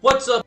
What's up?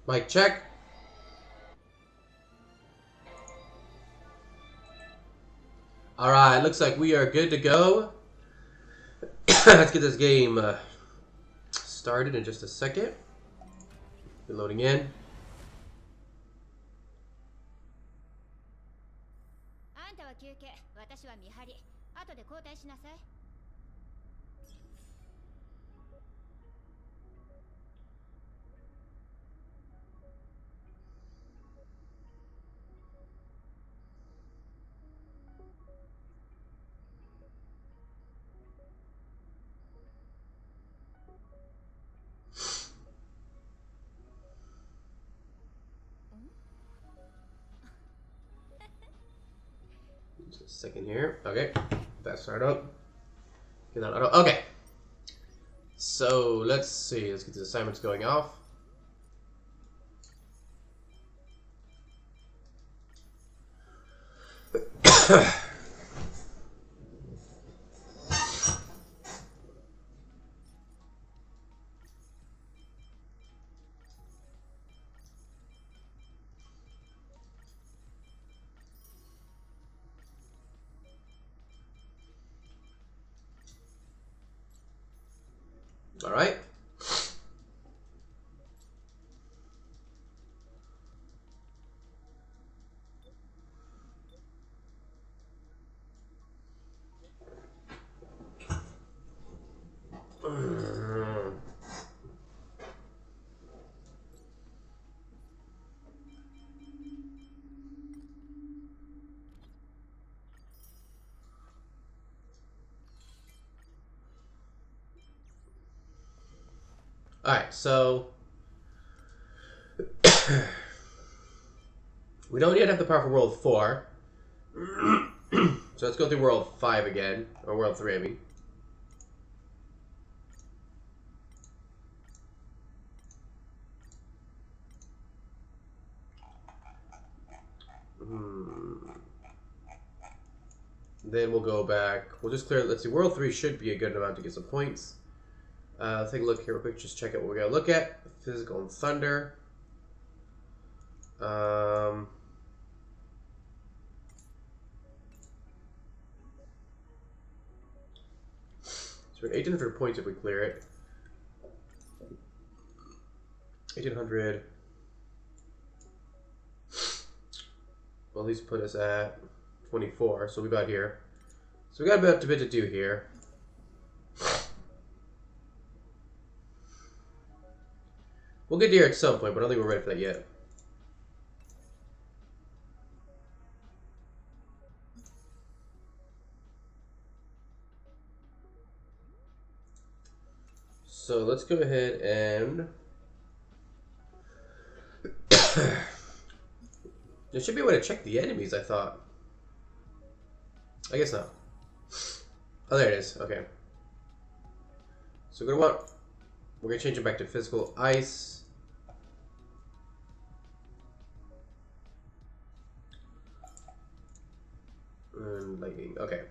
Mic check. Alright, looks like we are good to go. Let's get this game started in just a second. Loading in. あんたは休憩、私は見張り。後で交代しなさい。Just a second here. Okay. That start up. Get that auto. Okay. So let's see. Let's get the assignments going off. All right. Alright, so we don't yet have the power for World 4. So let's go through World 5 again. Or World 3, I mean. Then we'll go back. We'll just clear. Let's see. World 3 should be a good amount to get some points. Let's take a look here real quick. Just check out what we're going to look at. Physical and Thunder. So we're at 1,800 points if we clear it. 1,800. Will at least put us at 24. So we got here. So we got a bit to do here. We'll get here at some point, but I don't think we're ready for that yet. So let's go ahead and there should be a way to check the enemies, I thought. I guess not. Oh, there it is. Okay. So we're gonna change it back to physical ice. And lightning. Okay.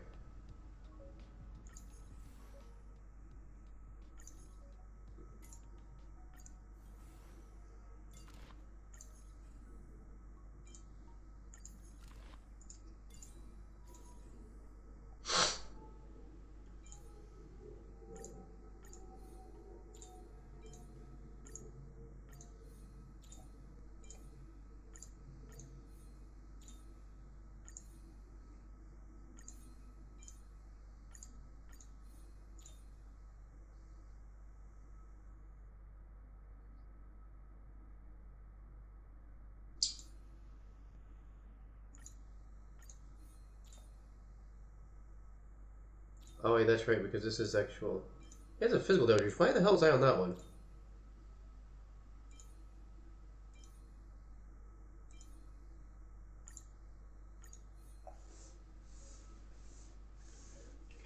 Oh wait, that's right, because this is actual. It's a physical damage. Why the hell was I on that one?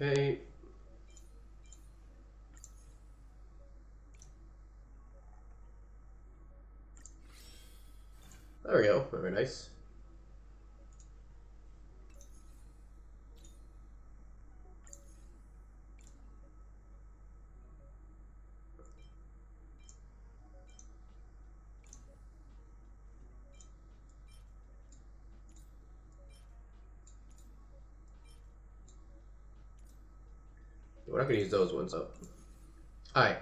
Okay. There we go. Very nice. We're not gonna use those ones up. Alright.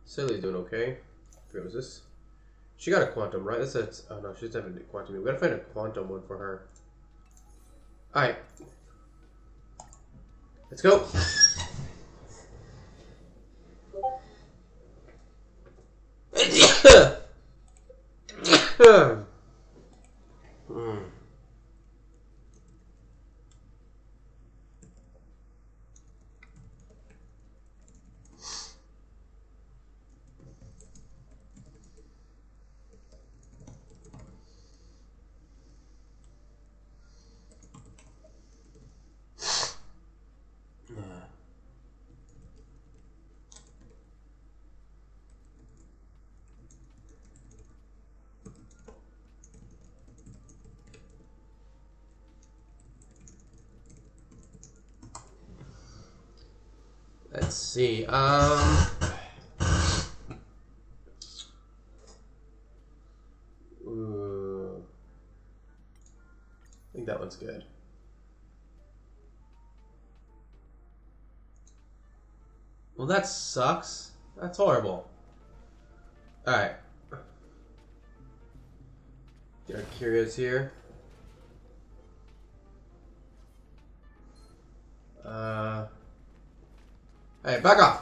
Sally's doing okay. What was this? She got a quantum, right? That's a, oh no, she doesn't have a quantum. We gotta find a quantum one for her. Alright. Let's go. Let's see. Ooh. I think that one's good. Well, that sucks. That's horrible. Alright. Get our curios here. Hey, back off!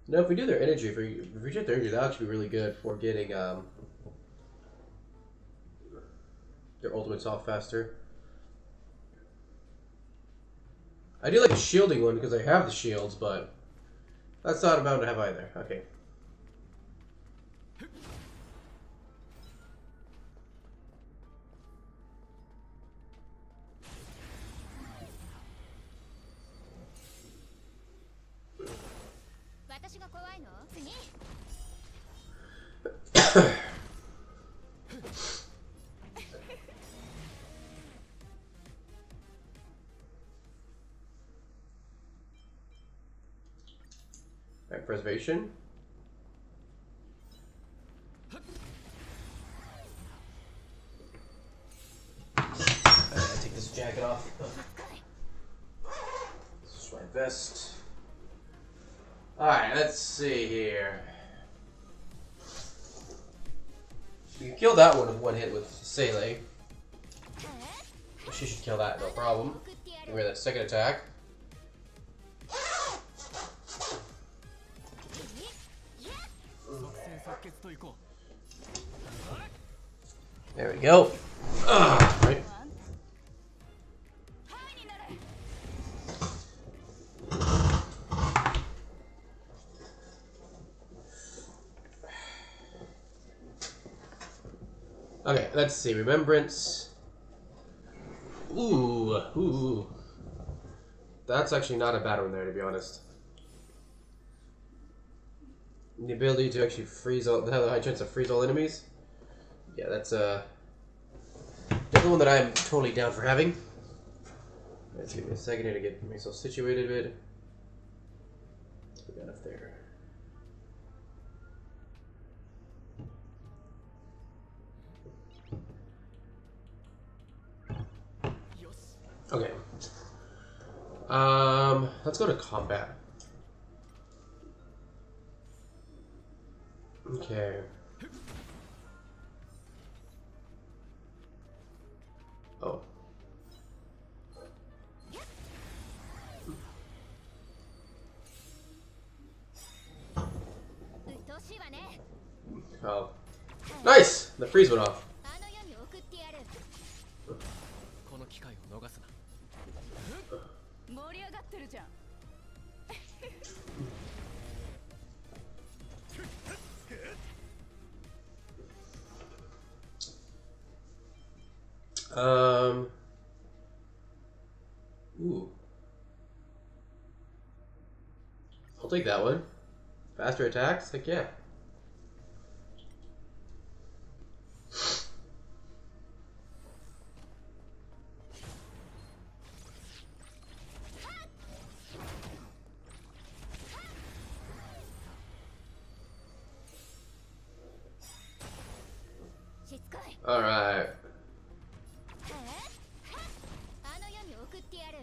No, if we do their energy, if we get their energy, that'll actually be really good for getting their ultimates off faster. I do like a shielding one because I have the shields, but that's not bound to have either. Okay. Alright, preservation. Take this jacket off. This is my vest. Alright, let's see here. We can kill that one with one hit with Sele. She should kill that, no problem. Give her that second attack. There we go. Right. Okay, let's see. Remembrance. Ooh. That's actually not a bad one there, to be honest. The ability to actually freeze all, have a high chance to freeze all enemies. Yeah, that's definitely one that I'm totally down for having. Let's give me a second here to get myself situated a bit. Put that up there. Okay. Let's go to combat. Okay. Oh. Oh. Nice! The freeze went off. Um. Ooh. I'll take that one. Faster attacks? Heck yeah. Alright. あの世に送ってやる。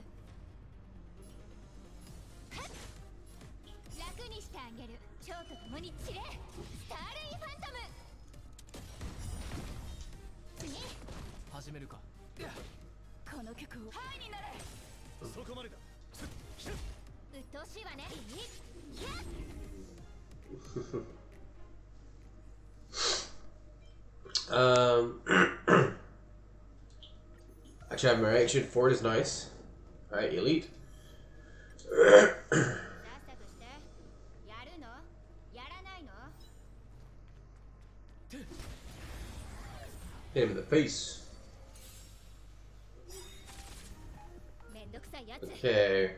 楽にしてあげる。蝶と共に散れ。スターレイファントム。次。始めるか。この曲をハイになれ。そこまでだ。うっとうしいわね。Actually, I have my reaction. Ford is nice. Alright, elite. Hit him in the face. Okay.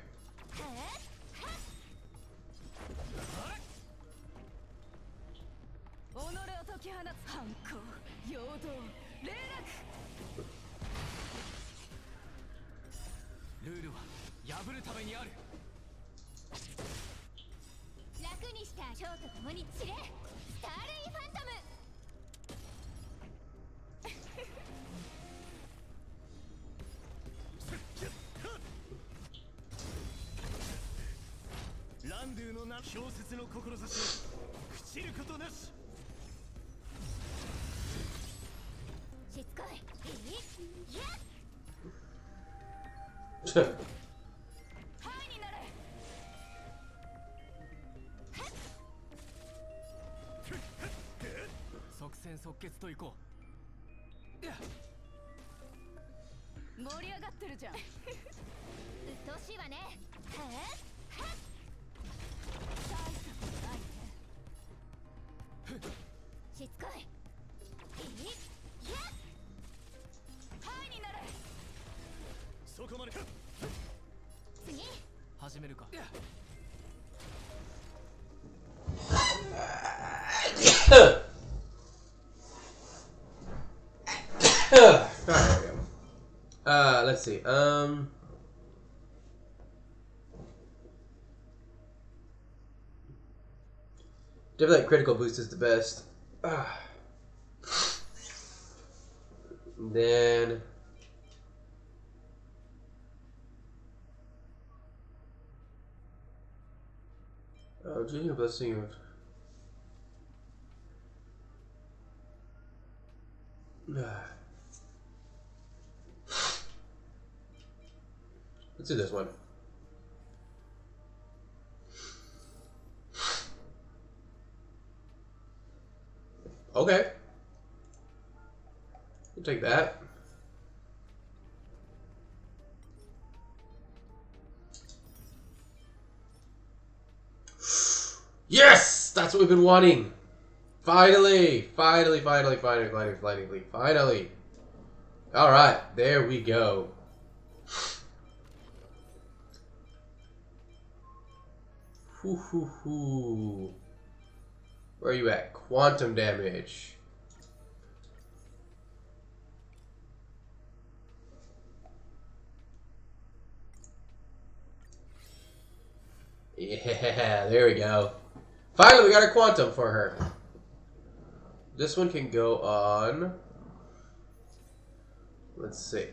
Let's see. Definitely critical boost is the best. Then Junior Blessing of let's do this one. Okay. We'll take that. Yes! That's what we've been wanting. Finally! Finally. Alright, there we go. Where are you at? Quantum damage. Yeah, there we go. Finally, we got a quantum for her. This one can go on. Let's see.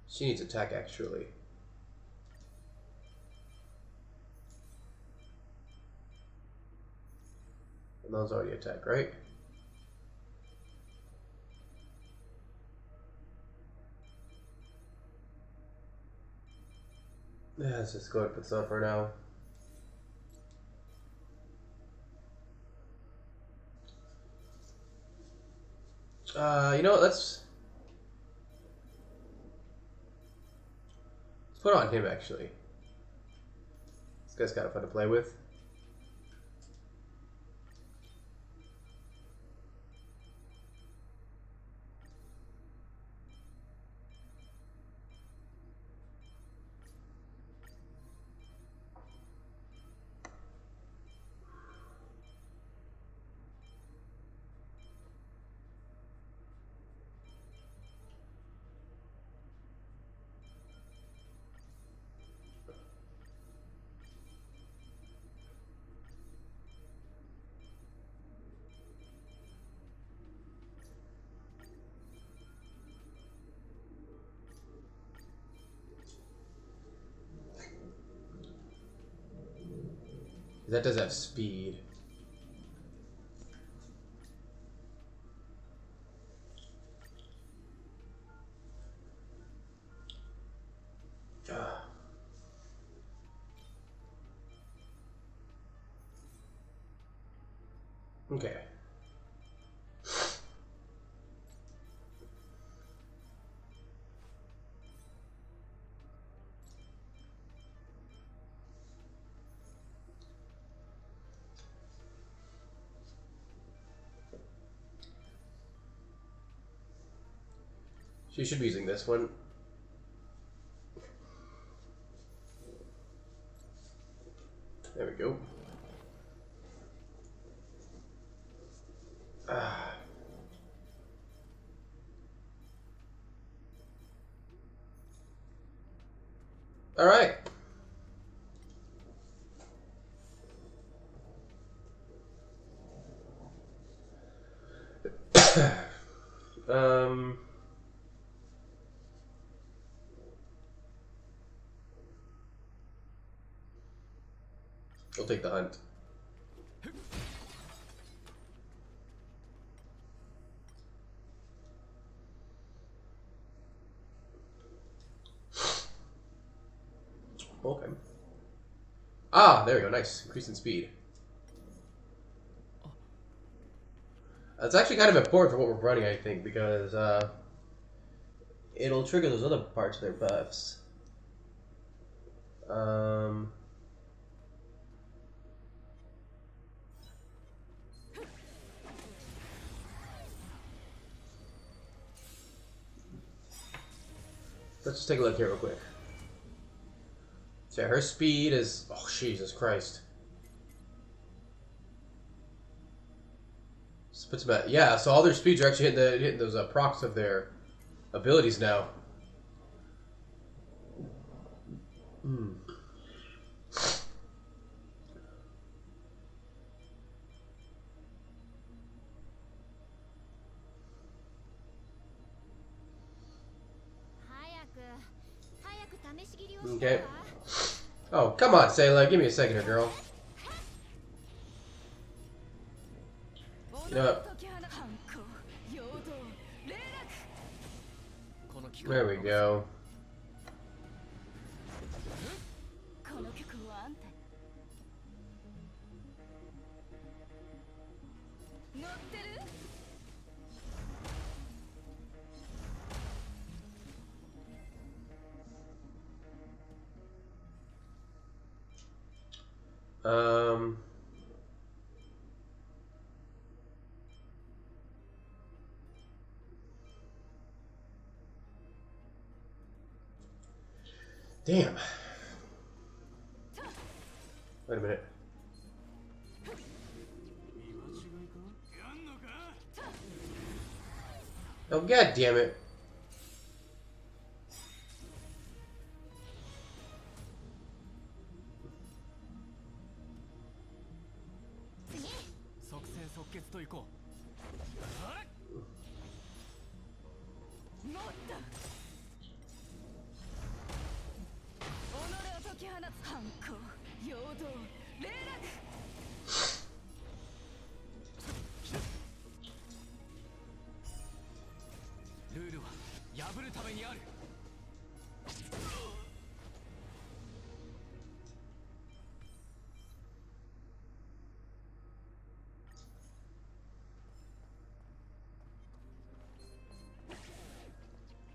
She needs attack, actually. And that was already attack, right? Yeah, let's just go ahead and put this on for now. You know what, let's put on him, actually. This guy's kind of fun to play with. That does have speed. Okay. She should be using this one. There we go. All right. We'll take the hunt. Okay. Ah, there we go. Nice. Increase in speed. That's actually kind of important for what we're running, I think, because it'll trigger those other parts of their buffs. Let's just take a look here real quick. So yeah, her speed is... Oh, Jesus Christ. So puts about, yeah, so all their speeds are actually hitting those procs of their abilities now. Hmm. Okay. Oh, come on, Sayla. Give me a second here, girl. You know what? There we go. Damn. Wait a minute. Oh, god damn it.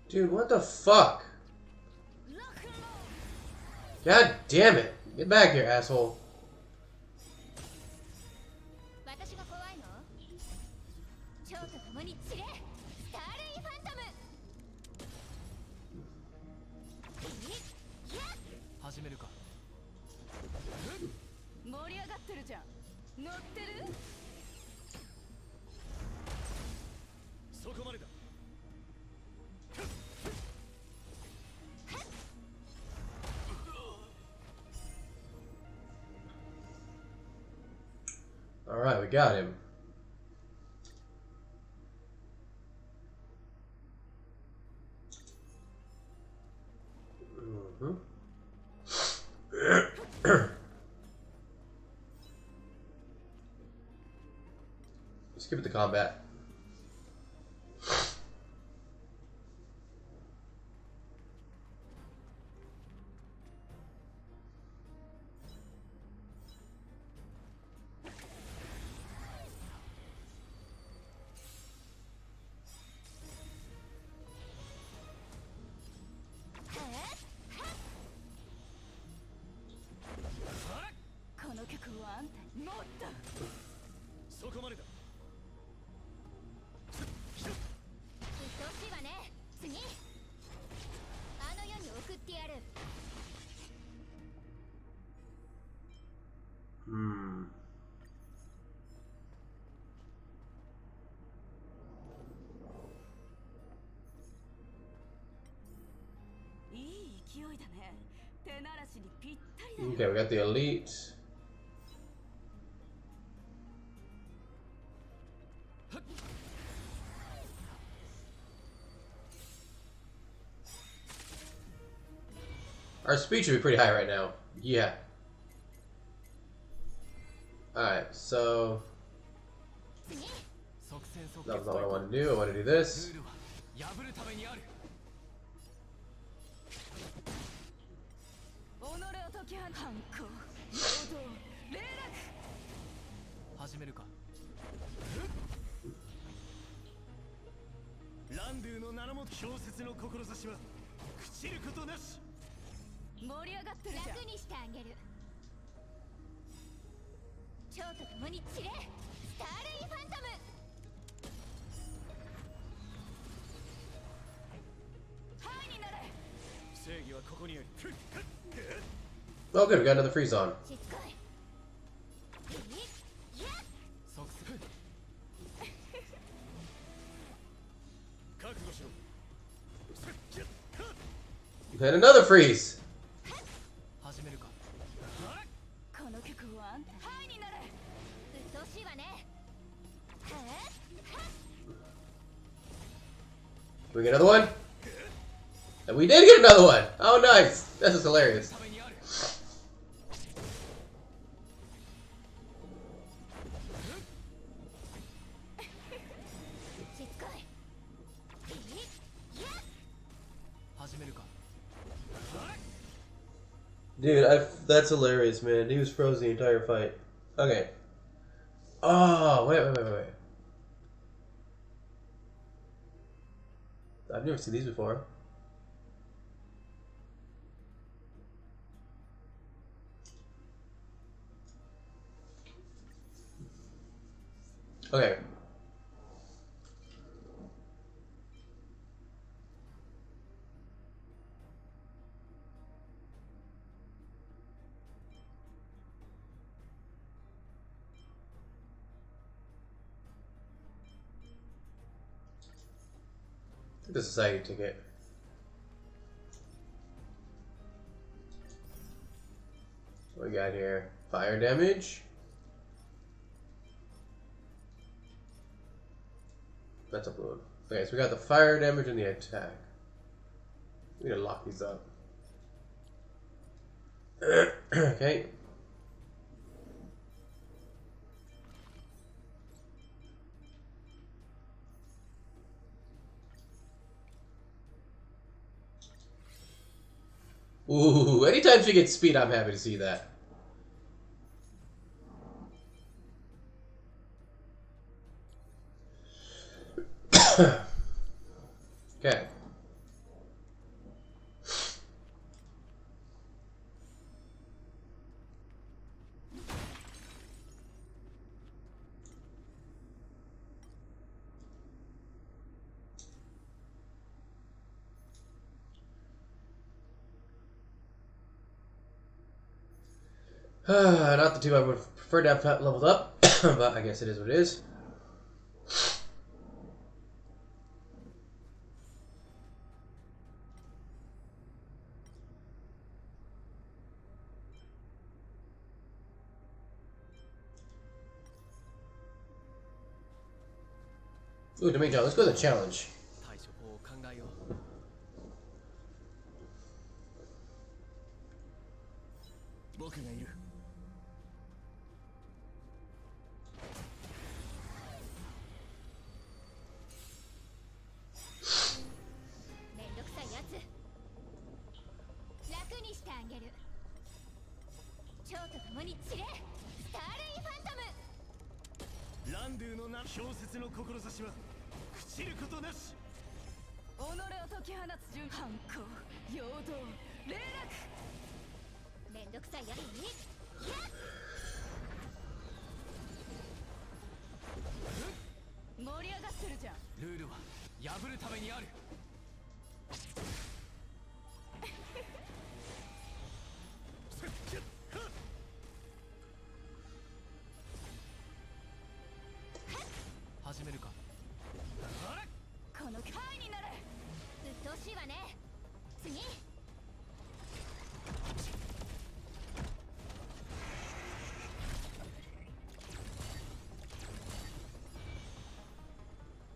Dude, what the fuck? God damn it. Get back here, asshole. 私が怖いの？蝶と共に散れ、スターレイファントム。始めるか。盛り上がってるじゃん。乗ってる？そこまでだ。 Alright, we got him. Skip the combat. Okay, we got the elite. Our speed should be pretty high right now. Yeah. Alright, so that was not what I wanted to do. I want to do this. Oh good, we got another freeze on. And another freeze! We get another one? And we did get another one! Oh nice! This is hilarious. Dude, that's hilarious, man. He was frozen the entire fight. Okay. Oh, wait. I've never seen these before. Okay. The society ticket. What we got here? Fire damage. That's a balloon. Okay, so we got the fire damage and the attack. We gotta lock these up. Okay. Ooh, anytime she gets speed, I'm happy to see that. Okay. Not the two I would prefer to have leveled up, but I guess it is what it is. Ooh, Domain John, let's go to the challenge.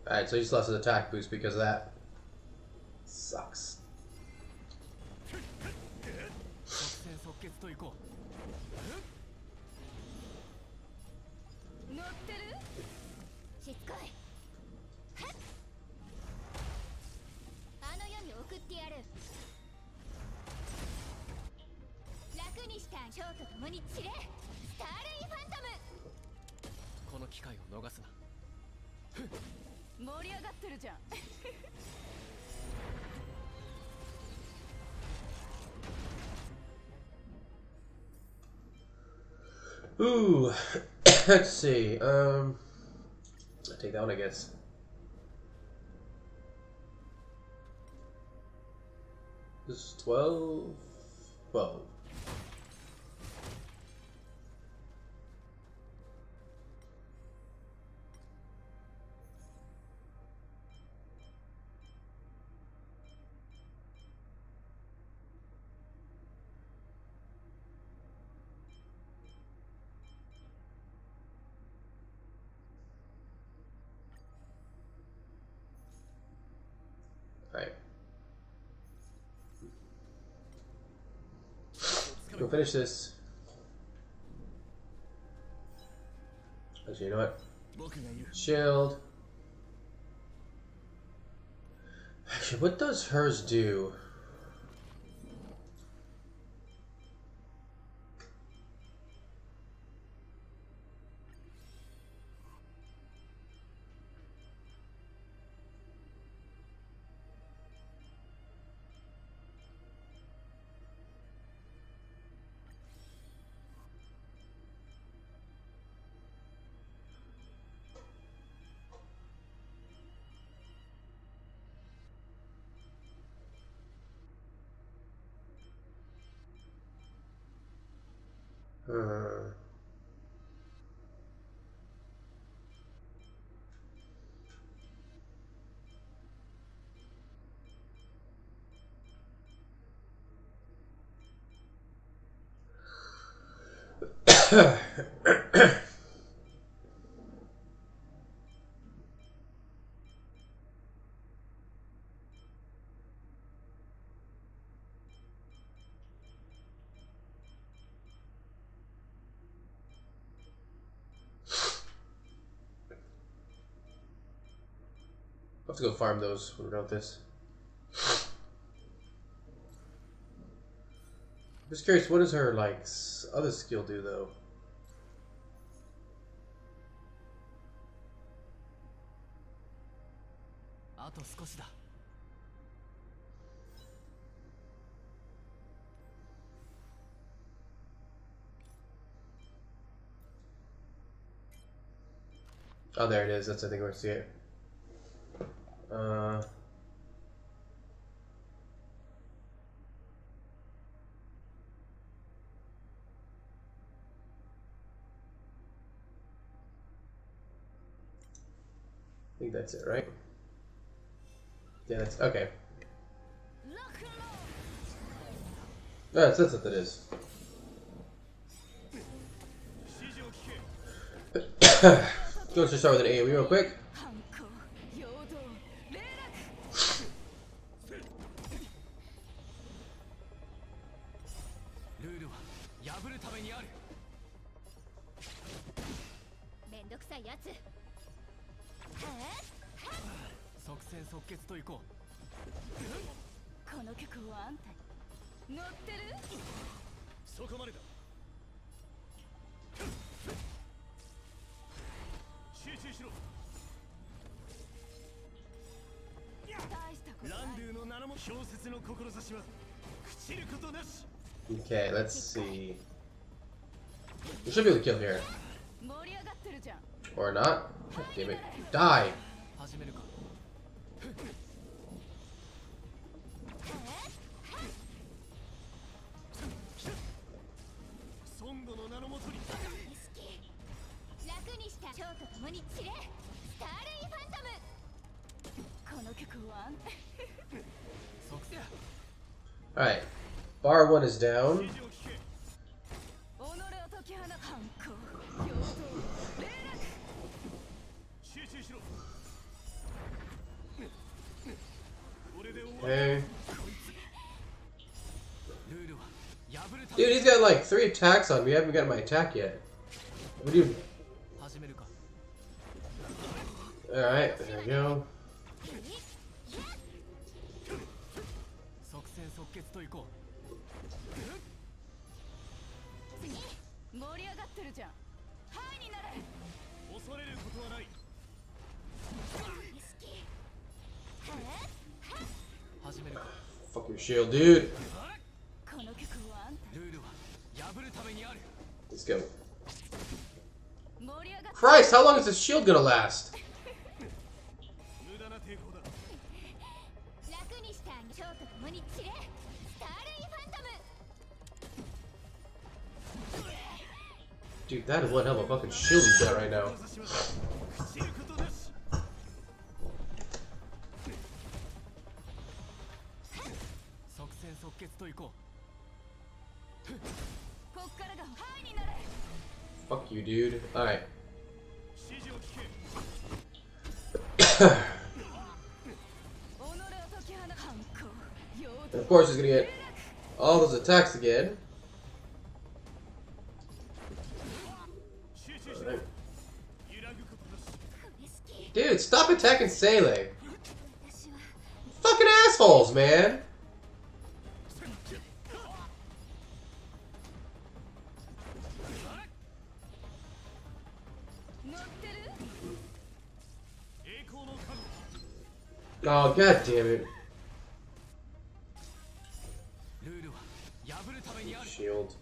Alright, so he just lost his attack boost because of that. Sucks. Ooh, let's see. I'll take that one, I guess. This is 12. 12. Alright. We'll finish this. Actually, you know what? Shield. Actually, what does hers do? I'll have to go farm those when we're done with this. I'm just curious, what does her like other skill do though? Oh, there it is. That's I think where I see it. think that's it, right? Yeah, that's okay. Oh, that's what that is. Let's just start with an AoE real quick. Okay, let's see. We should be able to kill here. Or not. God damn it. Die! Alright. Bar 1 is down. Okay. Dude, he's got like 3 attacks on me. I haven't gotten my attack yet. What do you... Alright, there we go. Fuck your shield, dude. Let's go. Christ, how long is this shield gonna last? Dude, that is one hell of a fucking shield he's got right now. Fuck you, dude. Alright. And of course he's gonna get all those attacks again. Right. Dude, stop attacking Sele. Fucking assholes, man. Oh, god damn it. Shield.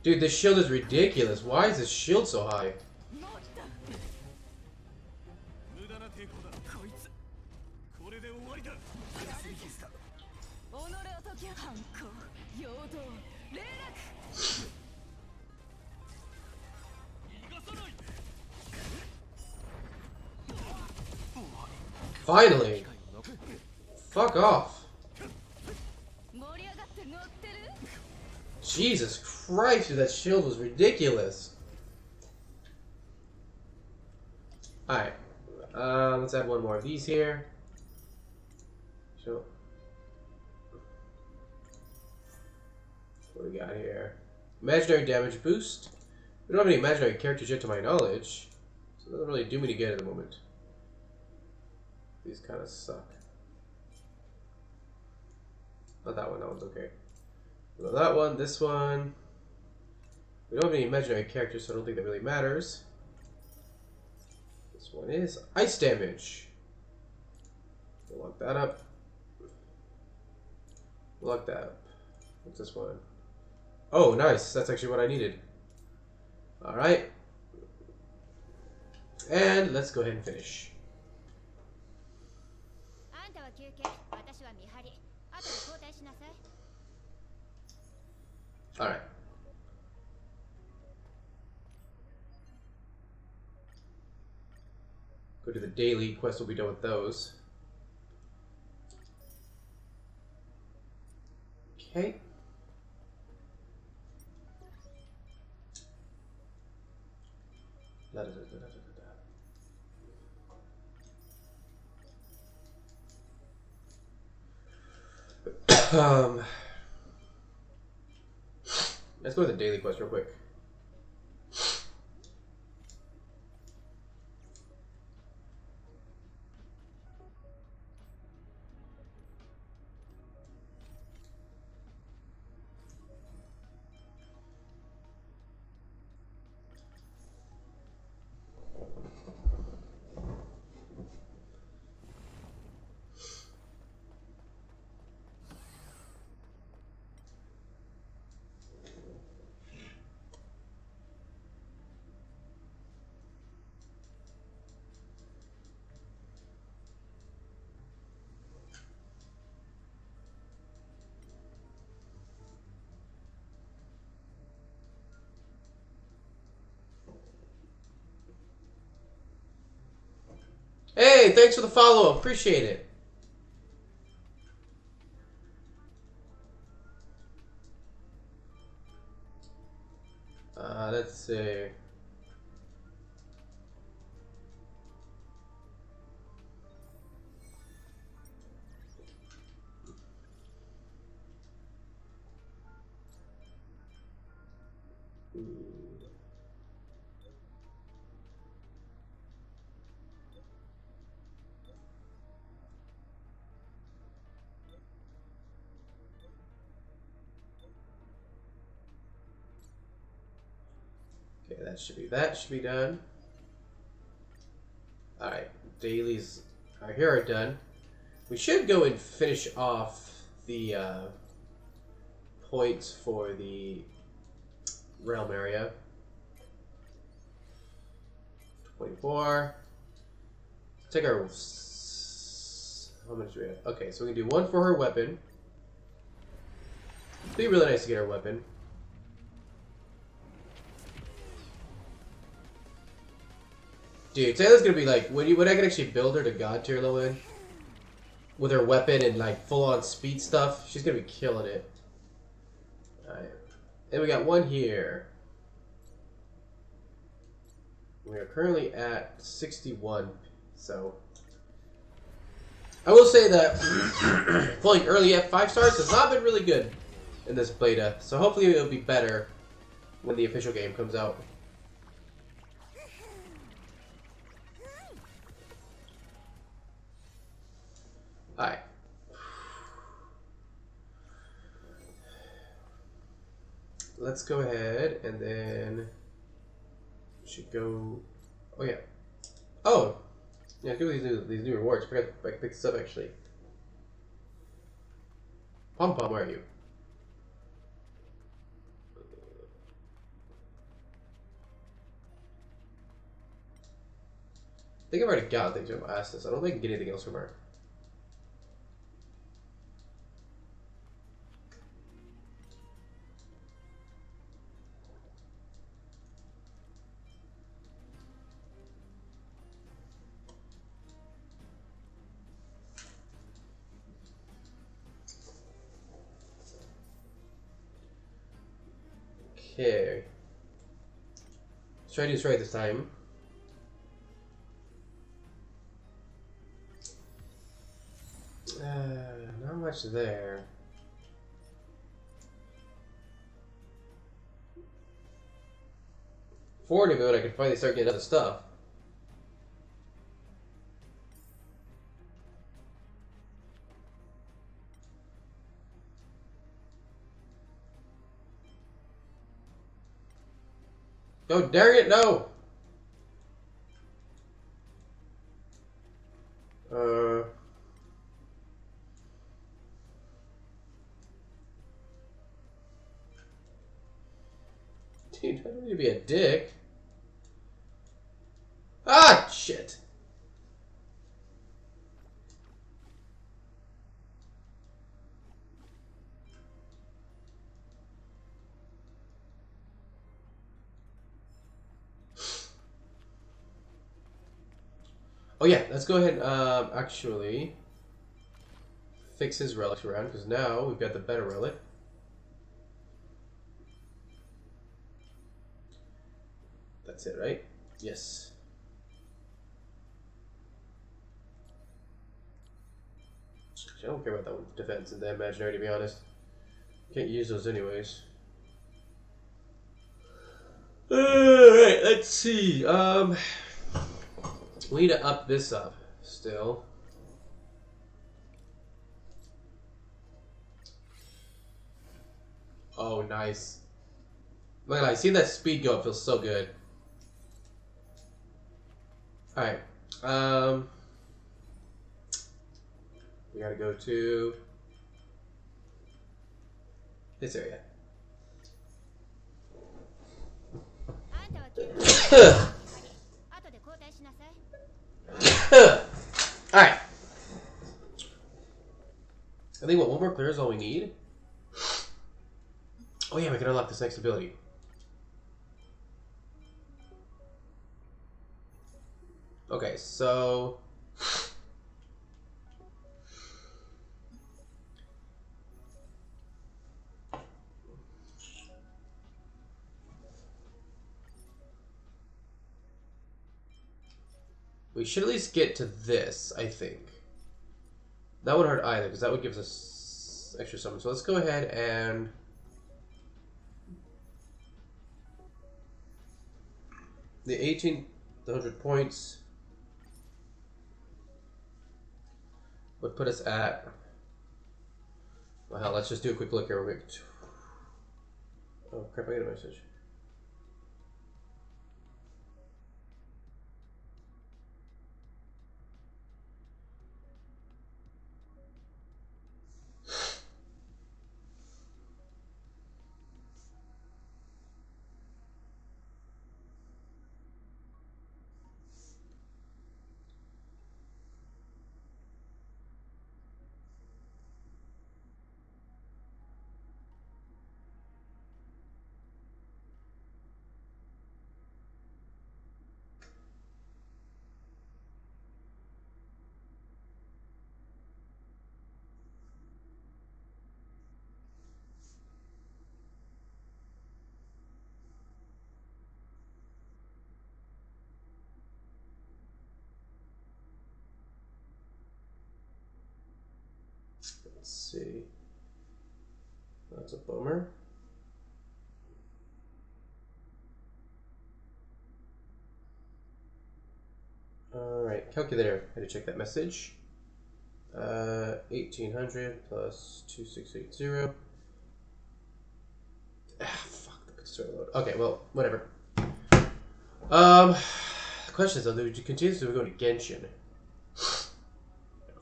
Dude, this shield is ridiculous. Why is this shield so high? Finally! Fuck off! Jesus Christ, dude, that shield was ridiculous! Alright. Let's add one more of these here. So, what do we got here? Imaginary damage boost. We don't have any imaginary characters yet to my knowledge, so it doesn't really do me any good at the moment. These kind of suck. Not that one, that one's okay. So that one, this one. We don't have any imaginary characters, so I don't think that really matters. This one is ice damage. We'll lock that up. Lock that up. What's this one? Oh, nice. That's actually what I needed. Alright. And let's go ahead and finish. Alright. Go to the daily quest, we'll be done with those. Okay. La, da, da, da, da, da, da. Let's go to the daily quest real quick. Hey, thanks for the follow. Appreciate it. Let's see. Okay, that should be done. Alright, dailies are here are done. We should go and finish off the points for the realm area. 24. Take our... How much do we have? Okay, so we can do one for her weapon. It'd be really nice to get her weapon. Dude, Taylor's gonna be like, when I can actually build her to God tier low end with her weapon and like full on speed stuff, she's gonna be killing it. Alright. And we got one here. We are currently at 61, so I will say that pulling early at 5 stars has not been really good in this beta, so hopefully it'll be better when the official game comes out. Alright. Let's go ahead and then we should go. Oh yeah. Oh yeah. Do these new rewards. I forgot to pick this up actually. Pom Pom, where are you? I think I've already got things from Astis. I don't think I can get anything else from her. Okay. Let's try to do this right this time. Not much there. Forward to go and I can finally start getting other stuff. No, dang it, no! Dude, I don't need to be a dick. Ah, Oh yeah, let's go ahead and actually fix his relics around, because now we've got the better relic. That's it, right? Yes. I don't care about that one's defense and the imaginary, to be honest. Can't use those anyways. Alright, let's see. We need to up this up still. Oh, nice. Look at that. See that speed go up feels so good. Alright. We gotta go to this area. Alright. I think one more clear is all we need. Oh yeah, we can unlock this next ability. Okay, so we should at least get to this, I think. That wouldn't hurt either, because that would give us extra summon. So let's go ahead and the 1,800 points would put us at. Well, hell, let's just do a quick look here. Real quick. Oh crap! I got a message. Let's see. That's a bummer. Alright, calculator. I had to check that message. 1,800 plus 2,680. Ah, fuck, the story load. Okay, well, whatever. The question is, though, do we continue to go to Genshin?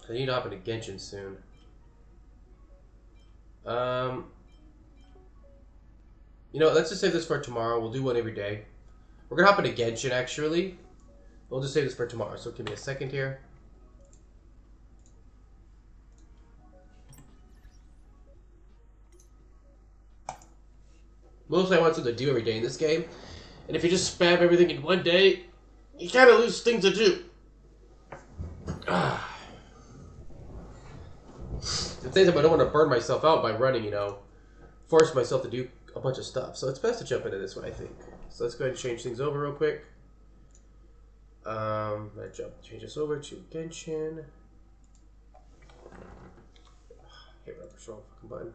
I need to hop into Genshin soon. You know, let's just save this for tomorrow. We'll do one every day. We're gonna hop into Genshin, actually. We'll just save this for tomorrow, so give me a second here. Mostly I want something to do every day in this game. And if you just spam everything in one day, you kind of lose things to do. The thing is, I don't want to burn myself out by running, you know. Force myself to do a bunch of stuff. So it's best to jump into this one, I think. So let's go ahead and change things over real quick. Change this over to Genshin. Hey, rubber, wrong fucking button.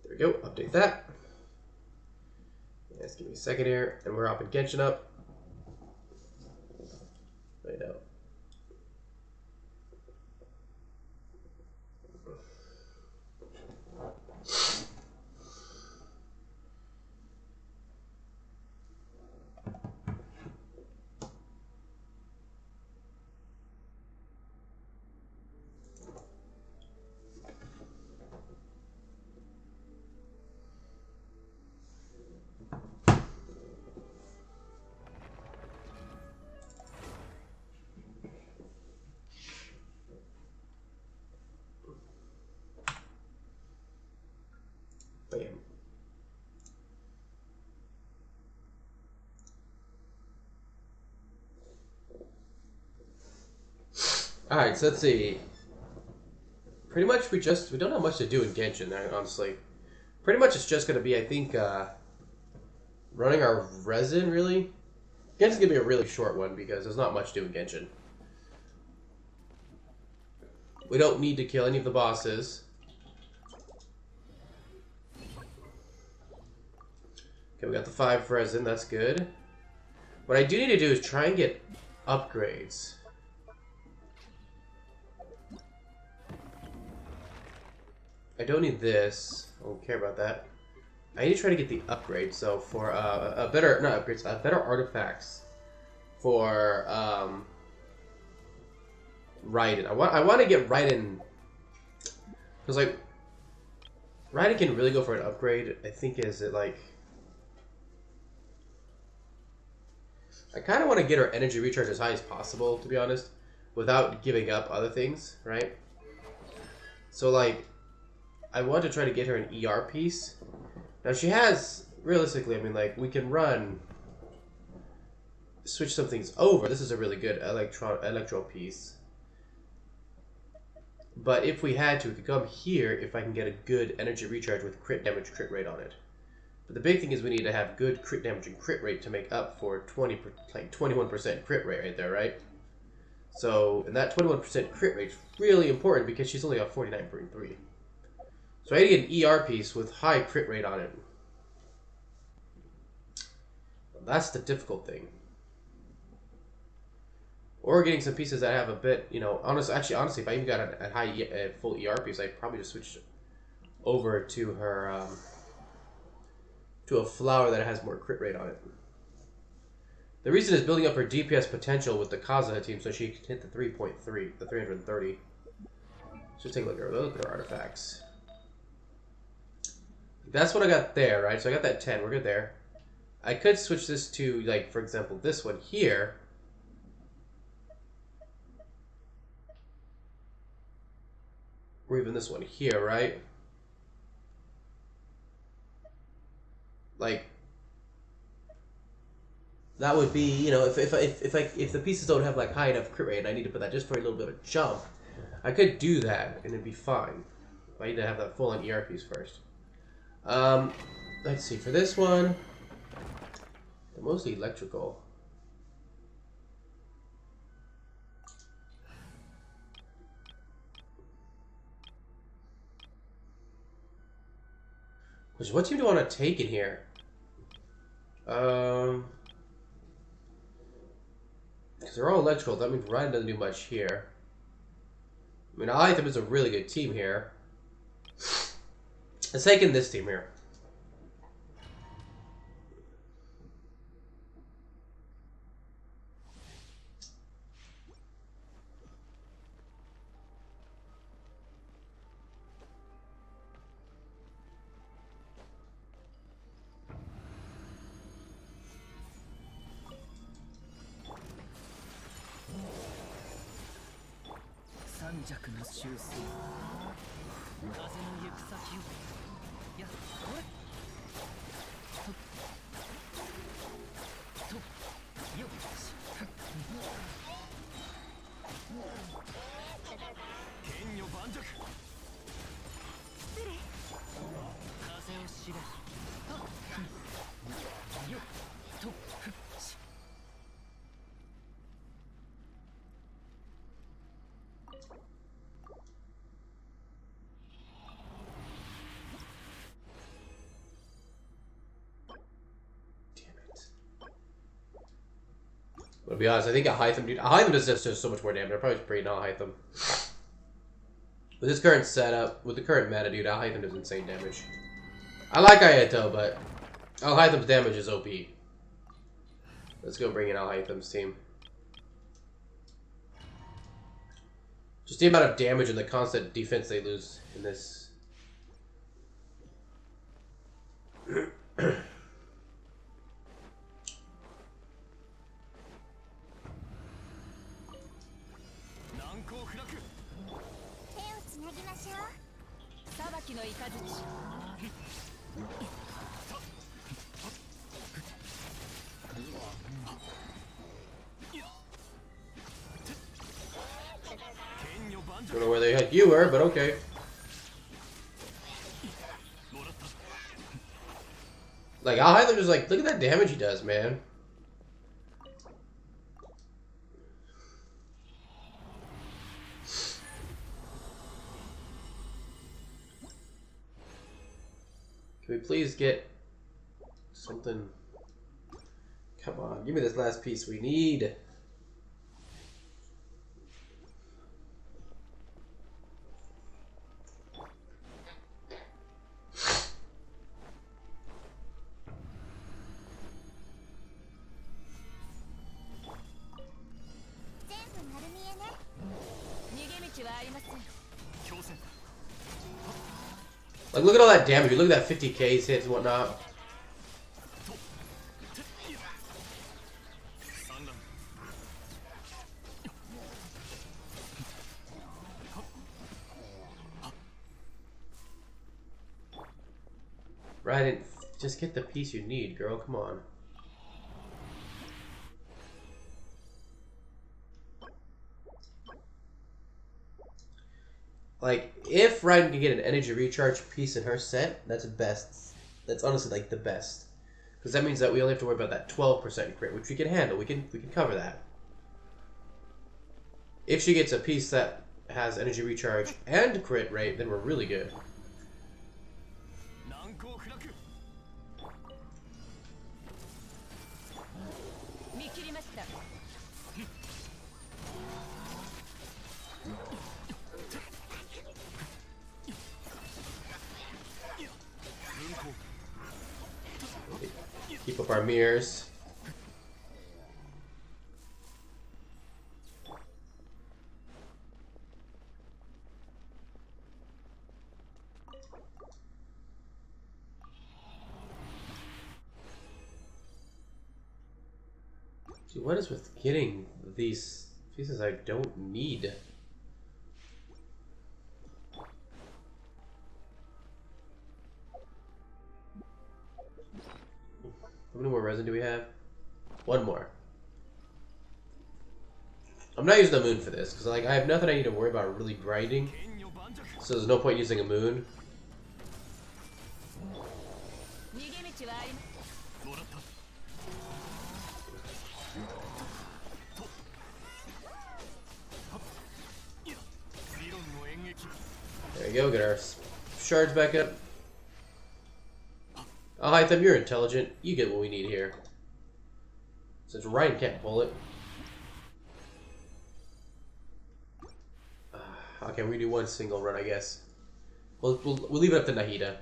There we go. Update that. Yes, give me a second here, and we're hopping Genshin up. Right now. Alright, so let's see. Pretty much we don't have much to do in Genshin, honestly. Pretty much it's just going to be, I think, running our resin, really. Genshin's going to be a really short one because there's not much to do in Genshin. We don't need to kill any of the bosses. Okay, we got the 5 resin, that's good. What I do need to do is try and get upgrades. I don't need this. I don't care about that. I need to try to get the upgrades. So for better artifacts for Raiden. I want to get Raiden because like Raiden can really go for an upgrade. I think is it like I kind of want to get her energy recharge as high as possible, to be honest, without giving up other things, right? So like. I want to try to get her an ER piece. Now she has, realistically, I mean, like, we can switch some things over. This is a really good electro piece. But if we had to, we could come here if I can get a good energy recharge with crit damage, crit rate on it. But the big thing is we need to have good crit damage and crit rate to make up for 21% crit rate right there, right? So, and that 21% crit rate is really important because she's only got 49.3. So I need to get an ER piece with high crit rate on it. That's the difficult thing. Or getting some pieces that have a bit, you know, honestly, if I even got a full ER piece, I'd probably just switch over to her, to a flower that has more crit rate on it. The reason is building up her DPS potential with the Kazuha team so she can hit the 3.3, the 330. Let's take a look at her artifacts. That's what I got there, right? So I got that 10. We're good there. I could switch this to, like, for example, this one here. Or even this one here, right? Like, that would be, you know, if the pieces don't have like high enough crit rate, and I need to put that just for a little bit of jump, I could do that and it'd be fine. I need to have that full on ER piece first. Let's see, for this one, they're mostly electrical. What team do I want to take in here? Because they're all electrical, that means Ryan doesn't do much here. I mean, I think it's a really good team here. Let's take in this team here. To be honest, I think a Hytham does just so much more damage. I'll probably bring out Hytham. With this current setup, with the current meta, dude, Hytham does insane damage. I like Ayato, but Hytham's damage is OP. Let's go bring in Hytham's team. Just the amount of damage and the constant defense they lose in this. Don't know where the heck you were, but okay. Like, I'll either just like, look at that damage he does, man. Can we please get something? Come on, give me this last piece we need. Like, look at all that damage. Look at that 50Ks hits and whatnot. Right, just get the piece you need, girl. Come on. Like, if Raiden can get an energy recharge piece in her set, that's best. That's honestly like the best, because that means that we only have to worry about that 12% crit, which we can handle. We can cover that. If she gets a piece that has energy recharge and crit rate, then we're really good. Keep up our mirrors. See, what is with getting these pieces I don't need? How many more resin do we have? One more. I'm not using the moon for this, because like I have nothing I need to worry about really grinding. So there's no point using a moon. There you go, get our shards back up. I'll hide them, you're intelligent. You get what we need here. Since Ryan can't pull it. Okay, we do one single run, I guess. We'll leave it up to Nahida.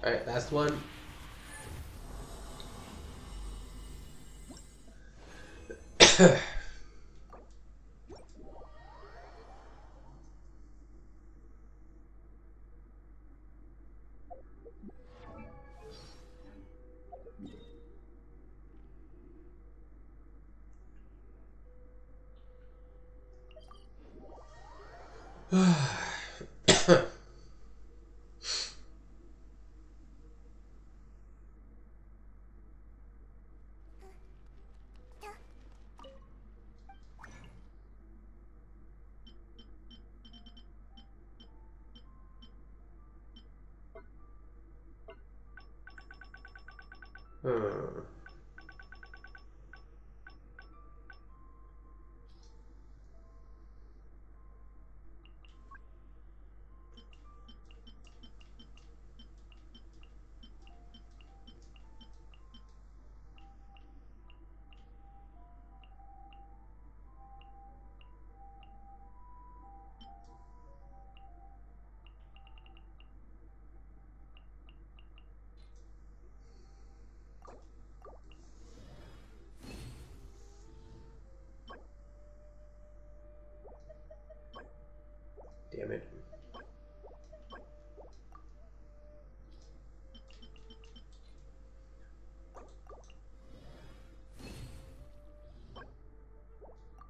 Alright, last one.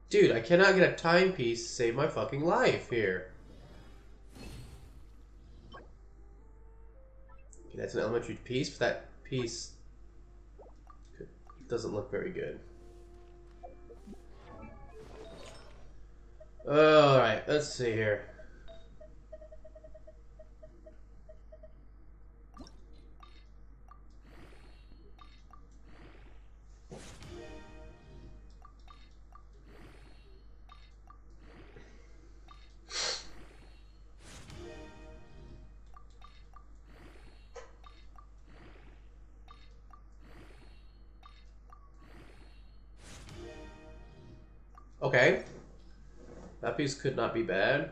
Dude, I cannot get a timepiece to save my fucking life here. Okay, that's an elementary piece, but that piece doesn't look very good. Alright, let's see here. Okay. That piece could not be bad.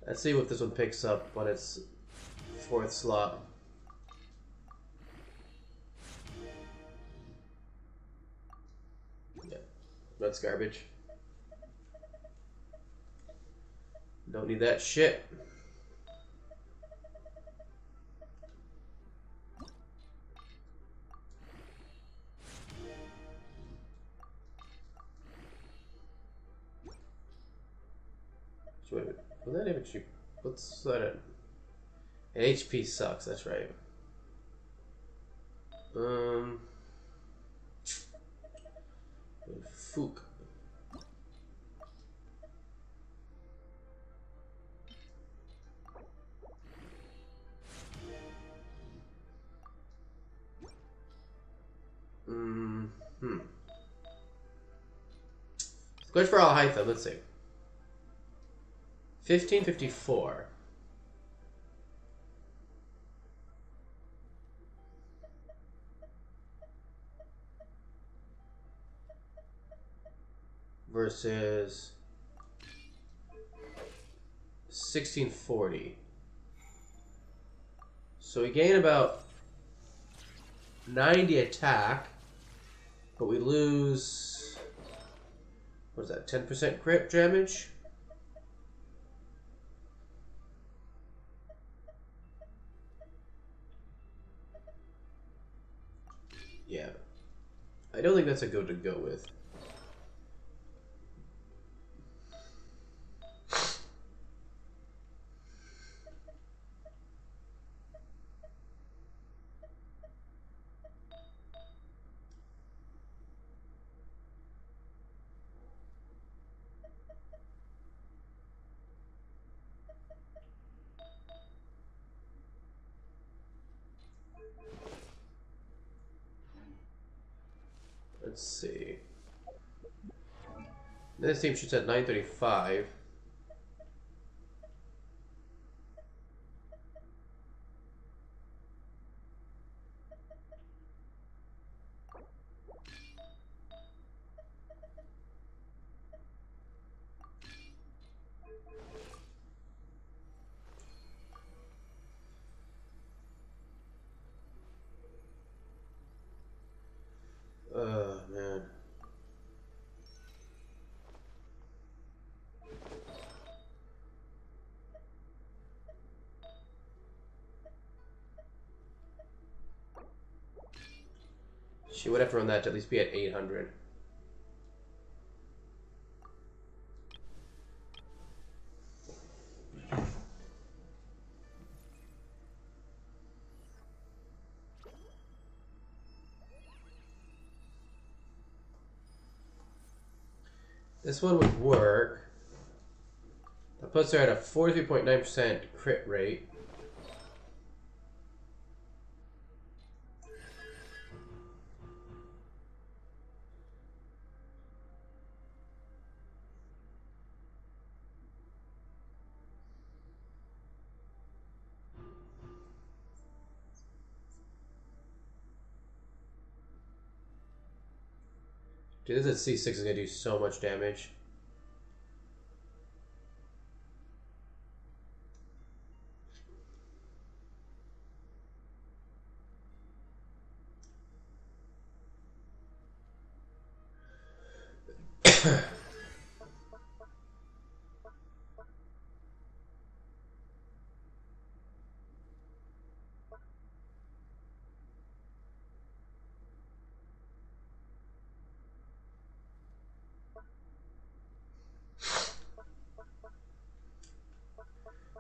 Let's see what this one picks up on its fourth slot. Yeah, that's garbage. Don't need that shit. So wait, will that even shoot? What's that? An HP sucks, that's right. Fook. Glitch for all height though, let's see. 1554. Versus 1640. So we gain about 90 attack, but we lose, what is that, 10% crit damage? Yeah. I don't think that's a good to go with. Let's see. This team shoots at 935. Oh, man. She would have to run that to at least be at 800. This one would work. That puts her at a 43.9% crit rate. Dude, this C6 is gonna do so much damage.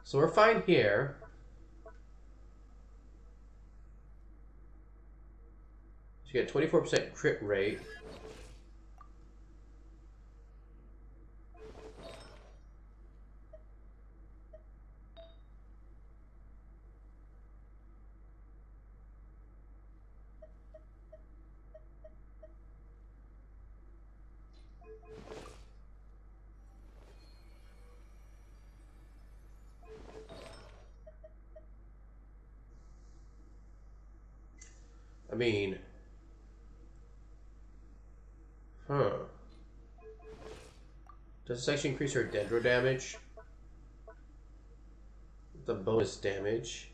So we're fine here. You get 24% crit rate. I mean, huh. Does this actually increase her dendro damage? The bonus damage.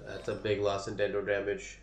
That's a big loss in dendro damage.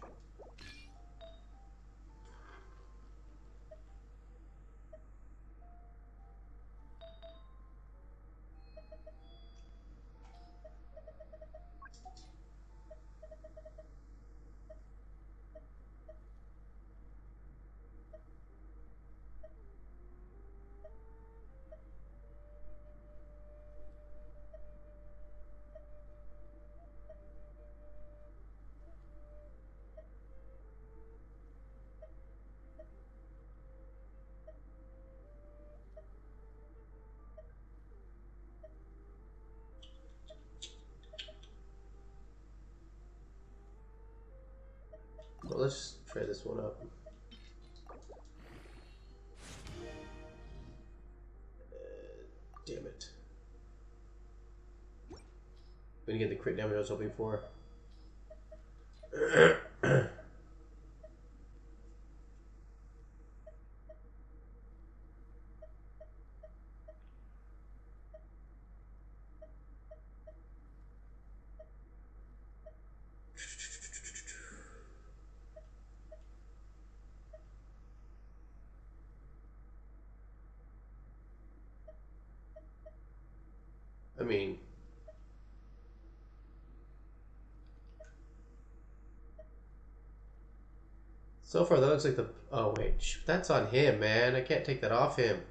Well, let's try this one out. Damn it. We didn't get the crit damage I was hoping for. I mean, so far that looks like the... Oh wait, that's on him, man. I can't take that off him.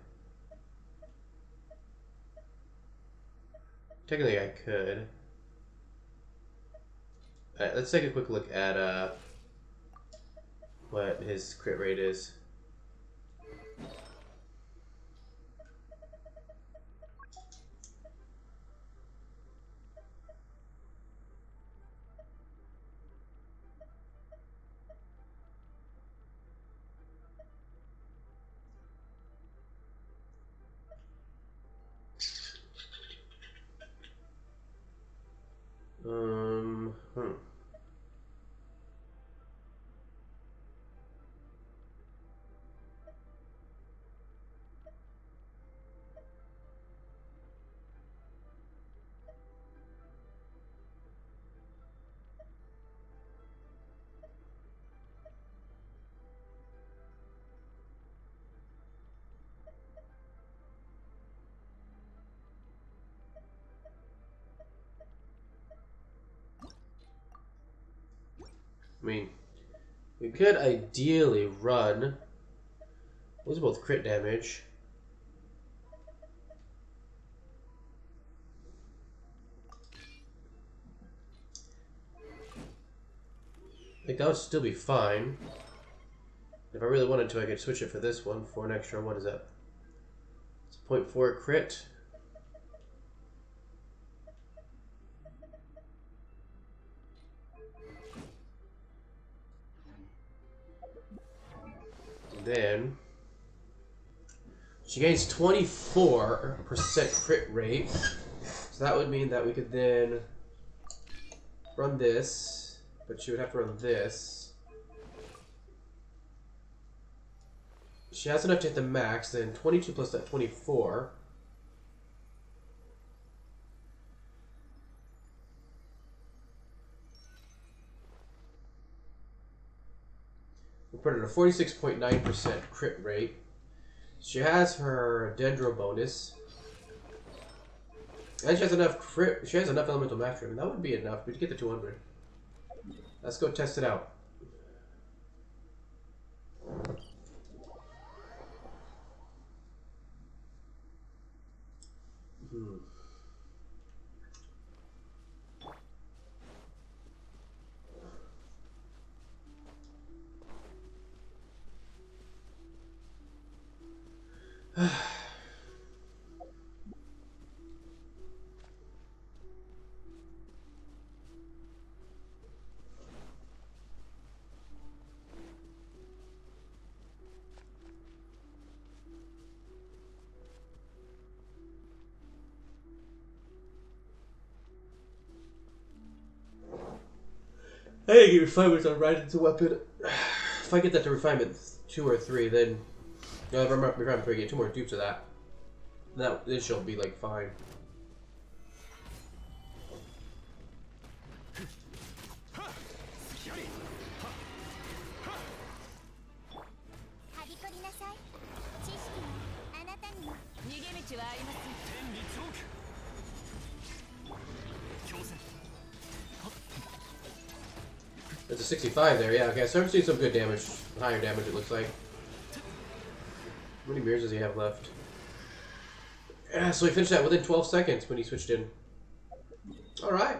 Technically I could. Alright, let's take a quick look at what his crit rate is. Hmm. I mean, we could ideally run. Those are both crit damage. Like, that would still be fine. If I really wanted to, I could switch it for this one for an extra, what is that? It's a 0.4 crit. And then she gains 24% crit rate. So that would mean that we could then run this, but she would have to run this. She has enough to hit the max, then 22 plus that 24. We put it at a 46.9% crit rate. She has her Dendro bonus. And she has enough crit. She has enough elemental mastery. I mean, that would be enough. We'd get the 200. Let's go test it out. Hmm. I didn't get refinements on Raiden's weapon. If I get that to refinement 2 or 3, then if I'm refinement 3, I get 2 more dupes of that. This should be like fine. There's a 65 there, yeah, okay, so I'm seeing some good damage. Higher damage, it looks like. How many mirrors does he have left? Yeah, so he finished that within 12 seconds when he switched in. Alright.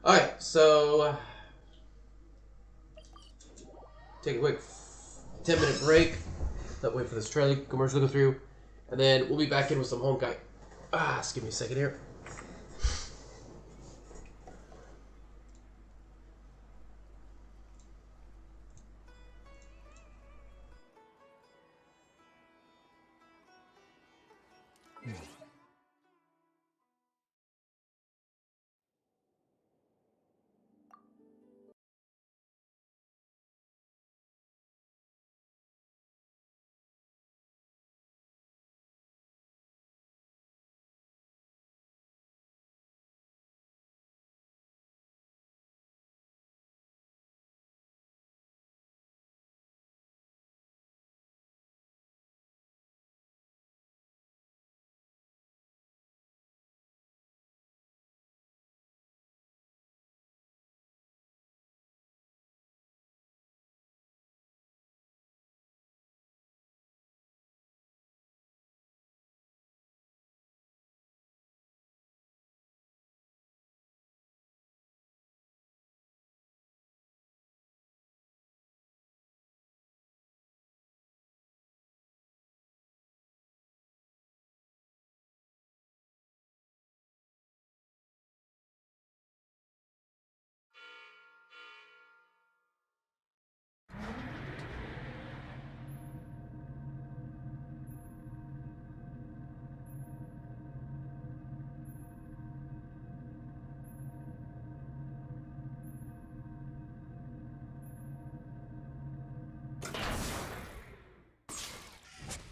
Alright, so... take a quick 10-minute break. Not wait for this trailer commercial to go through. And then we'll be back in with some Honkai. Just give me a second here.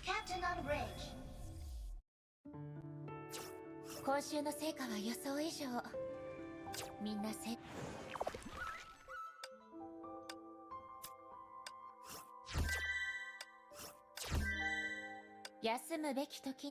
Captain on bridge. 今週の成果は予想以上。みんな休むべき時。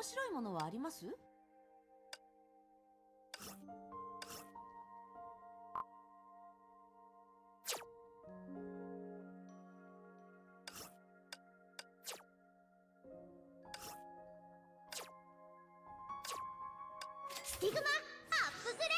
面白いものはあります？スティグマアップグレー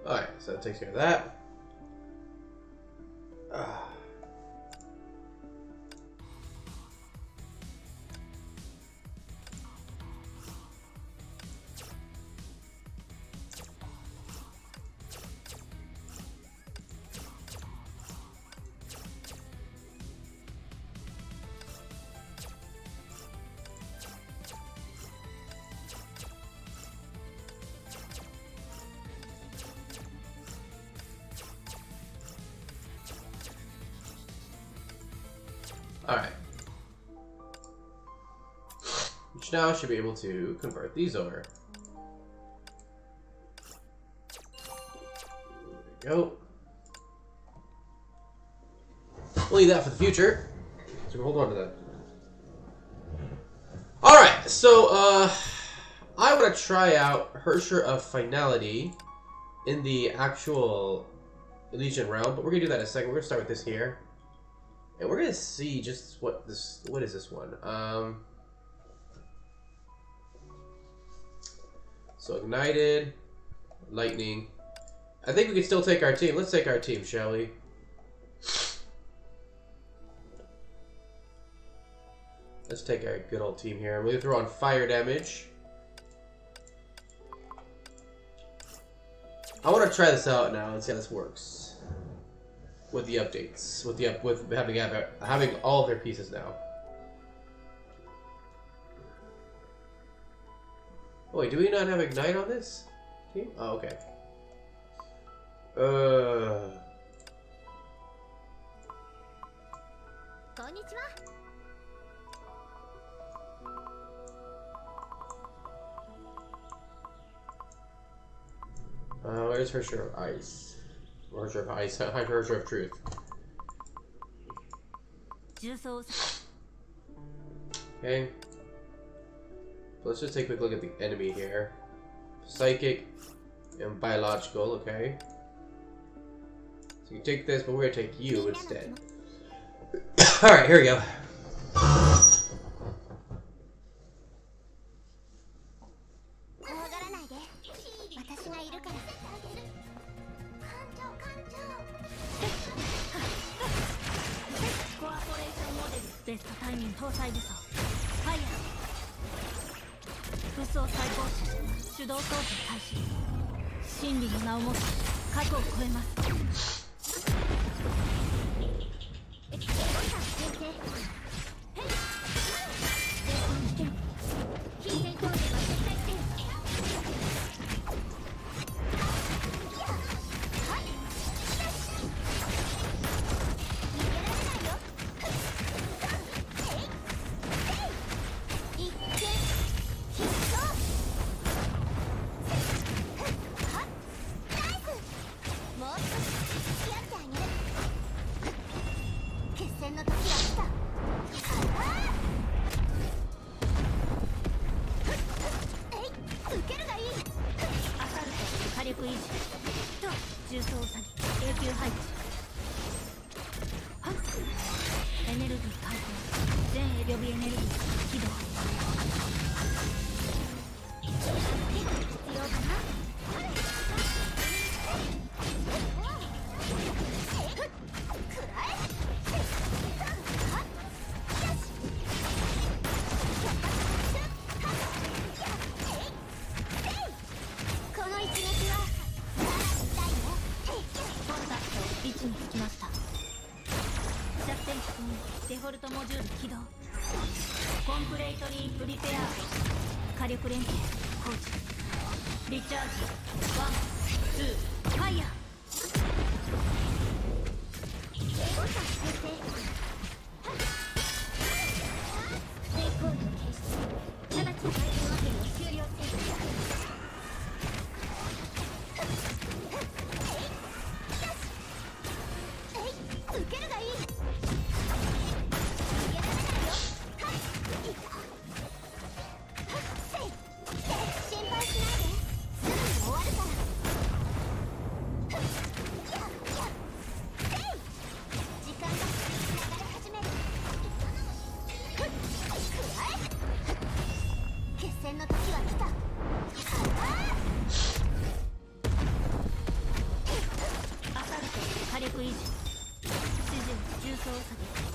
Alright, so that takes care of that. Alright. Which now should be able to convert these over. There we go. We'll leave that for the future. So we'll hold on to that. Alright, so I want to try out Hersher of Finality in the actual Elysian realm, but we're gonna do that in a second. We're gonna start with this here. And we're gonna see just what is this one? So ignited, lightning. I think we can still take our team. Let's take our team, shall we? Let's take our good old team here. We're gonna throw on fire damage. I want to try this out now and see how this works. With the updates, with having all of their pieces now. Oh, wait, do we not have ignite on this team? Oh, okay. Where's Hersher of Ice? Hersher of Ice, Hersher of Truth. Okay. So let's just take a quick look at the enemy here. Psychic and biological, okay. So you take this, but we're gonna take you instead. Alright, here we go.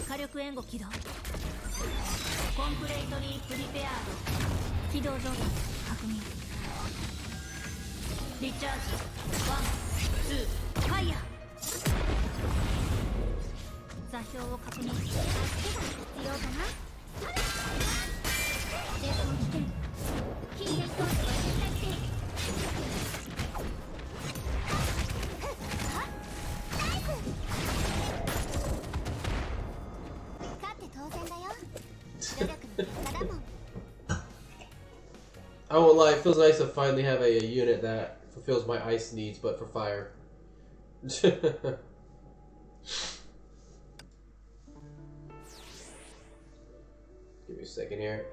火力援護起動。コンプレイトリープリペアード起動状態確認。リチャージワンツーファイヤー。座標を確認。助けが必要かな。前方危険。近辺装置は撤退して。勝って当然だよ。努力の結果だもん。I won't lie, it feels nice to finally have a unit that fulfills my ice needs, but for fire. Give me a second here.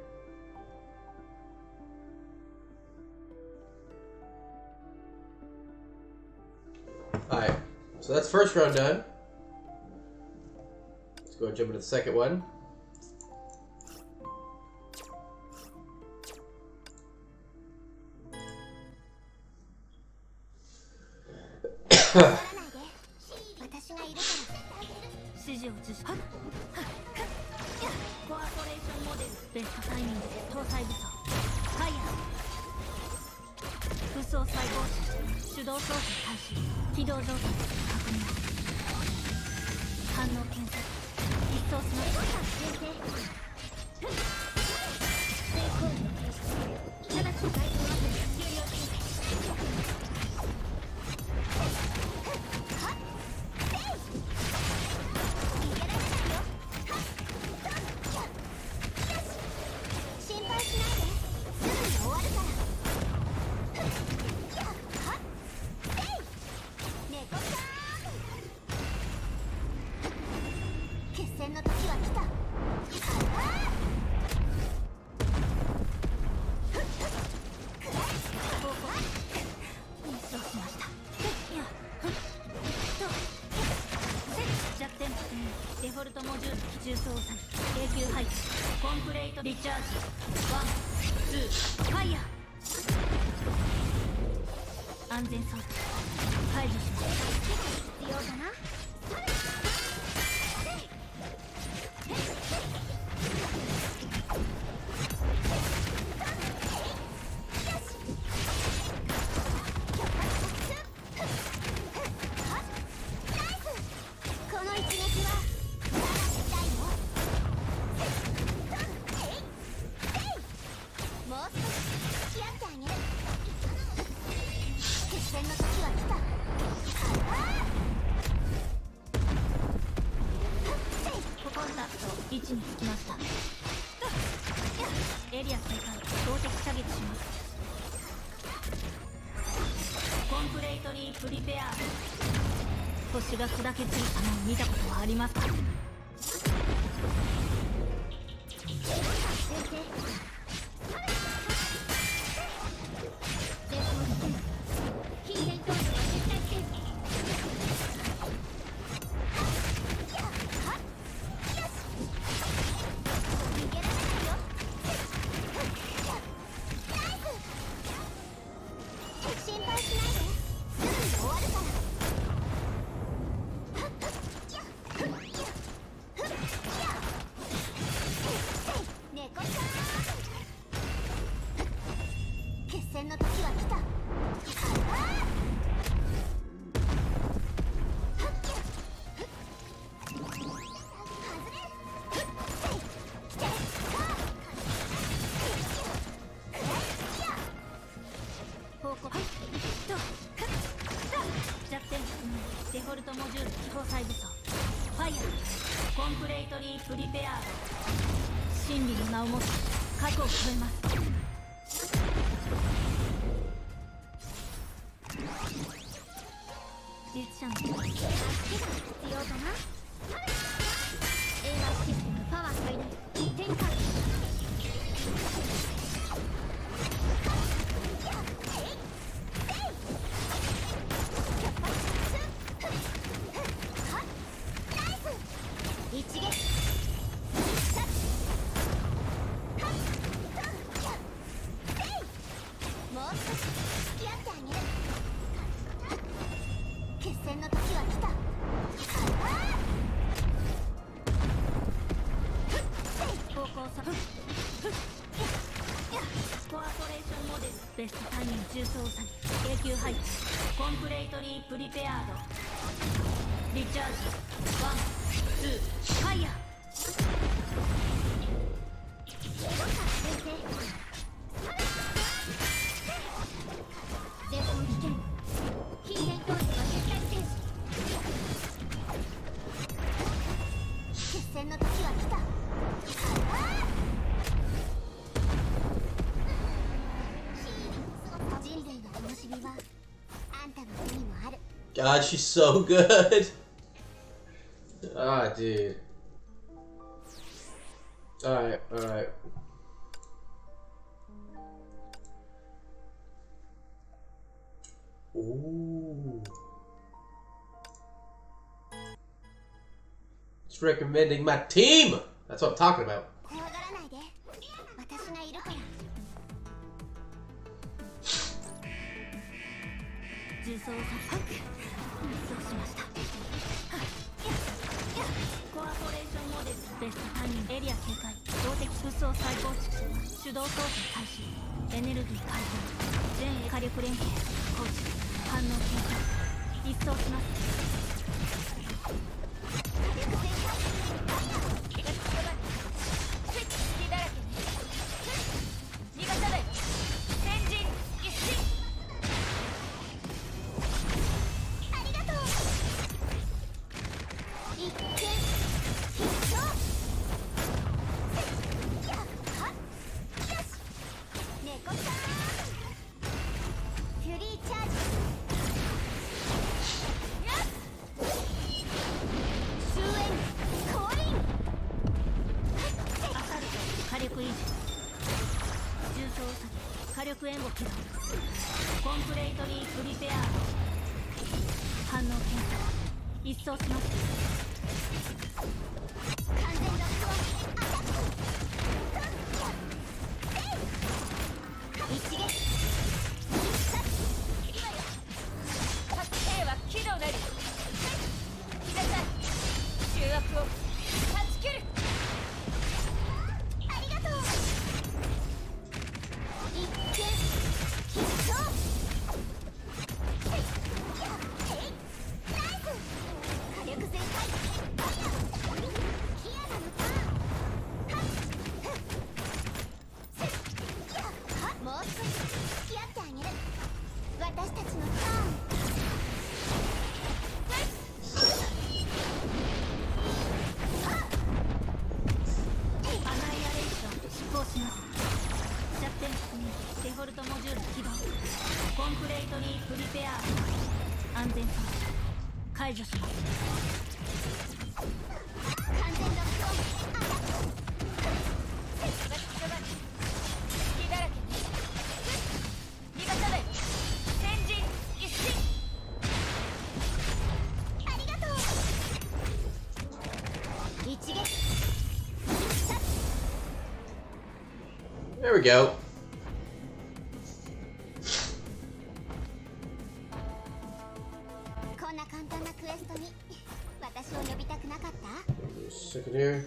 Alright, so that's first round done. Let's go and jump into the second one.リチャージワンツーファイヤー。安全装置解除します。必要かな。位置につきました。エリア警戒標的射撃します。コンプレイトリープリペア。星が砕け散る様を見たことはありますか。デフォルトモジュール搭載武装ファイヤー。コンプレイトリープリペアード。真理の名を持つ過去を超えます。実者の助けが必要かな。映画システムパワー最大展開。作コアポレーションモデルベストタイミング重装作永久配置コンプレイトリープリペアードリチャージワンツーファイヤー絶望危険近辺投資は絶対停止決戦の時は来た人類の楽しみはあんたの手にもある God, she's so good. Ah, dude. Alright, alright. Ooh. It's recommending my team! That's what I'm talking about. 怖がらないで私がいるから重装作密装しましたコアポレーションモデルベストタイミングエリア警戒動的武装再構築手動操作開始エネルギー改善全火力連携構築反応検査一掃します火力全開気がつかないスイッチ好きだらけね逃がさない先陣一進ありがとう一見必勝やっはっよし猫さんフュリーチャージやっ終焉降臨アサルト火力維持重装作火力援護起動コンプレイトリープリペアード反応検査一掃します完全ロックオンアタック一撃今よ各兵は機動なり来なさい重圧を断ち切るありがとう一見必勝ナイス火力全開ファイヤーキアナのターンもう少し付き合ってあげる私たちのターンアナイアレーション執行します弱点確認デフォルトモジュール起動コンプレイトリープリペア安全装置解除します完全ロックオンアタック隙だらけね逃がさない先陣一進ありがとう一撃 There we go. こんな簡単なクエストに私を呼びたくなかった Second here.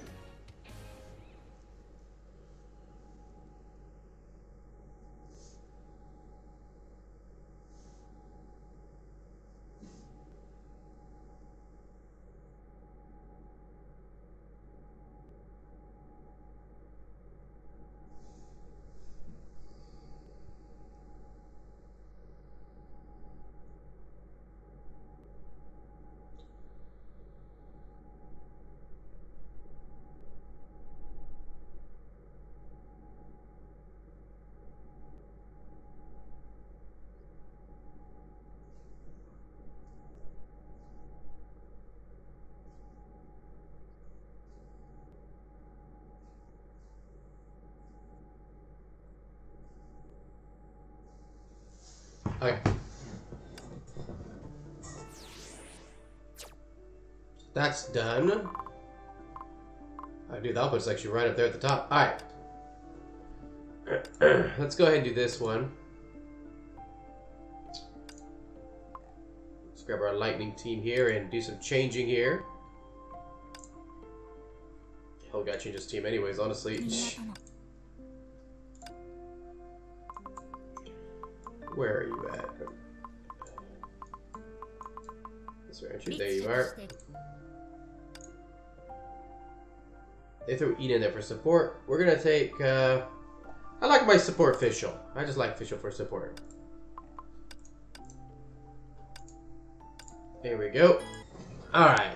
Okay. That's done. Oh, dude, the output's actually right up there at the top. Alright. Let's go ahead and do this one. Let's grab our lightning team here and do some changing here. Oh, we gotta change this team anyways, honestly. Where are you at? This way, aren't you? There you are. They threw Eden in there for support. We're gonna take, I like my support Fischl. I just like Fischl for support. There we go. Alright.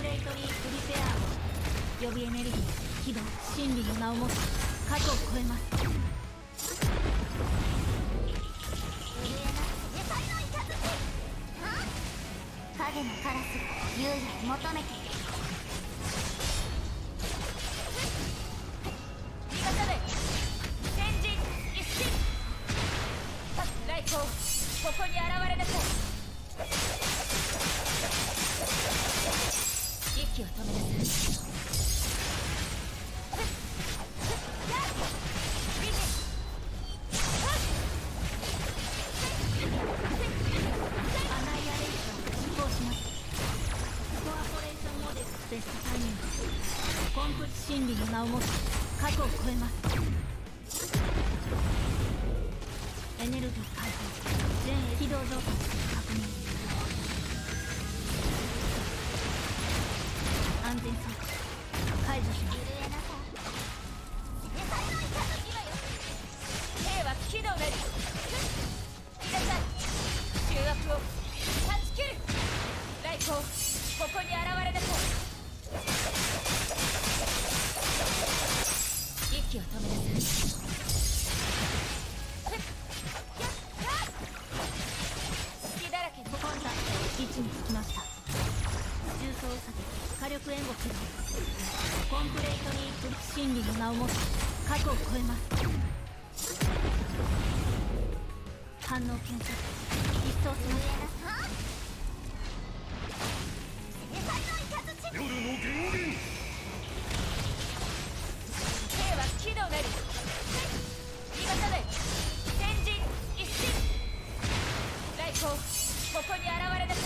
プレートリープリペア予備エネルギー起動真理の名をもつ過去を超えます。影のカラス優位を求めている。味方で先陣一進。ライトここに現れなさい。息を止めなさい。ベストタイミングコンプ真理の名をもつ過去を超えます。エネルギー解放全起動状態確認。安全装置解除します。兵は起動なり皆さん中圧を断ち切る。来光ここに現れなさい。息を止めなさい。隙だらけのコンタクト位置につきました。重装を避け火力援護起動コンプレートに真理の名を持つ過去を超えます。反応検索一掃します。夜の源源兵は起動なり味方で先陣一進。来光ここに現れなさい。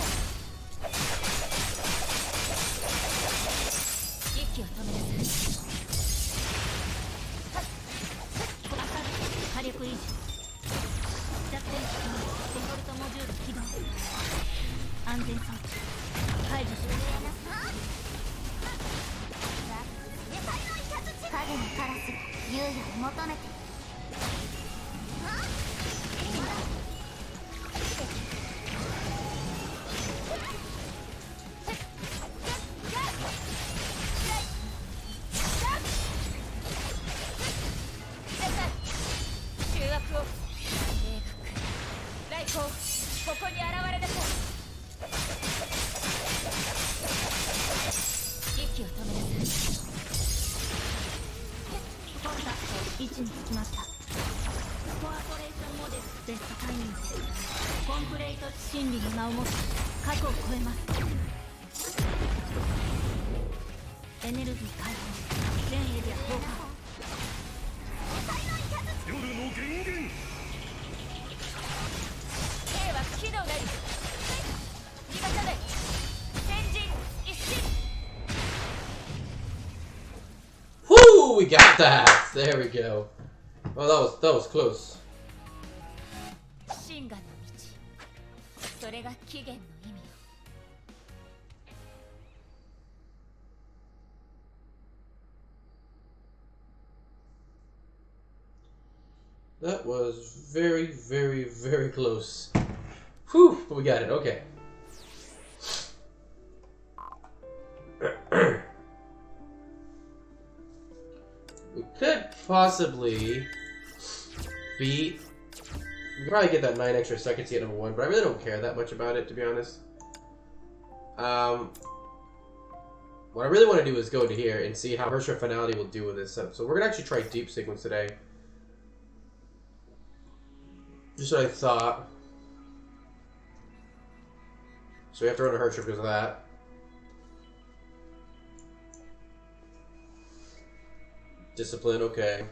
息を止めなさい。火力維持弱点式のデフォルトモジュール起動安全装置解除します。影のカラスが優位を求めている。中圧を来光ここに現れなさい。息を止めなさい。コンタクト位置につきました。コアポレーションモデルベストタイミングコンプレート真理の名を持つ過去を超えます。エネルギー解放全エリア崩壊。夜の源源兵は起動なり味方で先陣一進。Woo! We got that! There we go. Well, that was close. 真贋の道それが起源の意味よ。That was very, very, very close. Whew! But we got it. Okay. We could possibly beat. We could probably get that 9 extra seconds to get number 1, but I really don't care that much about it, to be honest. What I really want to do is go into here and see how Herrscher Finality will do with this stuff. So we're gonna actually try Deep Sequence today. Just what I thought. So we have to run a Herrscher because of that. Discipline, okay.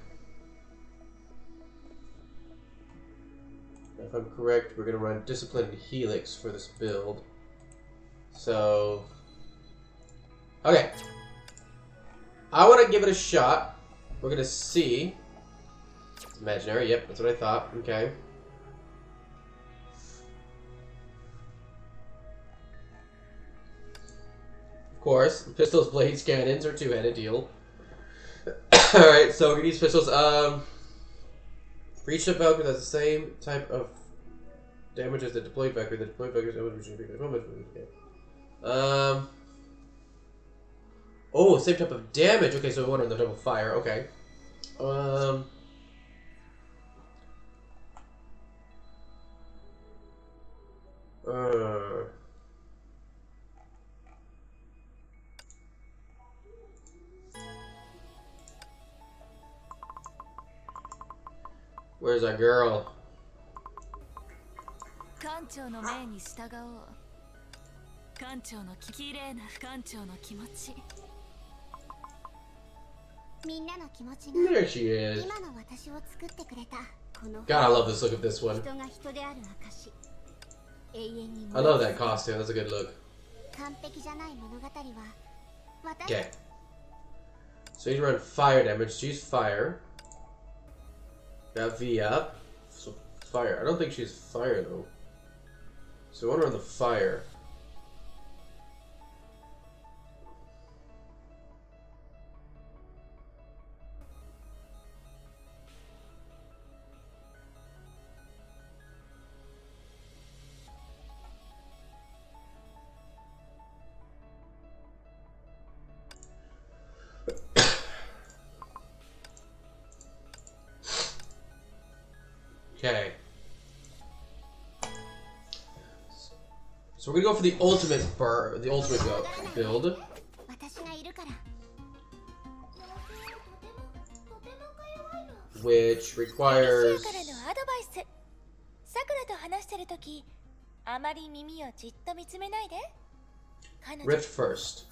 If I'm correct, we're going to run Discipline and Helix for this build. So... okay. I want to give it a shot. We're going to see. It's imaginary, yep, that's what I thought. Okay. Of course, pistols, blades, cannons are two-headed deal. Alright, so we're gonna use pistols. For each ship Valkyrie has the same type of damage as the deployed Valkyrie. The deployed Valkyrie's damage is bigger. Oh, same type of damage. Okay, so one of the type of fire. Okay. Uh, where's our girl? 艦長の命に従おう。艦長の綺麗な艦長の気持ち。みんなの気持ちが There she is. 今の私を作ってくれた。この God, I love this look of this one. 人が人である証。永遠に I love that costume. That's a good look. 完璧じゃない物語は私 Okay. So he's run fire damage. She's fire. Got V up. So fire. I don't think she's fire though. So I want to run the fire. Okay. So we're gonna go for the ultimate build. 私がいるから Which requires からのアドバイス。さくらと話してるとき、あまり耳をじっと見つめないで。彼女 Rift first.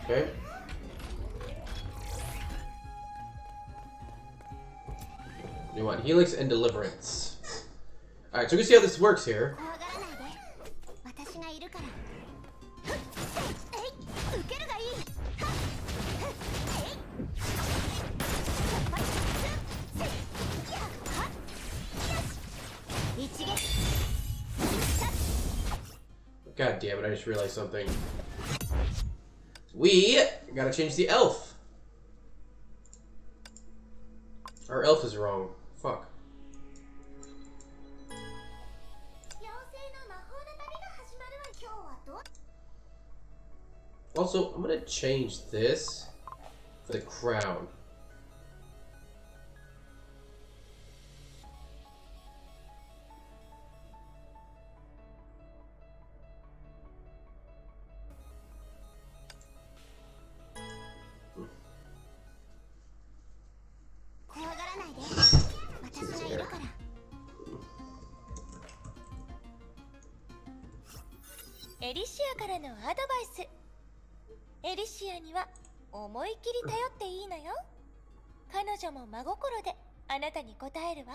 Okay. You want Helix and Deliverance. Alright, so we can see how this works here. 怖がらないで私がいるから受けるがいい一撃 God damn it, I just realized something. We gotta change the elf. Our elf is wrong. Fuck. 妖精の魔法の旅が始まるわ今日はどう Also, I'm gonna change this for the crown. Elisha エリシアからのアドバイス。エリシアには思い切り頼っていいのよ。彼女も真心であなたに答えるわ。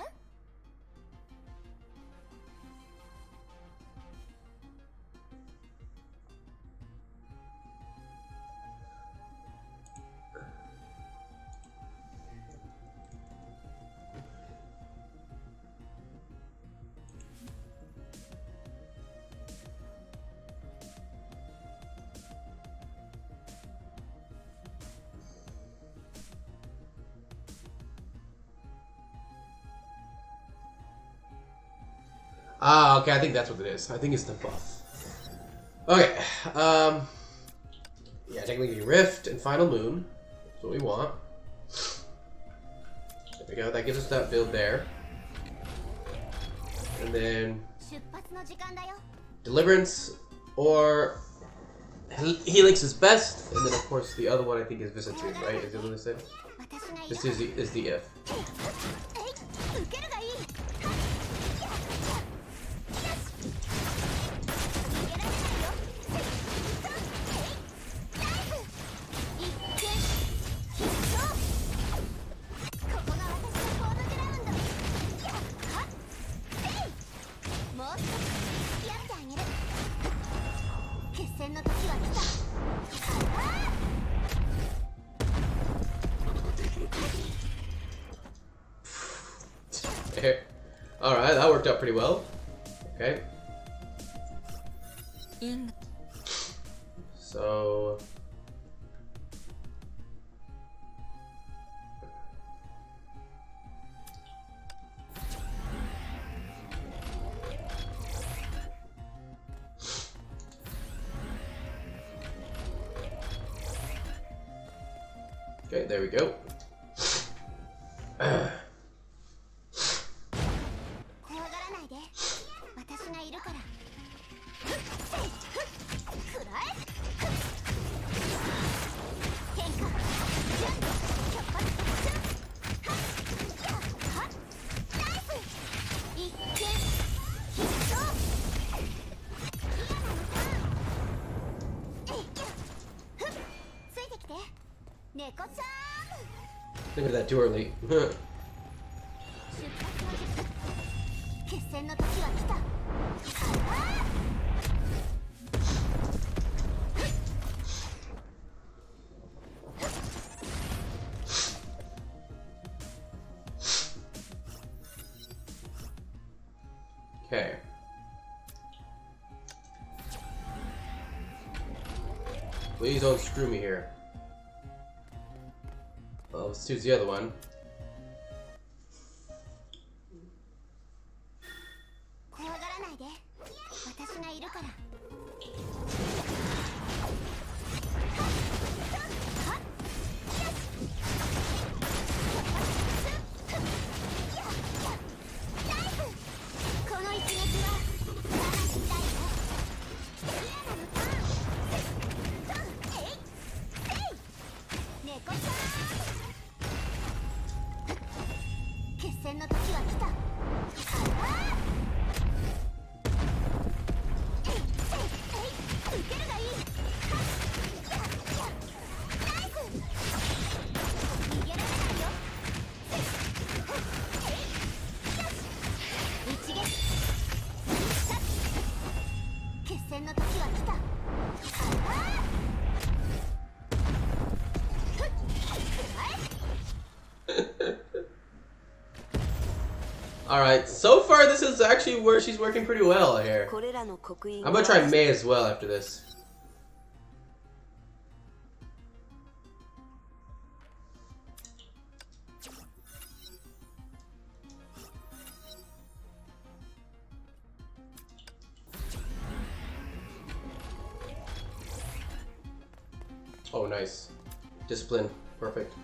Ah, okay, I think that's what it is. I think it's the buff. Okay, yeah, technically Rift and Final Moon. That's what we want. There we go, that gives us that build there. And then 出発の時間だよ Deliverance or Helix is best, and then of course the other one I think is Vicissitude, right? Is the other one I said? 私がいる This is the if. 受けるがいい Alright, that worked out pretty well. Okay. So... Okay, there we go. Think of that too early. Okay. Please don't screw me here. Well, let's choose the other one. Alright, so far this is actually where she's working pretty well here. I'm gonna try May as well after this. Oh, nice. Discipline. Perfect.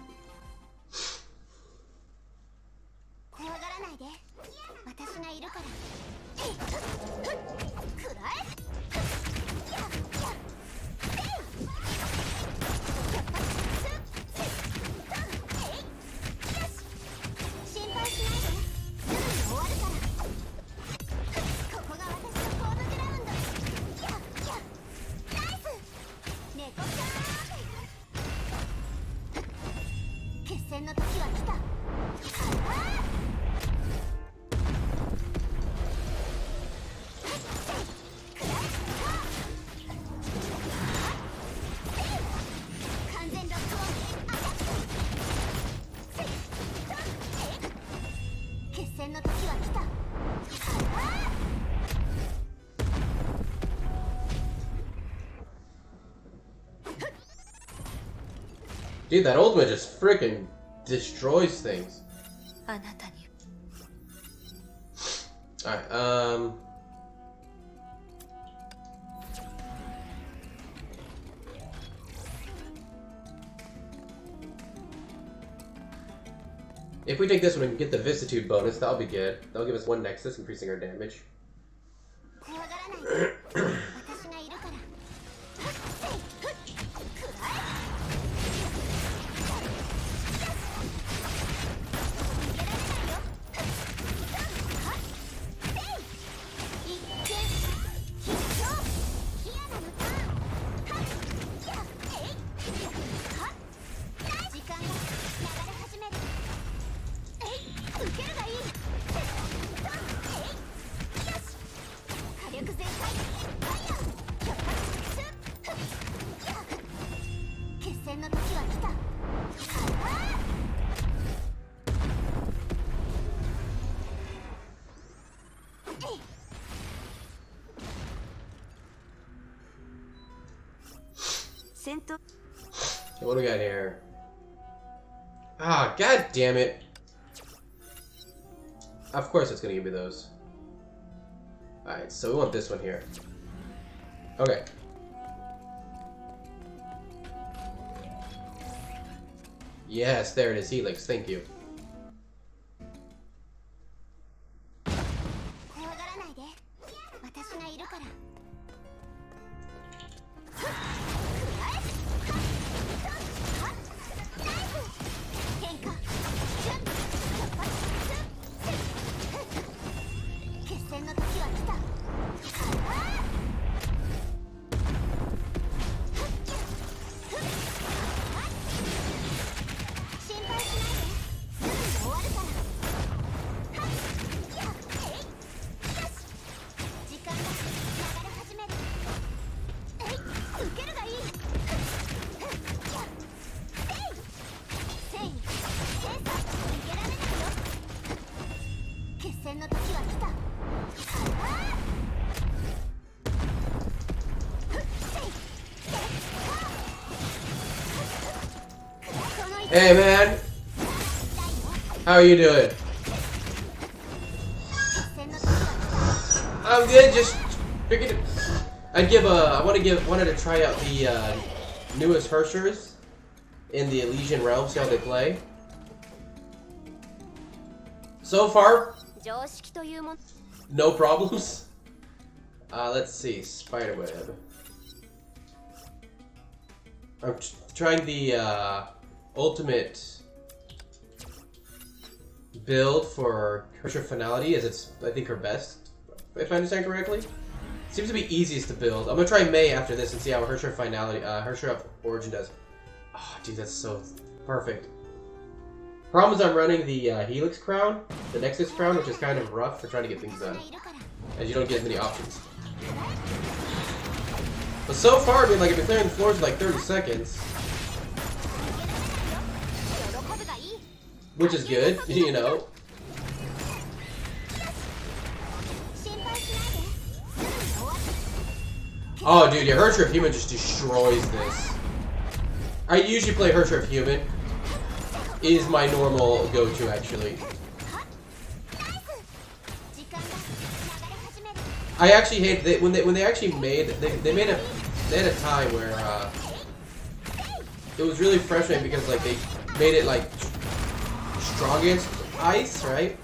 Dude, that ultimate just freaking destroys things. Alright, if we take this one and get the Vicissitude bonus, that'll be good. That'll give us 1 Nexus, increasing our damage. Okay, what do we got here? Ah, god damn it. Of course it's gonna give me those. Alright, so we want this one here. Okay. Yes, there it is. Helix. Thank you. 怖がらないで。私がいるから。変化。決戦の時は来た。心配しないで。すぐに終わるから。時間が流れ始める。受けるがいい。せいせいさ逃げられないよ。決戦の時は来た。Hey man, how are you doing? I'm good. Just figured I wanted to try out the newest Hershers in the Elysian realm. See how they play. So far, no problems. Let's see, Spiderweb. I'm trying the ultimate build for Hersher Finality, as it's, I think, her best, if I understand correctly. Seems to be easiest to build. I'm gonna try May after this and see how Hersher Finality, Hersher Origin does. Oh, dude, that's so perfect. Problem is I'm running the Helix Crown, the Nexus Crown, which is kind of rough for trying to get things done, as you don't get as many options. But so far, I mean, like, I've been clearing the floors in like 30 seconds. Which is good, you know. Oh, dude, yeah, Hersher of Human just destroys this. I usually play Hersher of Human. Is my normal go-to, actually. I actually hate when they actually made they had a time where it was really frustrating because like they made it like strongest ice, right?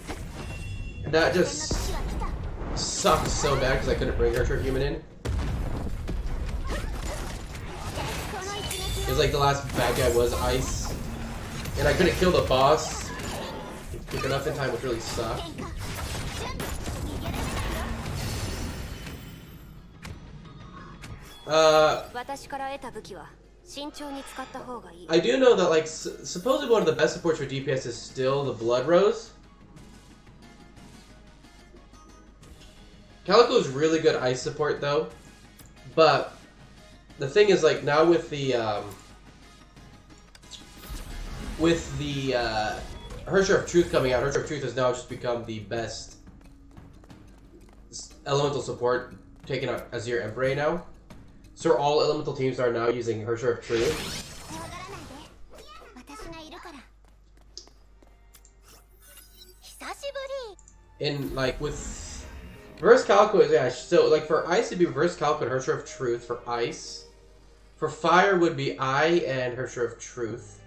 And that just sucked so bad because I couldn't bring Hersher of Human in. It was like the last bad guy was ice, and I couldn't kill the boss quick enough in time, which really sucked. I do know that, like, supposedly one of the best supports for DPS is still the Blood Rose. Calico is really good ice support, though. But the thing is, like, now with the Hersher of Truth coming out, Hersher of Truth has now just become the best elemental support, taking out Azir and Bray now. So all elemental teams are now using Hersher of Truth. And like with Reverse Calico, yeah, so like for Ice it'd be Reverse Calico and Hersher of Truth for Ice. For Fire would be I and Hersher of Truth.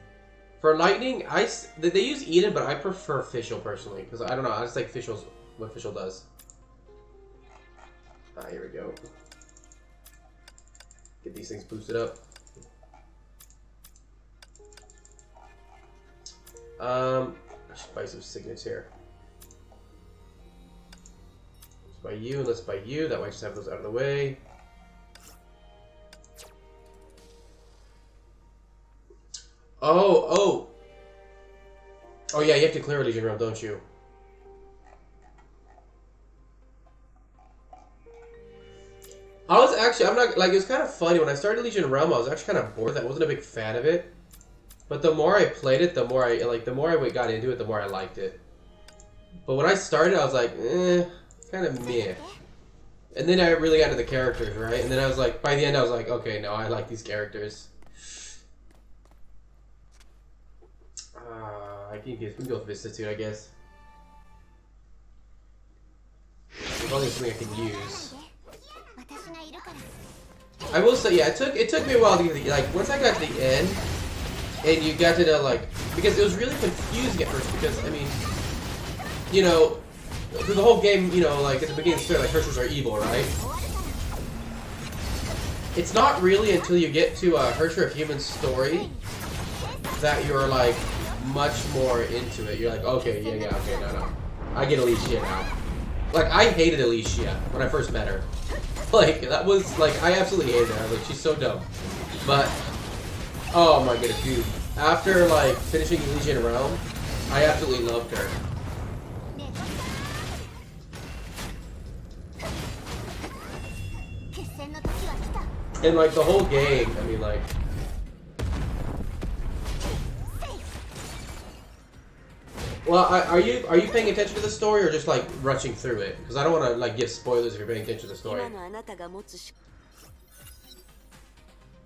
For Lightning, Ice, they use Eden, but I prefer Fischl personally, because I don't know, I just like Fischl's, what Fischl does. Ah, here we go. Get these things boosted up. I should buy some signets here. Let's buy you and let's buy you. That way I just have those out of the way. Oh yeah, you have to clear a Legion realm, don't you? I was actually, I'm not, like, it was kind of funny. When I started Legion Realm, I was actually kind of bored. I wasn't a big fan of it. But the more I played it, the more I got into it, the more I liked it. But when I started, I was like, kind of meh. And then I really got into the characters, right? And then I was like, by the end, I was like, okay, no, I like these characters. I can go with Vicissitude, I guess. There's only something I can use. I will say, yeah, it took me a while to get to the, like, once I got to the end, and you got to the, like, because it was really confusing at first. Because I mean, you know, through the whole game, you know, like at the beginning of the story, like Herschers are evil, right? It's not really until you get to Herrscher of Human's story that you're like much more into it. You're like, okay, yeah, okay, no. I get Alicia now. Like, I hated Alicia when I first met her. Like, that was, like, I absolutely hated her. I was like, she's so dumb. But, oh my goodness, dude. After, like, finishing Elysian Realm, I absolutely loved her. And, like, the whole game, I mean, like... Well, are you paying attention to the story or just, like, rushing through it? Because I don't want to, like, give spoilers if you're paying attention to the story.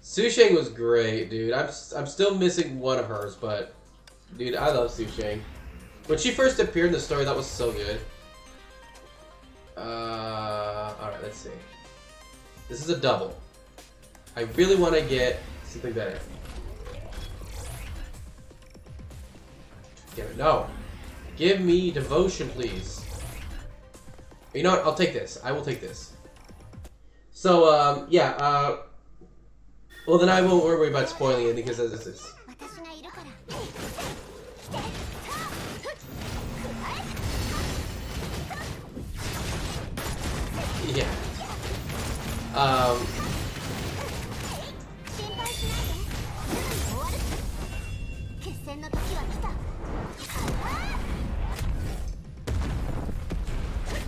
Susheng was great, dude. I'm still missing one of hers, but... Dude, I love Susheng. When she first appeared in the story, that was so good. Alright, let's see. This is a double. I really want to get something better. Damn it, no. Give me devotion, please. You know what? I'll take this. I will take this. So, yeah, well, then I won't worry about spoiling it because this is... Yeah.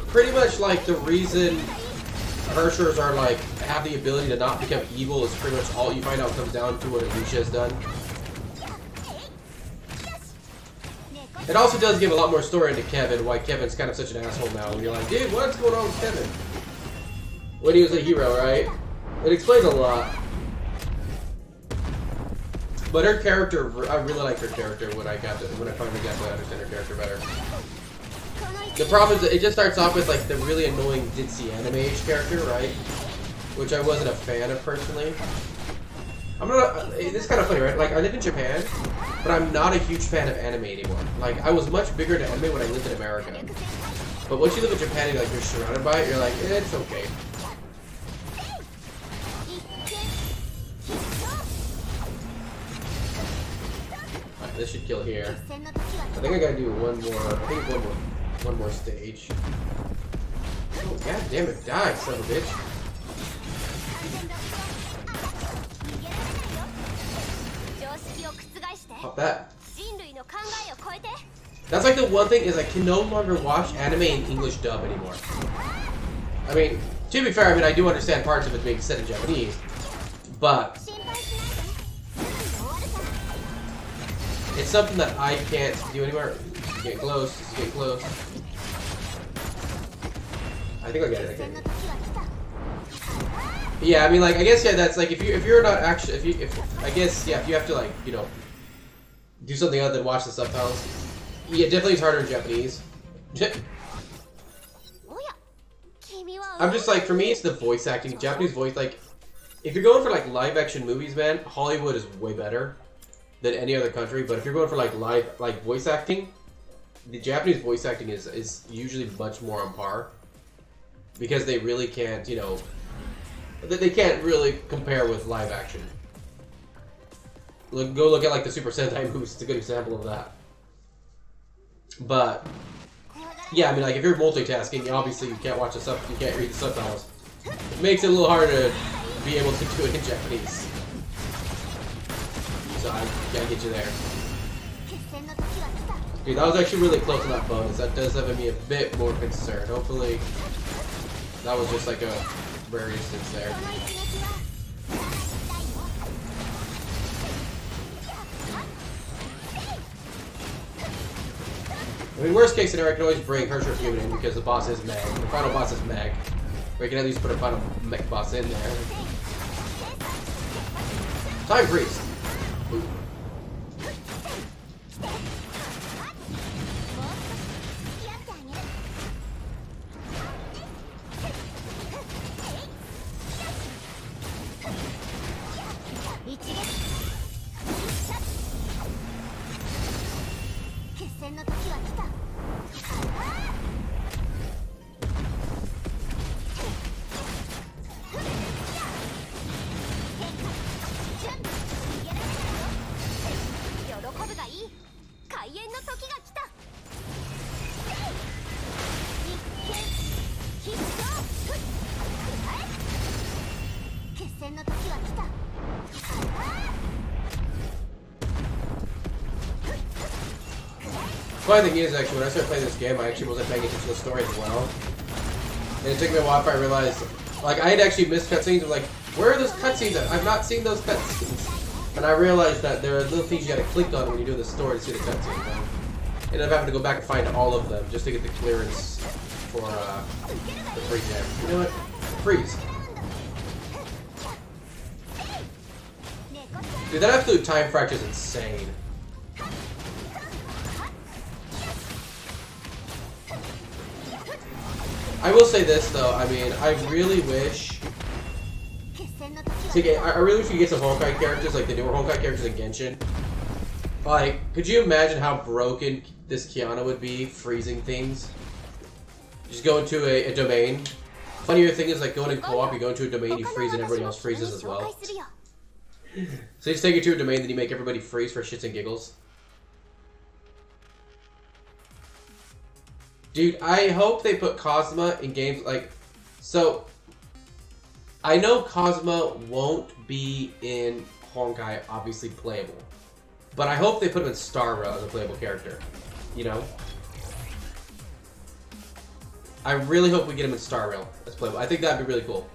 Pretty much like the reason Herschers are like have the ability to not become evil is pretty much all you find out comes down to what Alicia has done. It also does give a lot more story into Kevin, why Kevin's kind of such an asshole now, and you're like, dude, what's going on with Kevin? When he was a hero, right? It explains a lot. But her character, I really liked her character when I finally got to understand her character better. The problem is that it just starts off with like the really annoying ditzy anime-ish character, right? Which I wasn't a fan of personally. This is kind of funny, right? Like, I live in Japan, but I'm not a huge fan of anime anymore. Like, I was much bigger into anime when I lived in America. But once you live in Japan and like, you're surrounded by it, you're like, it's okay. Alright, this should kill here. I think I gotta do one more stage. Oh, god damn it, die, son of a bitch. Pop that. That's like the one thing is I can no longer watch anime in English dub anymore. I mean, to be fair, I mean I do understand parts of it being set in Japanese, but it's something that I can't do anymore. It's getting close. It's getting close. I think I get it. Yeah, I mean, like, I guess, yeah, that's like if you're not actually, I guess, yeah, if you have to, like, you know, do something other than watch the subtitles, yeah, definitely it's harder in Japanese. I'm just like, for me, it's the voice acting, Japanese voice, like, if you're going for like live action movies, man, Hollywood is way better than any other country. But if you're going for like voice acting, the Japanese voice acting is usually much more on par because they really can't, you know. They can't really compare with live action. Go look at like the Super Sentai movies. It's a good example of that. But yeah, I mean, like if you're multitasking, obviously you can't watch you can't read the subtitles. It makes it a little harder to be able to do it in Japanese. So I gotta get you there. Dude, that was actually really close to that bonus. That does have me a bit more concerned. Hopefully, that was just like a rare instance there. I mean, worst case scenario, I can always bring Herrscher Human in because the boss is Meg. The final boss is Meg. Or you can at least put a final mech boss in there. Time Priest. Ooh. funny thing is, actually, when I started playing this game, I actually wasn't paying attention to the story as well. And it took me a while before I realized, like, I had actually missed cutscenes. I'm like, where are those cutscenes at? I've not seen those cutscenes. And I realized that there are little things you gotta click on when you do the story to see the cutscenes. I ended up having to go back and find all of them just to get the clearance for the free gem. You know what? Freeze. Dude, that absolute time fracture is insane. I will say this though, I mean, I really wish to get, I really wish we could get some Honkai characters, like the newer Honkai characters in Genshin. Like, could you imagine how broken this Kiana would be freezing things? Just go into a domain. Funnier thing is, like, going in co-op, you go into a domain, you freeze, and everybody else freezes as well. So you just take it to a domain, then you make everybody freeze for shits and giggles. Dude, I hope they put Cosma in games like... So, I know Cosma won't be in Honkai, obviously playable. But I hope they put him in Star Rail as a playable character. You know? I really hope we get him in Star Rail as playable. I think that'd be really cool.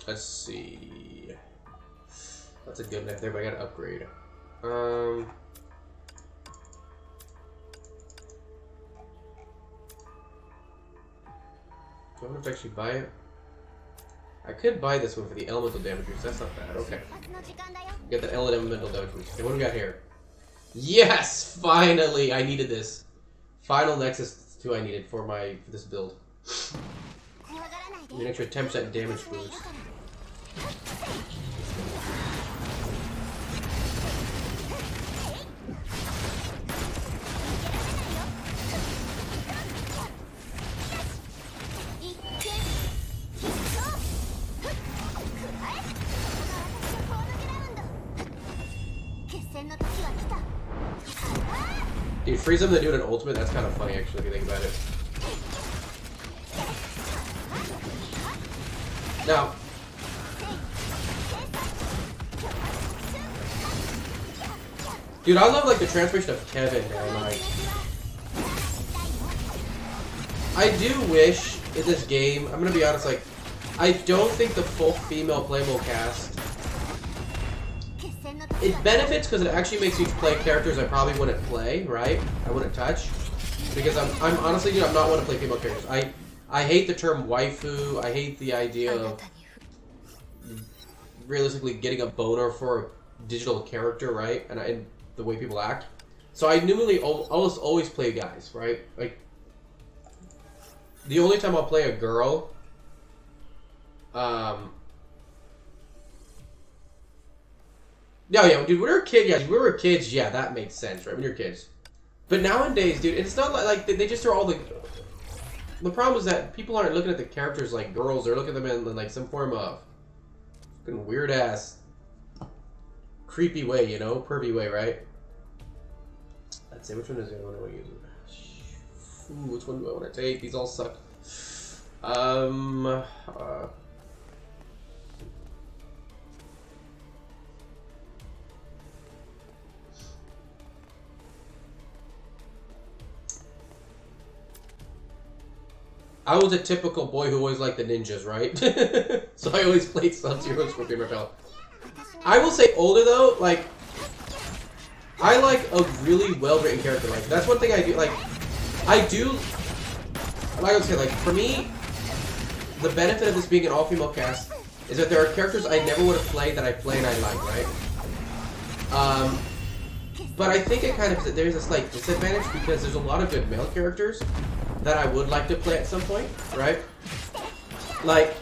Let's see. That's a good knife there, but I gotta upgrade. Do I want to actually buy it? I could buy this one for the elemental damage boost. That's not bad. Okay. Get the elemental damage boost. Okay, what do we got here? Yes! Finally! I needed this. Final Nexus 2 I needed for this build. An extra 10% damage boost. Dude, freeze them to do an ultimate, that's kind of funny actually if you think about it. Now, dude, I love like the transformation of Kevin, man. Like, I do wish in this game, I'm gonna be honest, like, I don't think the full female playable cast. It benefits because it actually makes you play characters I probably wouldn't play, right? I wouldn't touch because I'm honestly, dude, I'm not one to play female characters. I hate the term waifu. I hate the idea of realistically getting a boner for a digital character, right? And the way people act. So I normally always play guys, right? Like, the only time I'll play a girl, yeah, dude, when we were kids, yeah, when we were kids, yeah, that makes sense, right? When you're kids. But nowadays, dude, it's not like they just throw all the... The problem is that people aren't looking at the characters like girls. They're looking at them in like some form of fucking weird-ass, creepy way, you know? Pervy way, right? Let's see, which one is the one I want to use? Ooh, which one do I want to take? These all suck. I was a typical boy who always liked the ninjas, right? So I always played Sub-Zero, Scorpion, Repel. I will say older though, like, I like a really well-written character. Like, that's one thing I do. Like, I do. Like I would say, like, for me, the benefit of this being an all-female cast is that there are characters I never would have played that I play and I like, right? But I think it kind of there's a slight disadvantage because there's a lot of good male characters that I would like to play at some point, right? Like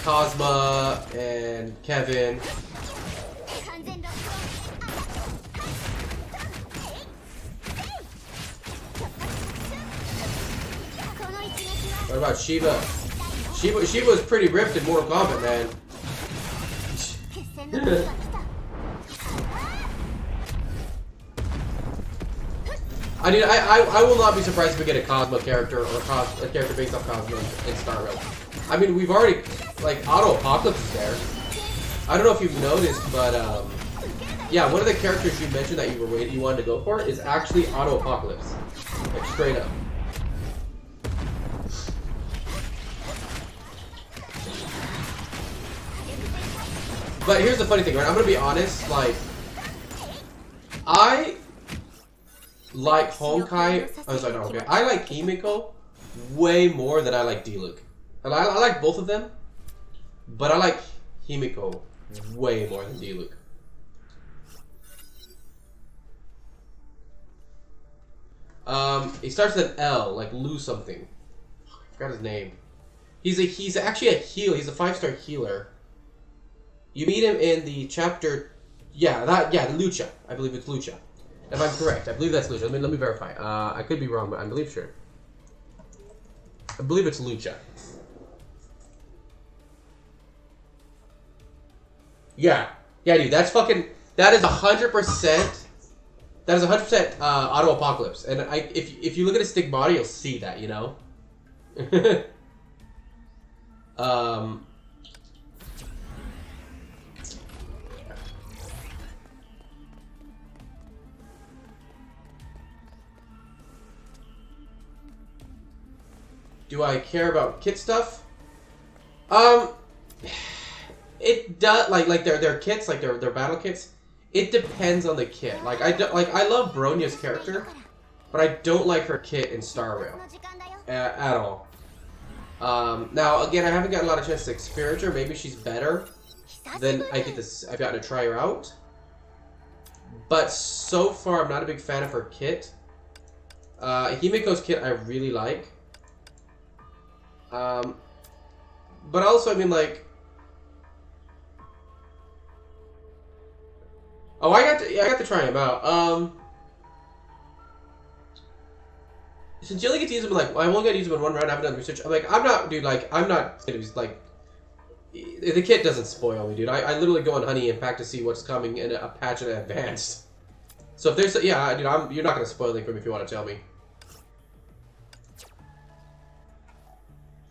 Cosma and Kevin. What about Shiva? She was pretty ripped in Mortal Kombat, man. I mean, I will not be surprised if we get a Cosmo character or a character based off Cosmo in Star Rail. I mean, we've already, like, Auto Apocalypse is there. I don't know if you've noticed, but yeah, one of the characters you mentioned that you wanted to go for is actually Auto Apocalypse, like straight up. But here's the funny thing, right? I'm gonna be honest, like, I like Honkai. Oh, sorry, no, okay. I like Himiko way more than I like Diluc. And I like both of them, but I like Himiko way more than Diluc. He starts with an L, like Lou something. I forgot his name. He's actually a heal. He's a 5-star healer. You meet him in the chapter, Lucha. I believe it's Lucha. If I'm correct, I believe that's Lucha. Let me verify. I could be wrong, but I believe sure. I believe it's Lucha. Yeah, dude. That's fucking. That is 100%. That is 100% Auto Apocalypse. And if you look at his stick body, you'll see that. You know. Do I care about kit stuff? It does, like their kits, like their battle kits. It depends on the kit. Like I love Bronya's character, but I don't like her kit in Star Rail at all. Now again, I haven't gotten a lot of chance to experience her. Maybe she's better than I've gotten to try her out. But so far, I'm not a big fan of her kit. Himiko's kit I really like. But also, I mean, like, oh, I got to try him out. Since you only get to use him, like, I won't get to use him in one round. I haven't done research. I'm like, I'm not gonna be like, the kit doesn't spoil me, dude. I literally go on Honey and pack to see what's coming in a patch in advance. So if there's, dude, you're not gonna spoil anything for me if you want to tell me.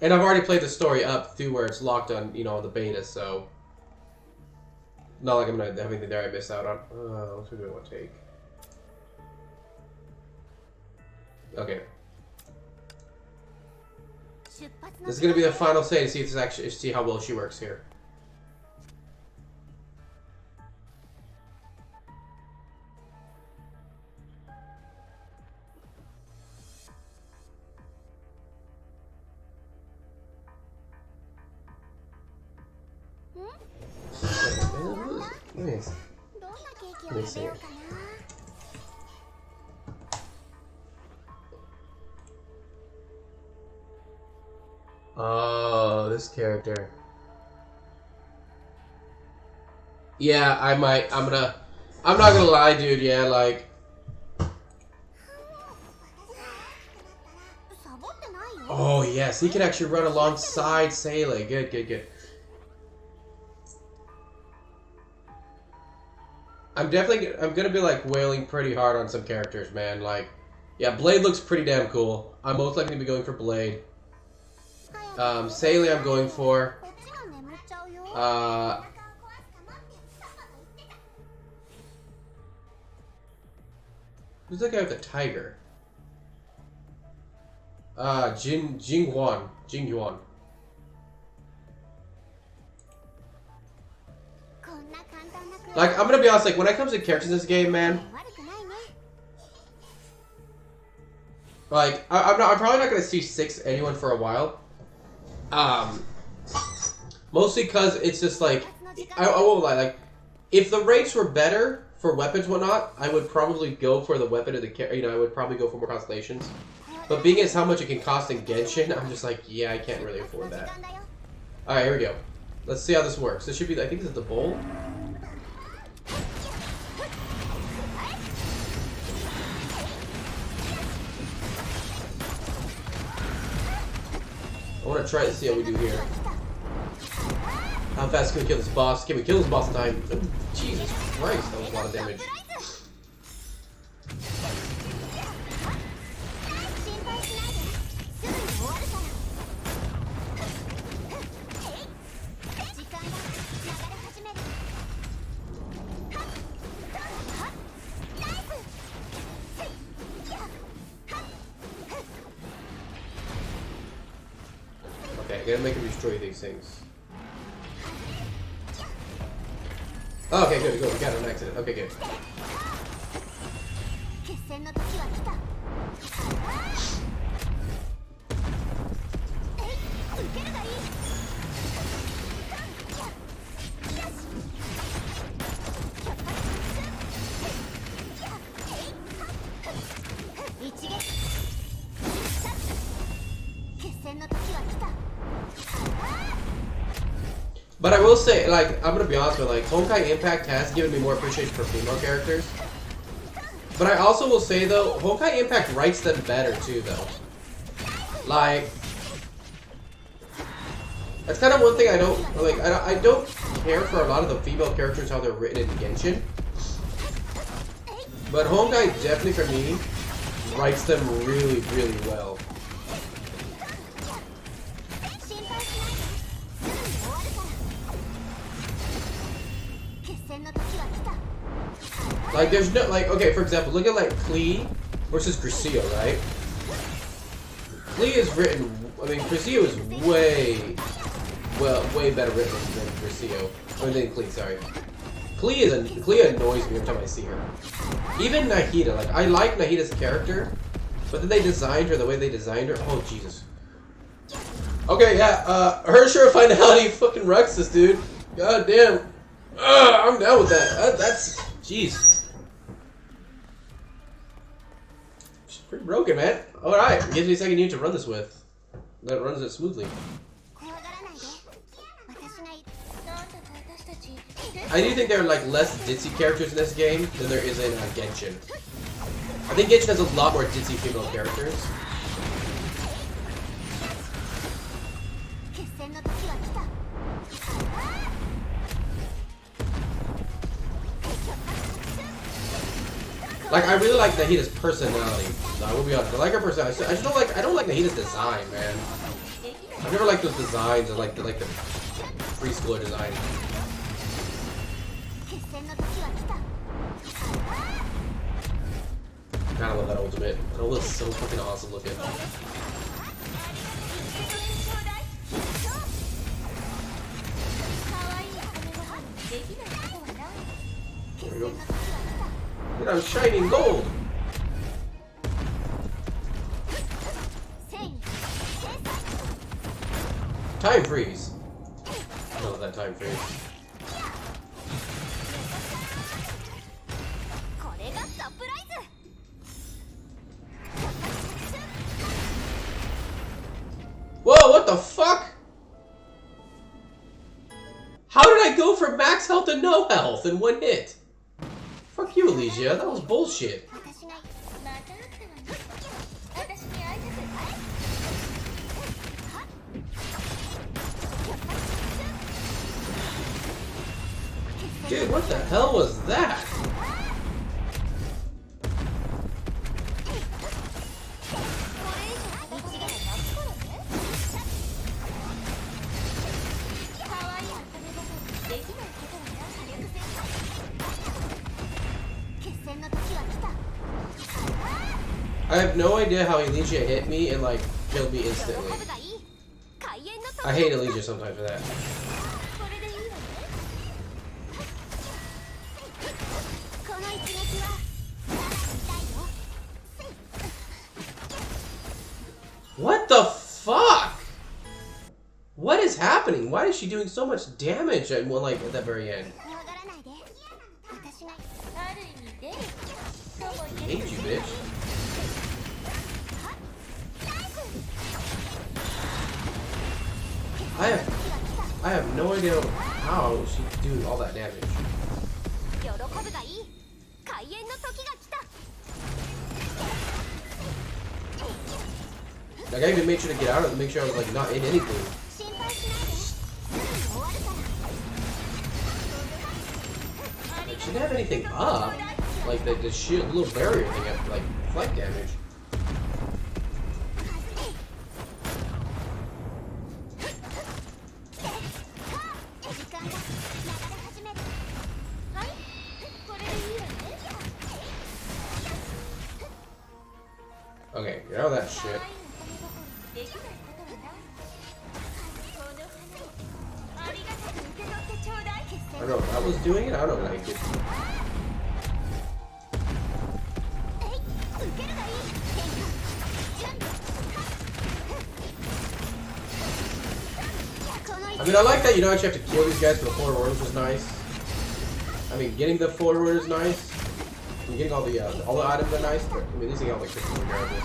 And I've already played the story up through where it's locked on, the beta, so not like I'm gonna have anything there I miss out on. What do I want to take? Okay. This is gonna be the final say to see if see how well she works here. Nice. Let me see. Oh, this character. Yeah, I'm not gonna lie, dude. Yeah, like. Oh yes, he can actually run alongside Sailor. Good. I'm gonna be like wailing pretty hard on some characters, man. Like, yeah, Blade looks pretty damn cool. I'm most likely gonna be going for Blade. Sailor I'm going for. Who's that guy with the tiger? Jing Yuan. Like, I'm gonna be honest, like, when it comes to characters in this game, man, like, I'm probably not gonna see 6 anyone for a while. Mostly because it's just like, I won't lie, like, if the rates were better for weapons and whatnot, I would probably go for the weapon of the I would probably go for more constellations. But being as how much it can cost in Genshin, I'm just like, yeah, I can't really afford that. Alright, here we go. Let's see how this works. This should be, I think this is the bowl. I want to try to see how we do here. How fast can we kill this boss? Can we kill this boss in time? Oh, Jesus Christ, that was a lot of damage. Okay, I gotta make him destroy these things. Oh, okay, good, good. We got an accident. Okay, good. But I will say, like, I'm gonna be honest with you, like, Honkai Impact has given me more appreciation for female characters. But I also will say, though, Honkai Impact writes them better, too, though. Like, that's kind of one thing I don't, like, I don't care for a lot of the female characters, how they're written in Genshin. But Honkai definitely, for me, writes them really, really well. Like, there's no, like, okay, for example, look at, like, Klee versus Crescio, right? Klee is written, I mean, Crescio is way better written than Crescio. Or than Klee, sorry. Klee annoys me every time I see her. Even Nahida, like, I like Nahida's character, but then they designed her the way they designed her. Oh, Jesus. Okay, yeah, her sure finality fucking wrecks this, dude. God damn. I'm down with that. That's, jeez. She's pretty broken, man. Alright, gives me a second unit to run this with. That runs it smoothly. I do think there are, like, less ditzy characters in this game than there is in Genshin. I think Genshin has a lot more ditzy female characters. Like, I really like Nahida's personality. No, I will be honest. I like her personality. I don't like Nahida's design, man. I've never liked those designs. I like the preschooler design. Kinda love that ultimate. That ultimate's so fucking awesome looking. There we go. Look at shining gold! Time freeze! I love that time freeze. Whoa, what the fuck? How did I go from max health to no health in one hit? Fuck you, Elysia. That was bullshit. Dude, what the hell was that? I have no idea how Elysia hit me and, like, killed me instantly. I hate Elysia sometimes for that. What the fuck? What is happening? Why is she doing so much damage at, well, like, at the very end? I hate you, bitch. I have no idea how she's doing all that damage. Like, I even made sure to get out of it, make sure I was like not in anything. 心配しないで。すぐ終わるから。 Like, she didn't have anything up. Like the shield, the little barrier thing had like flight damage. Okay, get out of that shit. I don't know if I was doing it, I don't like it. I mean, I like that you don't actually have to kill these guys for the full reward, which is nice. I mean, getting the full reward is nice. And getting all the items are nice, but I mean, these things all like 50 regardless.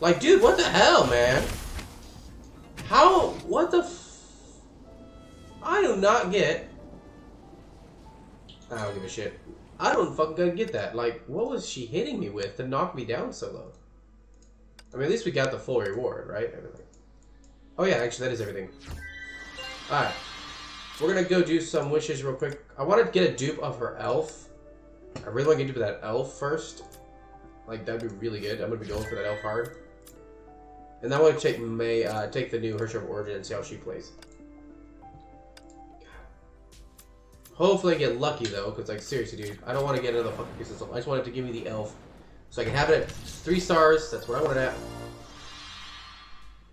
Like, dude, what the hell, man? How? What the? I do not get. I don't give a shit. I don't fucking get that. Like, what was she hitting me with to knock me down so low? I mean, at least we got the full reward, right? Everything. Oh yeah, actually, that is everything. Alright. We're gonna go do some wishes real quick. I want to get a dupe of her elf. I really want to get a dupe of that elf first. Like, that'd be really good. I'm gonna be going for that elf hard. And then I want to take the new Hershey of Origin and see how she plays. Hopefully I get lucky though, because like seriously dude, I don't want to get another fucking piece of stuff. I just want it to give me the elf. So I can have it at 3 stars, that's what I want it at.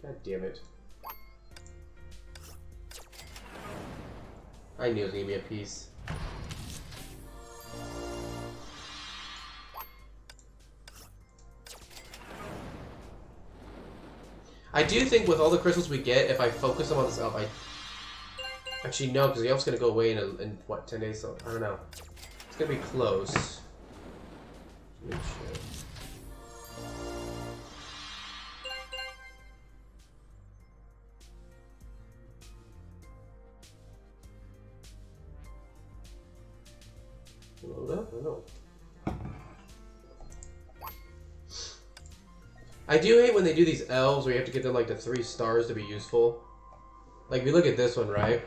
God damn it. I knew it was gonna be a piece. I do think with all the crystals we get, if I focus them on this elf, I actually no, because the elf's gonna go away in what, 10 days? So I don't know. It's gonna be close. Make sure. Load up? I don't know. I do hate when they do these elves where you have to get them like the 3 stars to be useful. Like, we look at this one, right?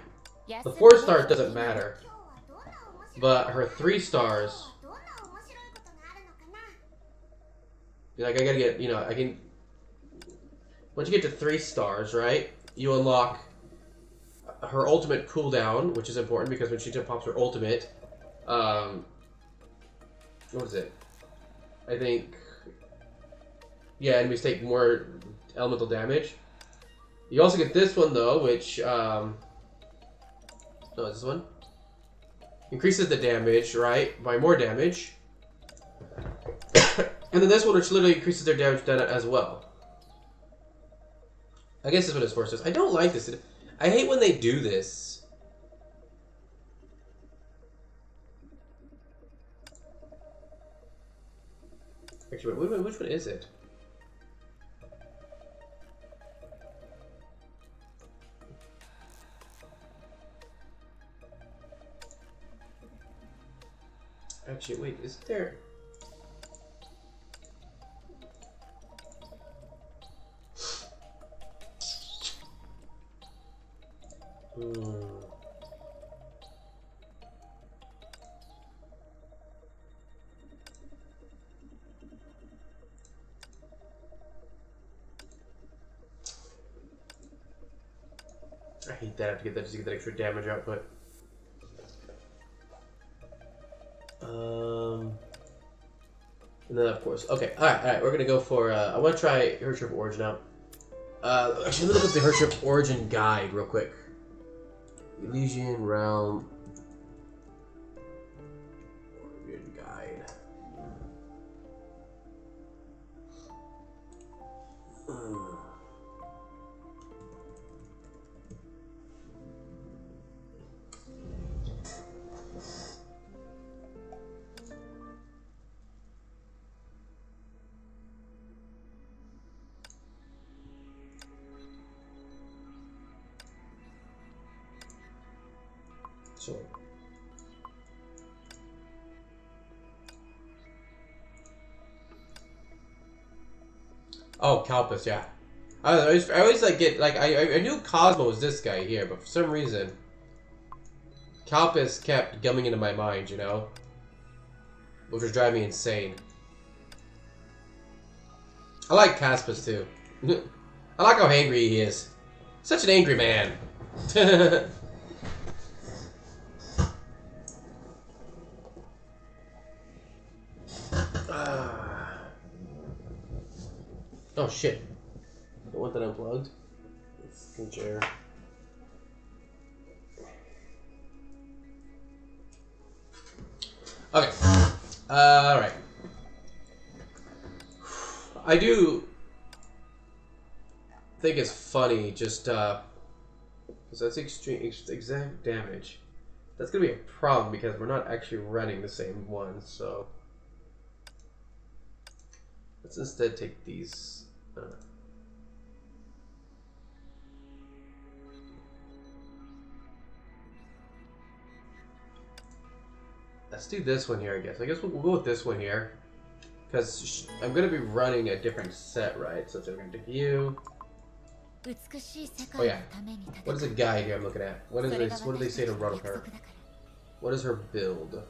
The 4 stars doesn't matter. But her 3 stars... Like, I gotta get, you know, I can... Once you get to 3 stars, right? You unlock her ultimate cooldown, which is important because when she pops her ultimate... what is it? I think... Yeah, enemies take more elemental damage. You also get this one, though, which... No, this one. Increases the damage, right? By more damage. And then this one, which literally increases their damage done as well. I guess this one is forces. I don't like this. I hate when they do this. Actually, wait, which one is it? Actually, wait, is there... I hate that. I have to get that just to get that extra damage output. And then of course, okay, alright, we're gonna go for, I want to try Hershey of Origin out. Actually, let me look at the Hershey of Origin guide real quick. Elysian Realm. Origin guide. So, Oh, Calpus, yeah. I always like get like I knew Cosmo was this guy here, but for some reason Calpus kept gumming into my mind, you know, which was driving me insane. I like Caspus too. I like how angry he is. Such an angry man. Oh shit. Don't want that unplugged. Fucking chair. Okay. Alright. I do think it's funny, just, because that's exact damage. That's gonna be a problem because we're not actually running the same one, so. Let's instead take these. Let's do this one here, I guess. I guess we'll go with this one here. Because I'm going to be running a different set, right? So it's going to take you. Oh, yeah. What is the guide here I'm looking at? What is this? What do they say to run with her? What is her build?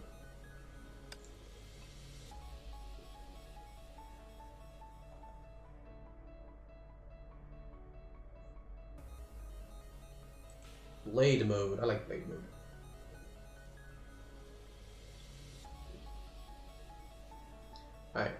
Blade mode. I like blade mode. Alright.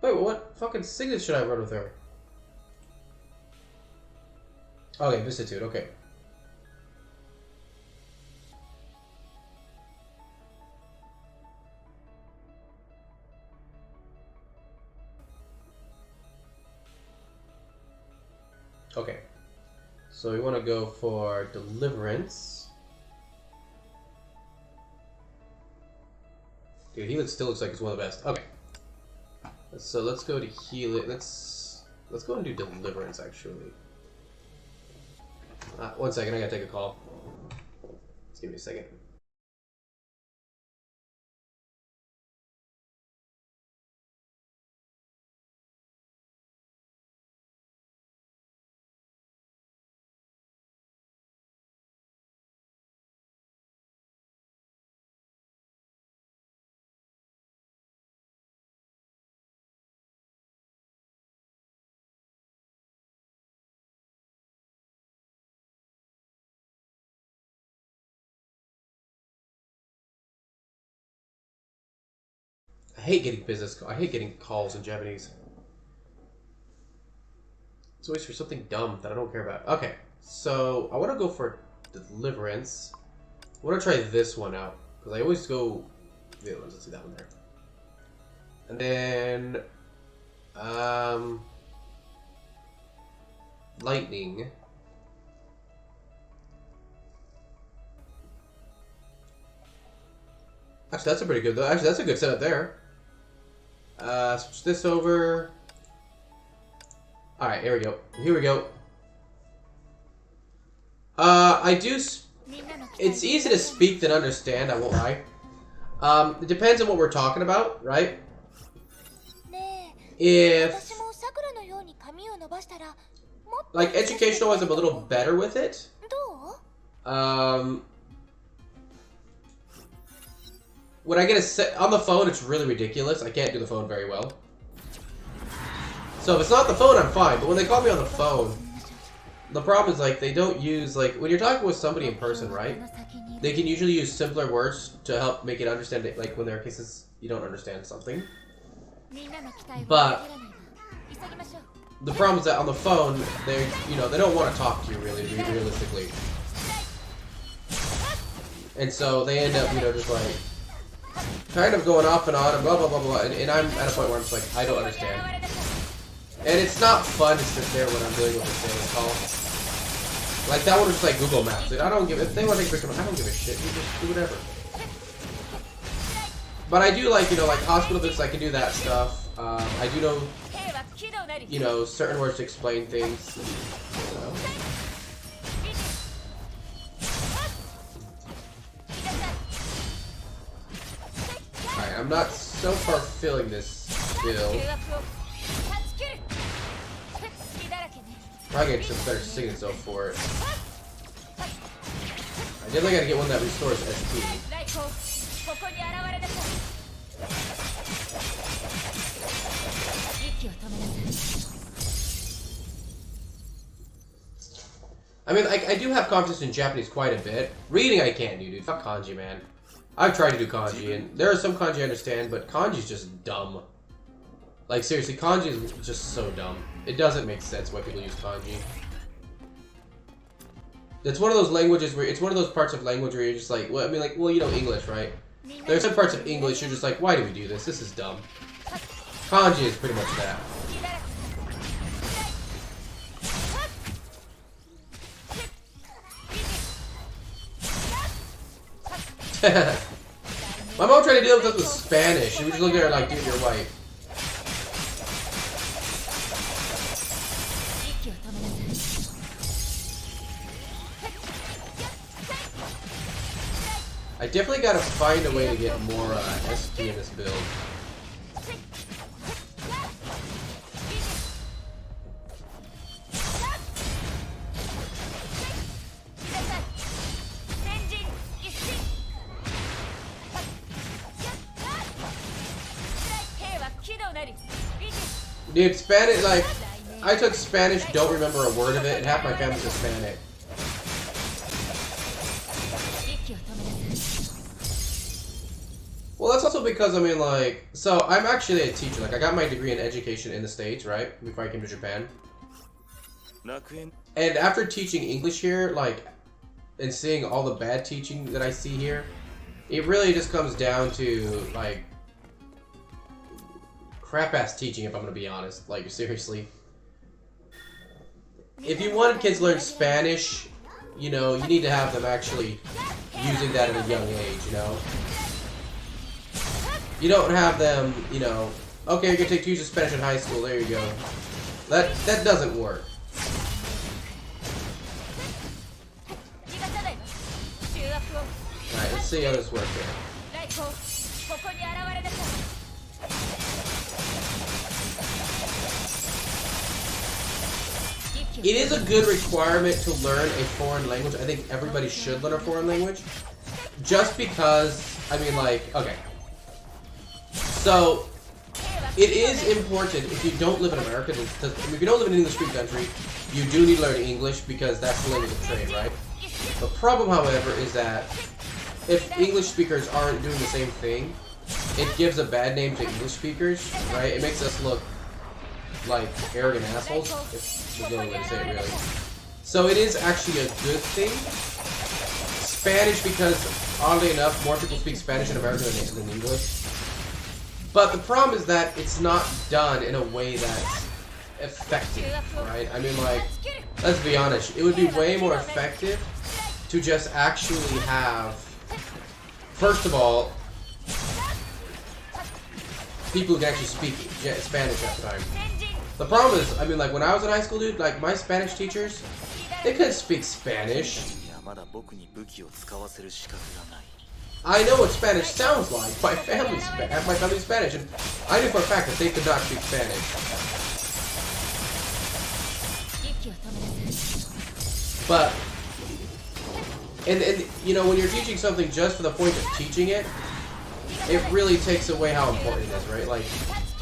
Wait, what fucking signet should I run with her? Okay, Vicissitude, okay. Okay. So we want to go for Deliverance. Dude, he still looks like he's one of the best. Okay. So let's go to heal it. Let's go and do Deliverance, actually. One second, I gotta take a call. Just give me a second. I hate getting I hate getting calls in Japanese. It's always for something dumb that I don't care about. Okay, so I want to go for Deliverance. I want to try this one out because I always go the other ones. Let's see that one there. And then Lightning. Actually, that's a pretty good. Actually, that's a good setup there. Switch this over. All right, here we go. Here we go. I do. It's easy to speak than understand. I won't lie. It depends on what we're talking about, right? If like educational was, I'm a little better with it. When I get a set on the phone, it's really ridiculous. I can't do the phone very well. So if it's not the phone, I'm fine. But when they call me on the phone, the problem is like they don't use like when you're talking with somebody in person, right? They can usually use simpler words to help make it understand it. Like when there are cases you don't understand something. But the problem is that on the phone, they they don't want to talk to you realistically, and so they end up just like kind of going off and on and blah blah blah blah, and I'm at a point where I'm just like I don't understand. And it's not fun to sit there when I'm doing what the sales call. Like that one was just like Google Maps. Like, I don't give if they want to take a picture, I don't give a shit. You just do whatever. But I do like, you know, like hospital visits, I can do that stuff. I do know, you know, certain words to explain things. So. Alright, I'm not so far filling this build. Probably get some better signals though for it. I definitely gotta get one that restores SP. I mean, I do have confidence in Japanese quite a bit. Reading I can't do, dude. Fuck kanji, man. I've tried to do kanji, and there are some kanji I understand, but kanji's just dumb. Like, seriously, kanji is just so dumb. It doesn't make sense why people use kanji. It's one of those languages where, it's one of those parts of language where you're just like, well, I mean, like, well, you know English, right? There's some parts of English you're just like, why do we do this? This is dumb. Kanji is pretty much that. My mom tried to deal with us with Spanish. She was just looking at her like, dude, you're white. I definitely gotta find a way to get more SP in this build. Dude, Spanish, like, I took Spanish, don't remember a word of it, and half my family's Hispanic. Well, that's also because, I mean, like, so I'm actually a teacher. Like, I got my degree in education in the States, right? Before I came to Japan. And after teaching English here, like, and seeing all the bad teaching that I see here, it really just comes down to, like, crap-ass teaching, if I'm gonna be honest. Like, seriously. If you want kids to learn Spanish, you know, you need to have them actually using that at a young age, you know? You don't have them, you know, okay, you're gonna take 2 years of Spanish in high school, there you go. That doesn't work. Alright, let's see how this works here. It is a good requirement to learn a foreign language. I think everybody should learn a foreign language. Just because, I mean, like, okay. So, it is important if you don't live in America, if you don't live in an English-speaking country, you do need to learn English because that's the language of trade, right? The problem, however, is that if English speakers aren't doing the same thing, it gives a bad name to English speakers, right? It makes us look like arrogant assholes, if there's no way to say it really. So it is actually a good thing. Spanish, because oddly enough, more people speak Spanish in America than English. But the problem is that it's not done in a way that's effective, right? I mean, like, let's be honest, it would be way more effective to just actually have, first of all, people who can actually speak Spanish at the time. The problem is, I mean, like, when I was in high school, dude, like, my Spanish teachers, they couldn't speak Spanish. I know what Spanish sounds like. My family's Spanish, and I knew for a fact that they could not speak Spanish. But, and you know, when you're teaching something just for the point of teaching it, it really takes away how important it is, right? Like,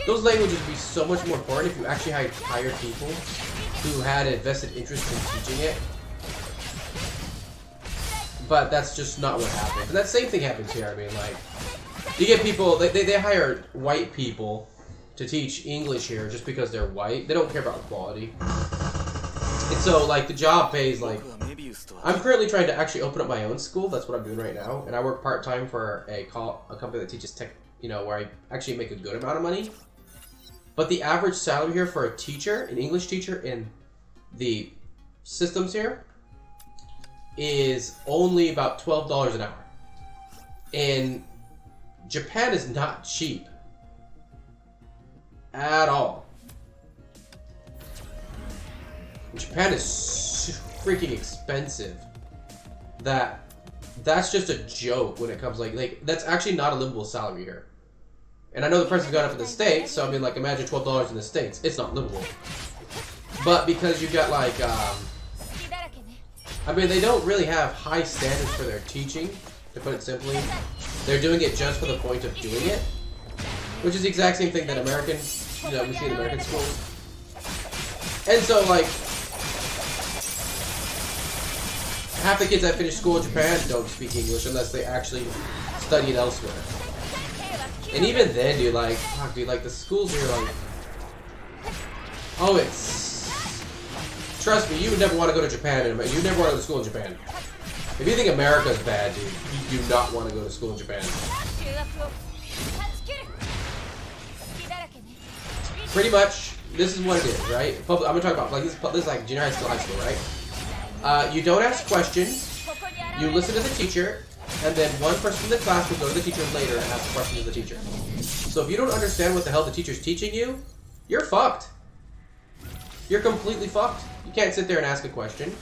those languages would be so much more important if you actually hired people who had a vested interest in teaching it. But that's just not what happens. And that same thing happens here. I mean, like, you get people, they hire white people to teach English here just because they're white. They don't care about quality. And so, like, the job pays, like, I'm currently trying to actually open up my own school. That's what I'm doing right now. And I work part-time for a company that teaches tech, you know, where I actually make a good amount of money. But the average salary here for a teacher, an English teacher in the systems here, is only about $12 an hour. And Japan is not cheap at all. Japan is freaking expensive. That's just a joke when it comes like that's actually not a livable salary here. And I know the price has gone up in the States, so I mean like imagine $12 in the States. It's not livable. But because you got like I mean they don't really have high standards for their teaching, to put it simply. They're doing it just for the point of doing it. Which is the exact same thing that Americans, you know, we see in American schools. And so like half the kids that finish school in Japan don't speak English unless they actually study it elsewhere. And even then, dude, like, fuck, dude, like, the schools here, like, oh, it's, trust me, you would never want to go to Japan, and you never want to go to school in Japan. If you think America's bad, dude, you do not want to go to school in Japan. Pretty much, this is what it is, right? I'm gonna talk about, like, this is like junior high school, right? You don't ask questions, you listen to the teacher, and then one person in the class will go to the teacher later and ask questions of the teacher. So if you don't understand what the hell the teacher's teaching you, you're fucked. You're completely fucked. You can't sit there and ask a question.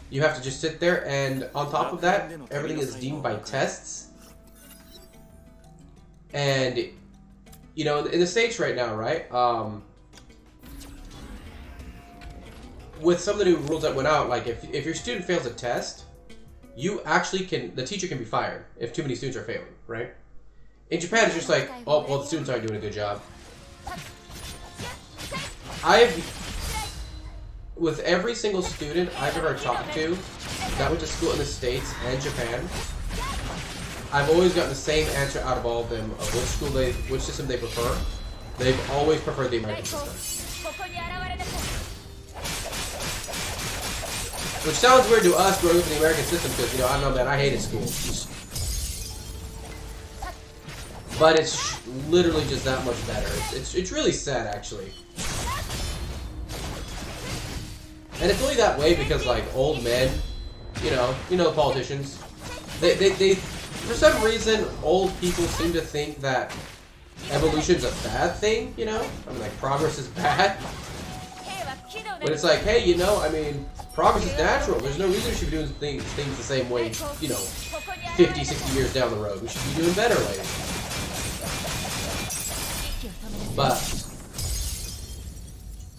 You have to just sit there, and on top of that, everything is deemed by tests. And, you know, in the States right now, right, with some of the new rules that went out, like if your student fails a test, you actually the teacher can be fired if too many students are failing, right? In Japan, it's just like, oh, well, the students aren't doing a good job. With every single student I've ever talked to that went to school in the States and Japan, I've always gotten the same answer out of all of them of which system they prefer. They've always preferred the American system. Which sounds weird to us growing up in the American system because, you know, I don't know, man, I hated school. But it's literally just that much better. It's really sad, actually. And it's only that way because, like, old men, you know the politicians, they for some reason, old people seem to think that evolution's a bad thing, you know? I mean, like, progress is bad. But it's like, hey, you know, I mean, progress is natural. There's no reason we should be doing things the same way, you know, 50, 60 years down the road. We should be doing better ways. But,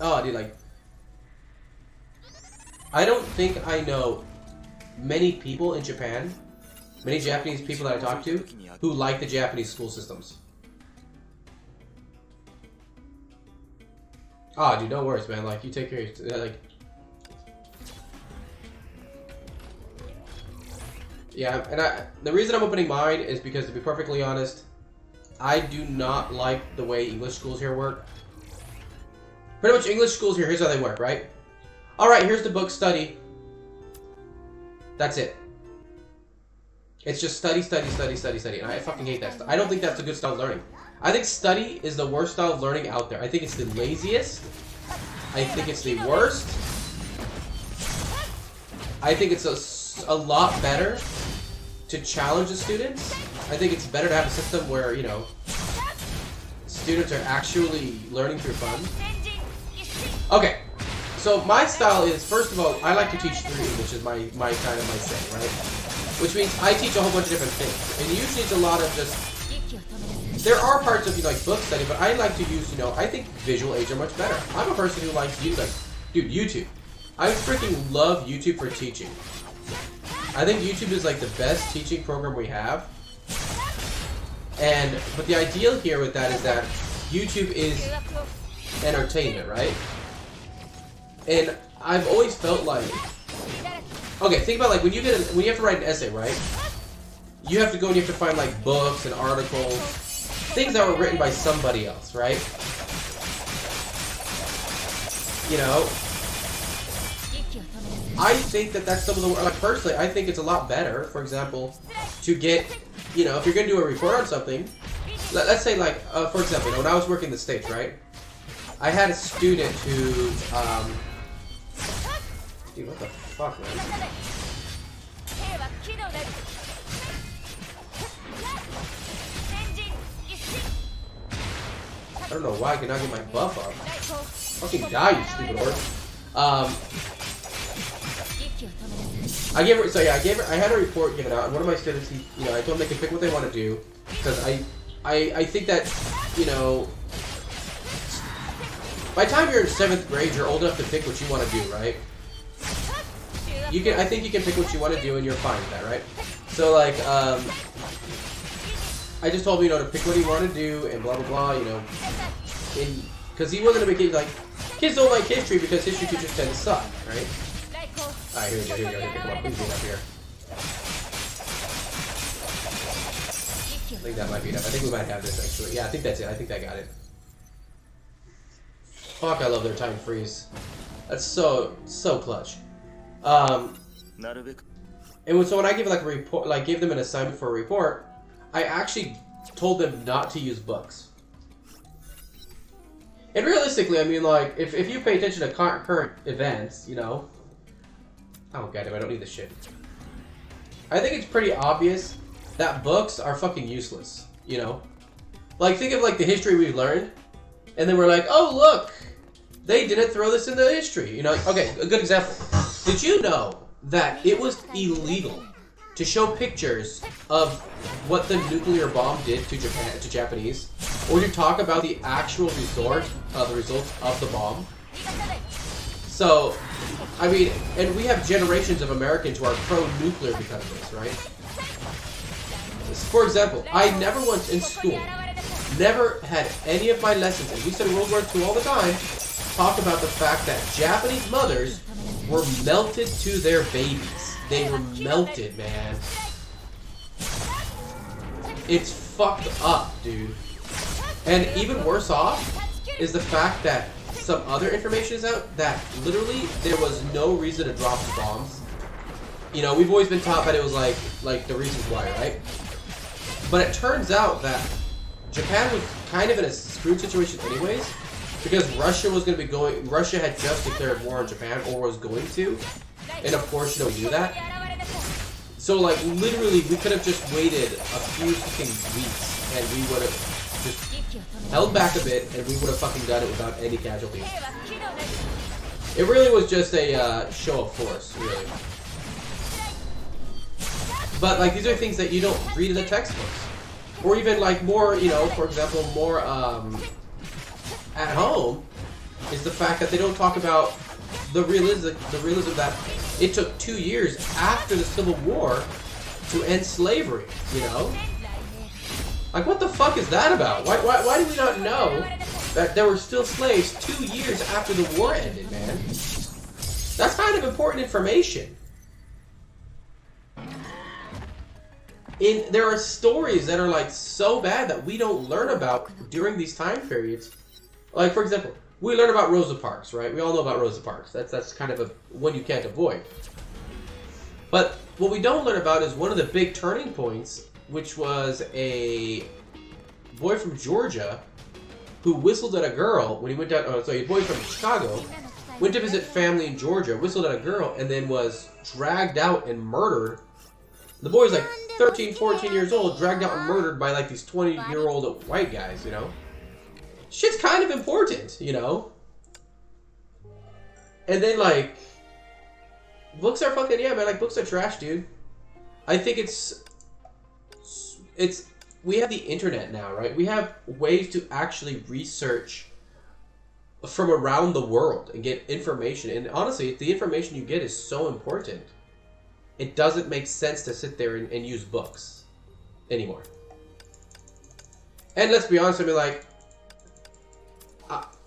oh, dude, like, I don't think I know many people in Japan, many Japanese people that I talk to, who like the Japanese school systems. Ah, dude, no worries, man. Like, you take care of your, like... Yeah, and the reason I'm opening mine is because, to be perfectly honest, I do not like the way English schools here work. Pretty much English schools here, here's how they work, right? Alright, here's the book, study. That's it. It's just study, study, study, study, study. And I fucking hate that stuff. I don't think that's a good style of learning. I think study is the worst style of learning out there. I think it's the laziest. I think it's the worst. I think it's a lot better to challenge the students. I think it's better to have a system where, you know, students are actually learning through fun. Okay, so my style is, first of all, I like to teach through, which is my kind of my thing, right? Which means I teach a whole bunch of different things. And usually it's a lot of just... There are parts of, you know, like book study, but I like to use, you know, I think visual aids are much better. I'm a person who likes to use, like, dude, YouTube. I freaking love YouTube for teaching. I think YouTube is like the best teaching program we have. But the ideal here with that is that YouTube is entertainment, right? And I've always felt like, okay, think about like when you have to write an essay, right? You have to go and you have to find like books and articles, things that were written by somebody else, right? You know, I think that that's some of the, like, personally, I think it's a lot better, for example, to get, you know, if you're going to do a report on something, let's say, like, for example, when I was working in the States, right? I had a student who, dude, what the fuck, man? I don't know why I cannot get my buff up. Fucking die, you stupid orc. I gave her, so yeah, I had a report given out, and one of my students, I told them they can pick what they want to do, because I think that, by the time you're in 7th grade, you're old enough to pick what you want to do, right? I think you can pick what you want to do, and you're fine with that, right? So, like, I just told him, to pick what he wanted to do, and blah, blah, blah, because he wasn't going to be, like, kids don't like history because history teachers tend to suck, right? Alright, here we go, come on, please get up here. I think that might be enough. I think we might have this, actually. Yeah, I think that's it. I think I got it. Fuck, I love their time freeze. That's so clutch. And so when I give like a report, like gave them an assignment for a report, I actually told them not to use books. And realistically, I mean, like, if you pay attention to current events, oh goddamn, I don't need this shit. I think it's pretty obvious that books are fucking useless, Like, think of like the history we've learned, and then we're like, oh look, they didn't throw this into history, Okay, a good example. Did you know that it was illegal to show pictures of what the nuclear bomb did to Japanese, or to talk about the actual results of the bomb? So, I mean, and we have generations of Americans who are pro-nuclear because of this, right? For example, I never once in school, never had any of my lessons, and we studied World War II all the time, talk about the fact that Japanese mothers were melted to their babies. They were melted, man. It's fucked up, dude. And even worse off is the fact that some other information is out that literally there was no reason to drop the bombs. We've always been taught that it was like the reasons why, right? But it turns out that Japan was kind of in a screwed situation anyways, because Russia had just declared war on Japan, or was going to, and of course knew that. So like literally we could have just waited a few fucking weeks and we would have just held back a bit and we would have fucking done it without any casualties. It really was just a show of force, really. But like these are things that you don't read in the textbooks. Or even like more, for example, more at home is the fact that they don't talk about the realism that it took 2 years after the Civil War to end slavery, Like, what the fuck is that about? Why do we not know that there were still slaves 2 years after the war ended, man? That's kind of important information. There are stories that are, like, so bad that we don't learn about during these time periods. Like, for example, we learn about Rosa Parks, right? We all know about Rosa Parks. That's kind of one you can't avoid. But what we don't learn about is one of the big turning points, which was a boy from Georgia who whistled at a girl when he went down. Oh, sorry, a boy from Chicago went to visit family in Georgia, whistled at a girl, and then was dragged out and murdered. The boy's like 13, 14 years old, dragged out and murdered by like these 20-year-old white guys, Shit's kind of important, And then, like, books are fucking, yeah, man, like, books are trash, dude. I think we have the internet now, right? We have ways to actually research from around the world and get information. And honestly, the information you get is so important. It doesn't make sense to sit there and use books anymore. And let's be honest, I mean, like,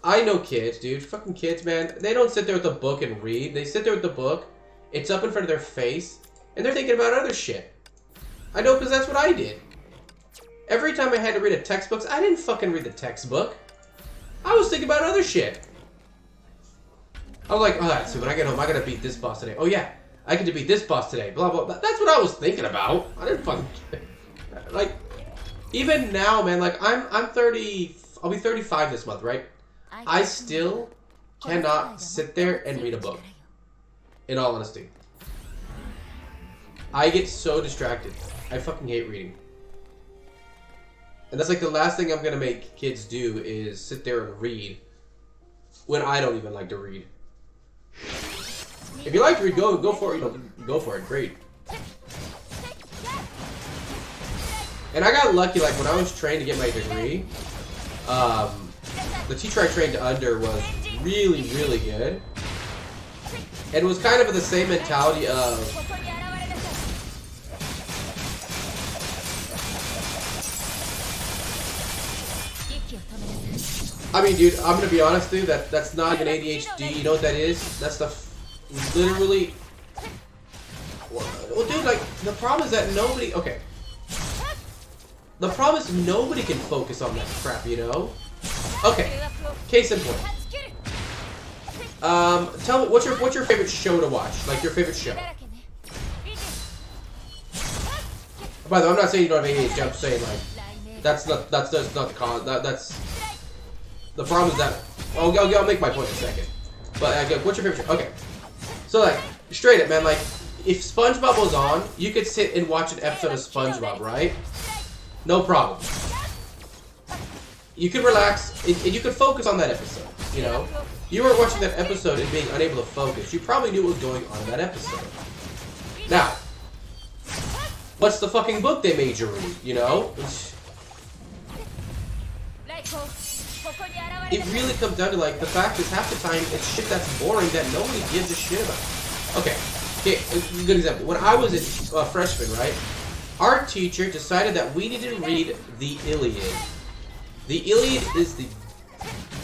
I know kids, dude. Fucking kids, man. They don't sit there with a book and read. They sit there with the book. It's up in front of their face. And they're thinking about other shit. I know because that's what I did. Every time I had to read a textbook, I didn't fucking read the textbook. I was thinking about other shit. I was like, oh, so when I get home, I gotta beat this boss today. Oh, yeah. I get to beat this boss today. Blah, blah, blah. That's what I was thinking about. I didn't fucking... Like, even now, man, like, I'm 30... I'll be 35 this month, right? I still cannot sit there and read a book. In all honesty. I get so distracted. I fucking hate reading. And that's like the last thing I'm gonna make kids do is sit there and read when I don't even like to read. If you like to read, go for it. You know, go for it. Great. And I got lucky. Like when I was trained to get my degree, the teacher I trained under was really, really good, and it was kind of the same mentality of. I mean, dude, I'm gonna be honest, dude. That's not an ADHD. You know what that is? That's the literally. Well, dude, like the problem is that nobody. Okay. The problem is nobody can focus on that crap. You know. Okay. Case in point. Tell me what's your favorite show to watch? Like your favorite show. By the way, I'm not saying you don't have ADHD. I'm saying like that's not the cause. That's. The problem is that I'll make my point in a second. But what's your favorite show? Okay, so like straight up, man. Like if SpongeBob was on, you could sit and watch an episode of SpongeBob, right? No problem. You could relax and you could focus on that episode. You know, you were watching that episode and being unable to focus. You probably knew what was going on in that episode. Now, what's the fucking book they made you read? You know. It really comes down to like the fact is half the time it's shit that's boring that nobody gives a shit about. Okay, good example. When I was a freshman, right, our teacher decided that we needed to read the Iliad. The Iliad is the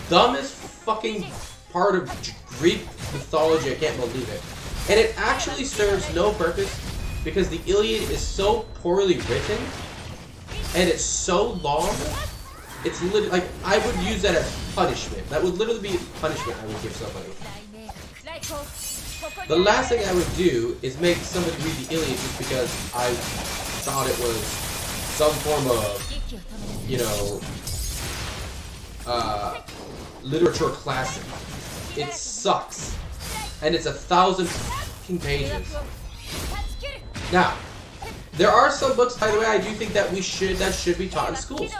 dumbest fucking part of Greek mythology. I can't believe it, and it actually serves no purpose because the Iliad is so poorly written and it's so long. It's literally like I would use that as punishment. That would literally be punishment I would give somebody. The last thing I would do is make somebody read the Iliad just because I thought it was some form of, you know, literature classic. It sucks, and it's 1,000 fucking pages. Now. There are some books, by the way, I do think that should be taught in schools.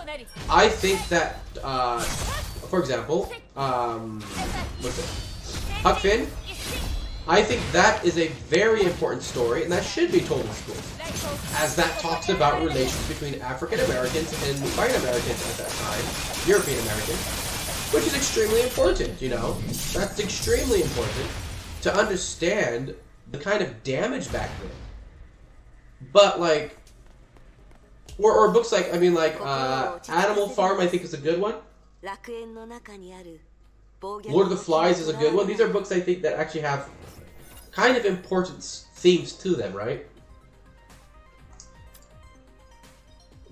I think that, for example, what's it? Huck Finn. I think that is a very important story, and that should be told in schools, as that talks about relations between African Americans and white Americans at that time, European Americans, which is extremely important. You know, that's extremely important to understand the kind of damage back then. But like, or books like Animal Farm, I think is a good one. Lord of the Flies is a good one. These are books I think that actually have kind of important themes to them, right?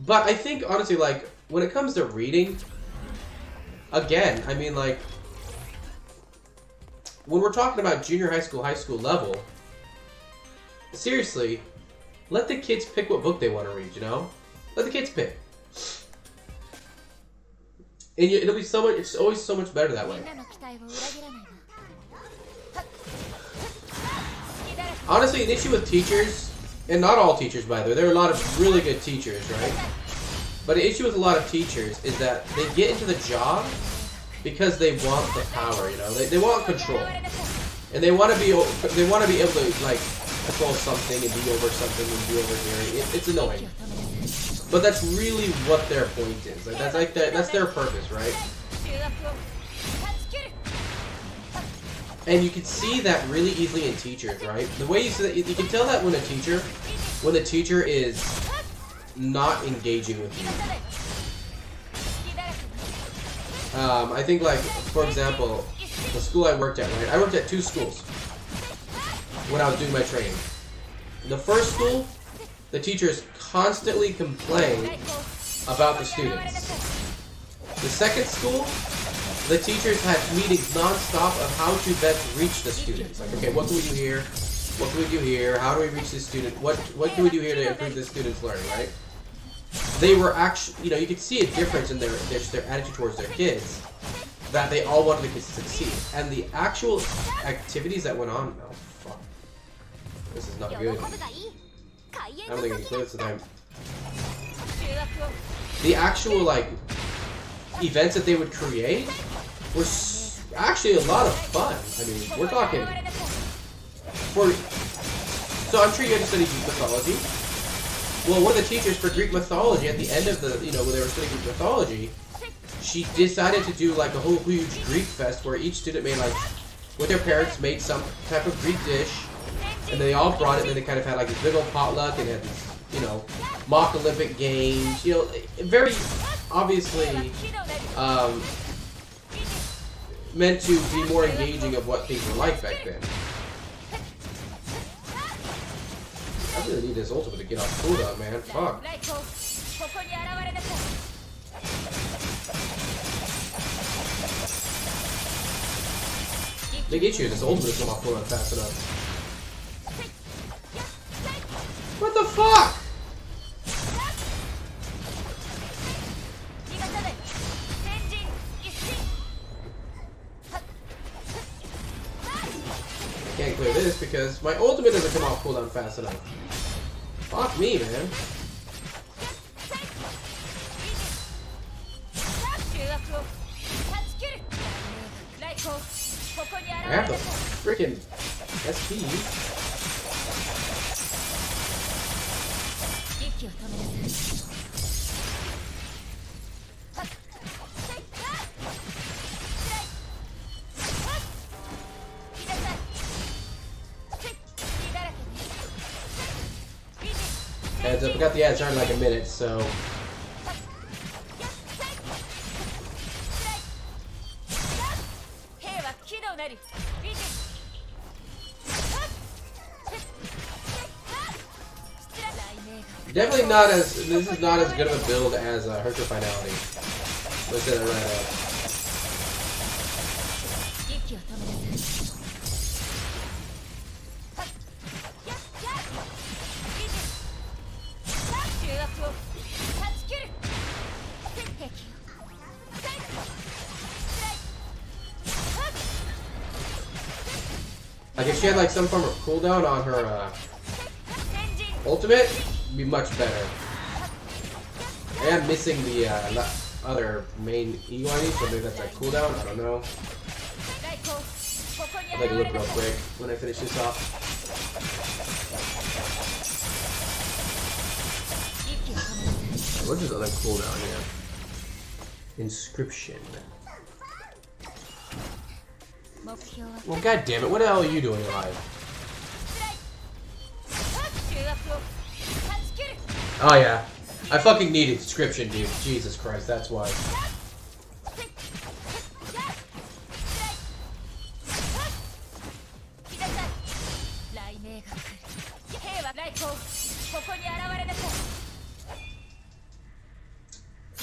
But I think honestly, like when it comes to reading, again, I mean like when we're talking about junior high school level, seriously. Let the kids pick what book they want to read, you know? Let the kids pick. And it'll be so much, it's always so much better that way. Honestly, an issue with teachers, and not all teachers by the way, there are a lot of really good teachers, right? But an issue with a lot of teachers is that they get into the job because they want the power, you know? They want control. And they want to be able to, like, control something and be over something and be over here. It's annoying, but that's really what their point is. Like that's their purpose, right? And you can see that really easily in teachers, right? The way you see that, you can tell that when the teacher is not engaging with you. I think, like for example, the school I worked at, right? I worked at 2 schools when I was doing my training. The first school, the teachers constantly complained about the students. The second school, the teachers had meetings non-stop of how to best reach the students. Like, okay, what can we do here? What can we do here? How do we reach this student? What can we do here to improve this student's learning, right? They were actually, you know, you could see a difference in their attitude towards their kids that they all wanted to succeed. And the actual activities that went on... Oh, fuck. This is not good. I don't think I can clear this time. The actual, like, events that they would create were actually a lot of fun. I mean, we're talking... So I'm sure you had to study Greek mythology. Well, one of the teachers for Greek mythology, at the end of the, when they were studying Greek mythology, she decided to do like a whole huge Greek fest where each student made like, with their parents, made some type of Greek dish, and then they all brought it, and then they kind of had like this big old potluck, and had these, mock Olympic games, very obviously meant to be more engaging of what things were like back then. I really need this ultimate to get off cooldown, man. Fuck. Big issue, this ultimate is not cooldown fast enough. What the fuck? Can't clear this because my ultimate doesn't come off cooldown fast enough. Fuck me, man. I have the freaking SP. Heads up, I got the ads starting in like a minute, so. Definitely not as, this is not as good of a build as Hurt Your Finality. Let's say that right up. Like if she had like some form of cooldown on her ultimate, it'd be much better. I am missing the other main ego I need, so maybe that's like cooldown, I don't know. I'll take a look real quick when I finish this off. What's this other cooldown here? Inscription. Well, god damn it, what the hell are you doing alive? Oh yeah. I fucking need inscription, dude. Jesus Christ, that's why.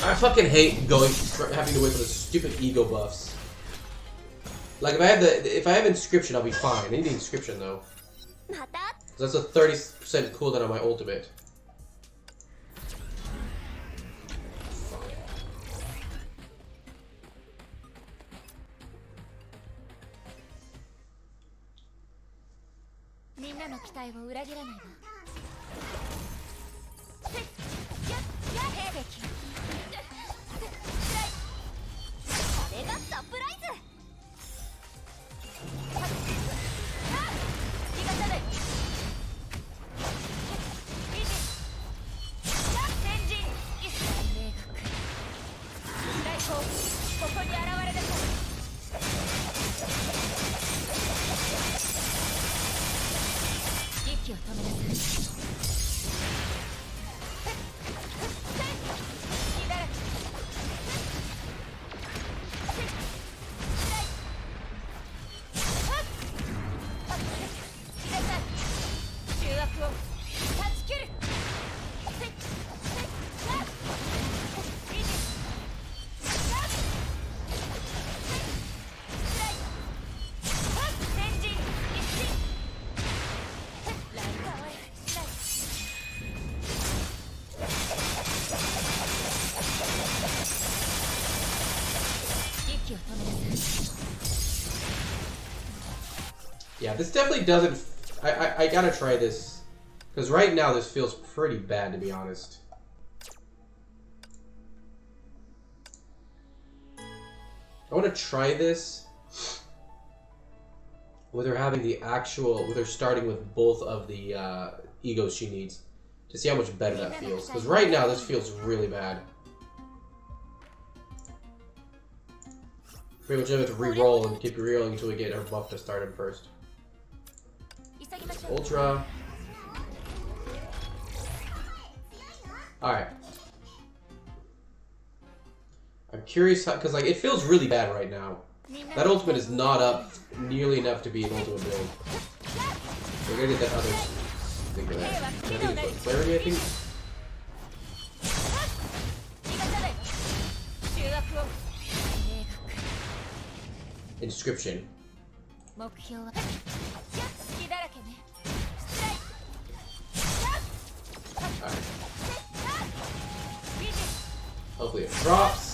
I fucking hate having to wait for the stupid ego buffs. Like if I have inscription, I'll be fine. I need the inscription though. So that's a 30% cooldown on my ultimate. Yeah, this definitely doesn't... I gotta try this. Because right now this feels pretty bad, to be honest. I want to try this with her having the actual... with her starting with both of the egos she needs. To see how much better that feels. Because right now this feels really bad. Pretty much have to re-roll and keep re-rolling until we get her buff to start him first. Ultra. Alright. I'm curious how, because like it feels really bad right now. That ultimate is not up nearly enough to be an ultimate build. We're gonna get that other thing for that. I think it's clarity, I think. Inscription. Alright. Hopefully it drops.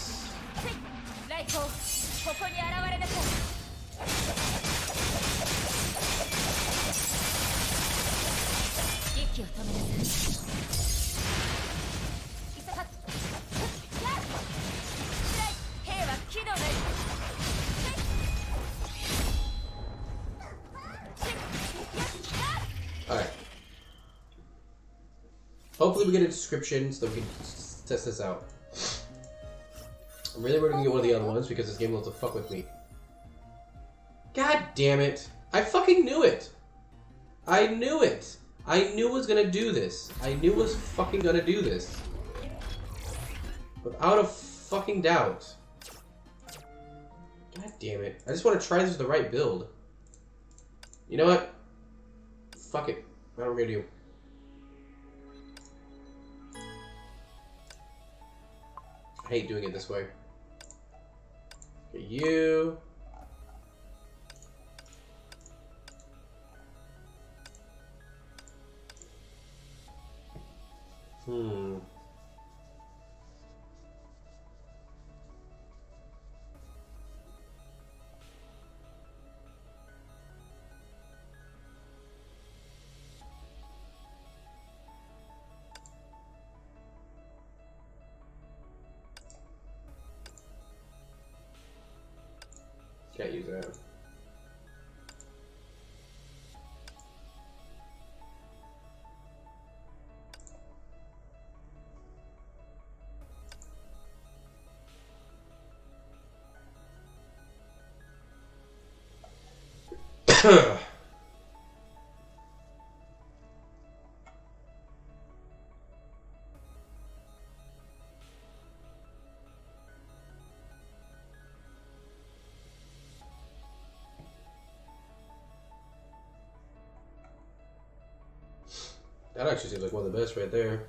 Alright. Hopefully we get a description so that we can test this out. I'm really worried to get one of the other ones because this game loves to fuck with me. God damn it. I fucking knew it. I knew it. I knew it was gonna do this. I knew it was fucking gonna do this. Without a fucking doubt. God damn it. I just want to try this with the right build. You know what? Fuck it. What are we gonna do? I hate doing it this way. Okay, you. Can't use that. That actually seems like one of the best right there.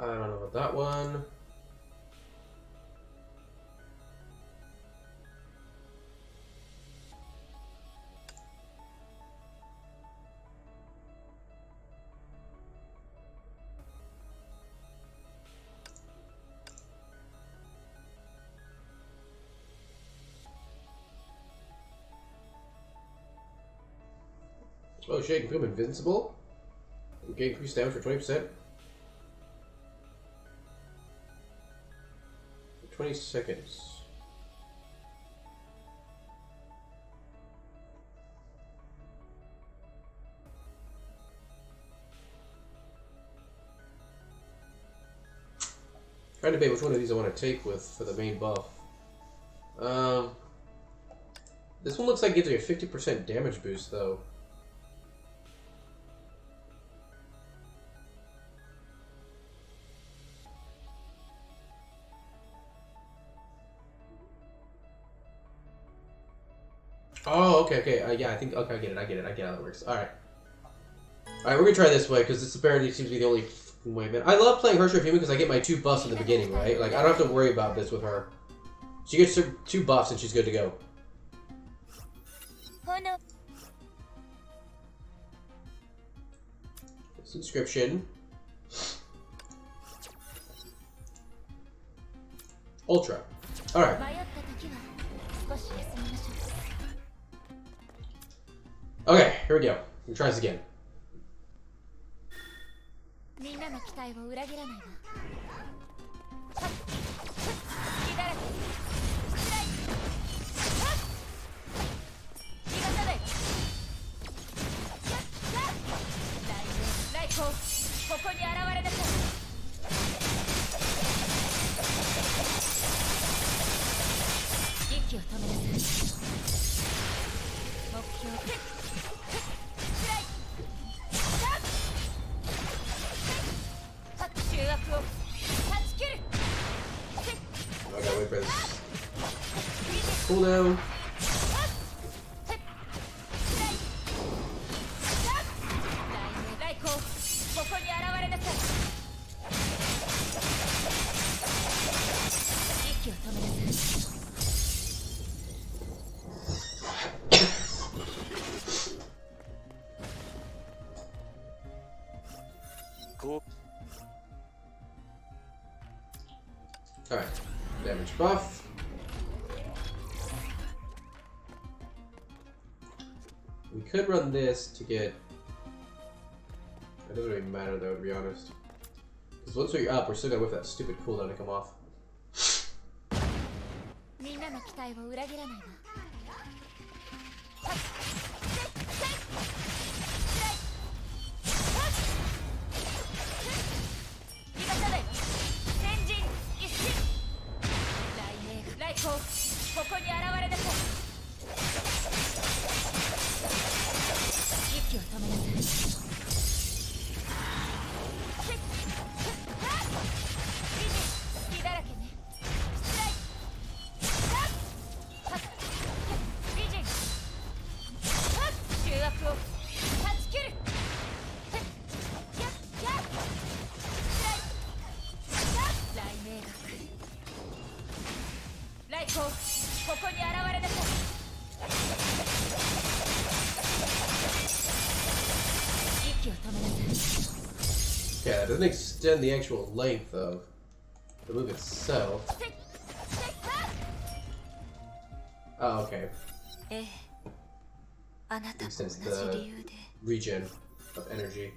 I don't know about that one. Oh shit, you can become invincible? Okay, increase damage for 20%. 20 seconds. Trying to debate which one of these I want to take with for the main buff. This one looks like it gives you a 50% damage boost though. Oh, okay. Yeah, I think, okay, I get it. I get how that works. Alright. Alright, we're gonna try this way, because this apparently seems to be the only Wait a minute. I love playing Hershey Human because I get my 2 buffs in the beginning, right? Like, I don't have to worry about this with her. She gets her 2 buffs and she's good to go. This inscription. Ultra. Alright. Okay, here we go. We'll try this again. I gotta wait for this cooldown. Alright, damage buff. We could run this to get... It doesn't really matter though, to be honest. Because once we're up, we're still gonna whip that stupid cooldown to come off. Yeah, that doesn't extend the actual length of the move itself. Oh, okay. It extends the regen of energy.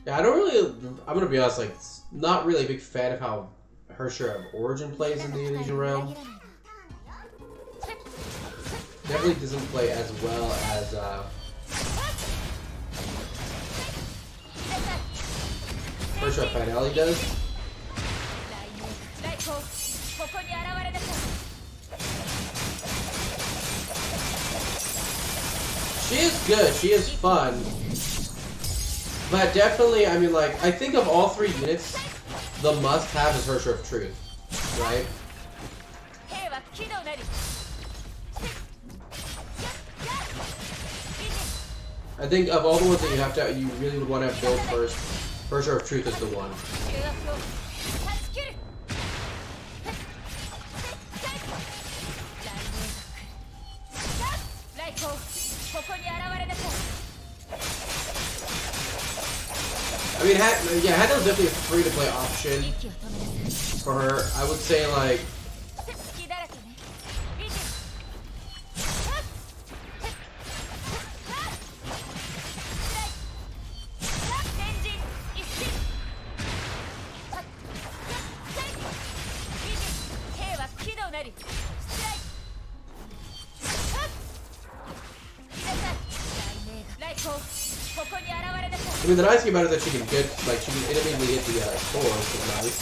Yeah, I don't really, I'm gonna be honest, like, not really a big fan of how her share of Origin plays in the Elysian Realm. Definitely doesn't play as well as her share of Finale does. She is good, she is fun. But definitely, I mean, like, I think of all 3 units, the must-have is Herrscher of Truth, right? I think of all the ones that you have to, you really would want to build first, Herrscher of Truth is the one. I mean, yeah, Handel's definitely a free-to-play option for her. I would say, like... I mean, the nice thing about it is that she can get, like, she can immediately hit the core, which is nice.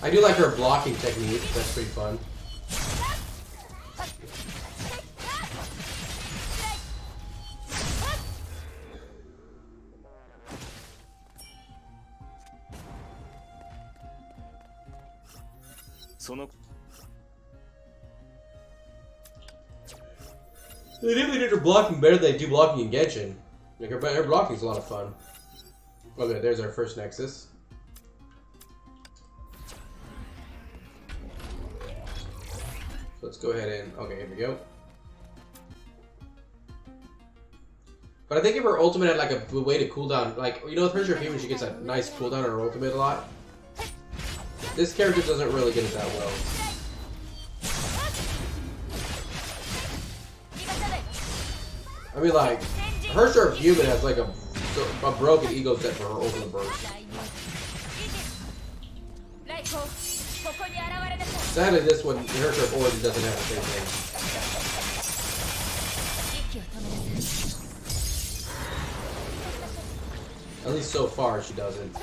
I do like her blocking technique, that's pretty fun. They definitely did her blocking better than they do blocking in Genshin. Like her blocking is a lot of fun. Okay, there's our first Nexus. Let's go ahead and... Okay, here we go. But I think if her ultimate had like a way to cool down, like, you know, with Pressure Human, she gets a nice cooldown on her ultimate a lot. This character doesn't really get it that well. I mean, like, her Sharp Human has like a broken ego set for her ultimate burst. Sadly, this one, her Sharp Origin doesn't have the same thing. At least so far, she doesn't.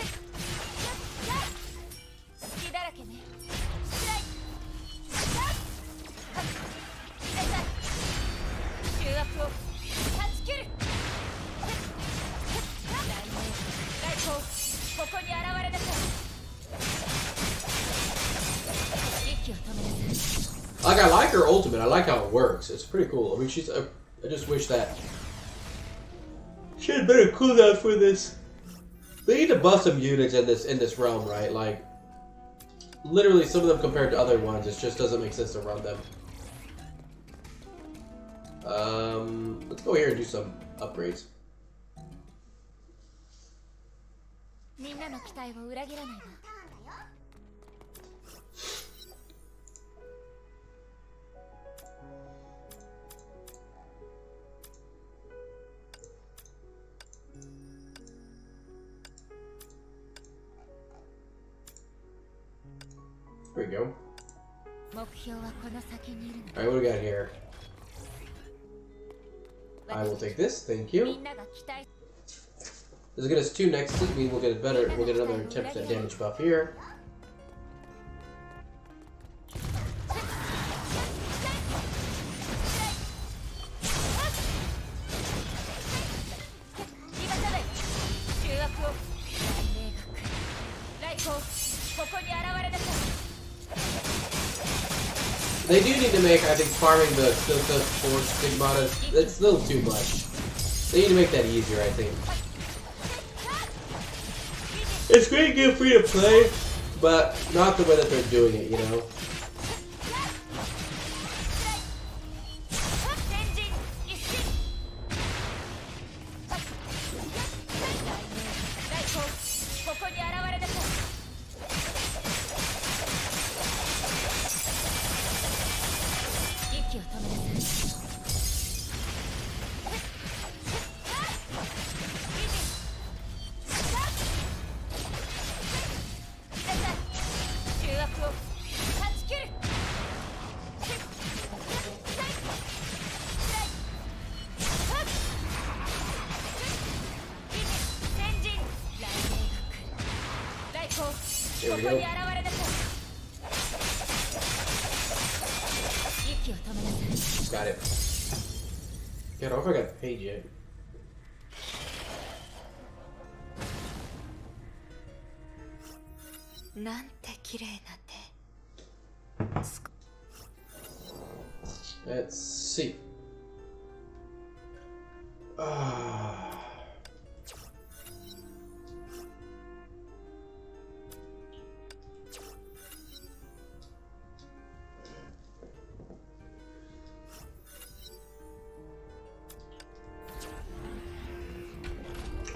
Like, I like her ultimate. I like how it works. It's pretty cool. I mean, she's. I just wish that she had better cooldown for this. They need to buff some units in this realm, right? Like, literally, some of them compared to other ones, it just doesn't make sense to run them. Let's go here and do some upgrades. There we go. Alright, what do we got here? I will take this, thank you. This will get us 2 Nexuses, we'll get another 10% damage buff here. They do need to make, I think, farming the Force Stigmata, that's a little too much. They need to make that easier, I think. It's pretty good free to play, but not the way that they're doing it, you know? There we go. Got it. God, I don't know if I got paid yet. Let's see.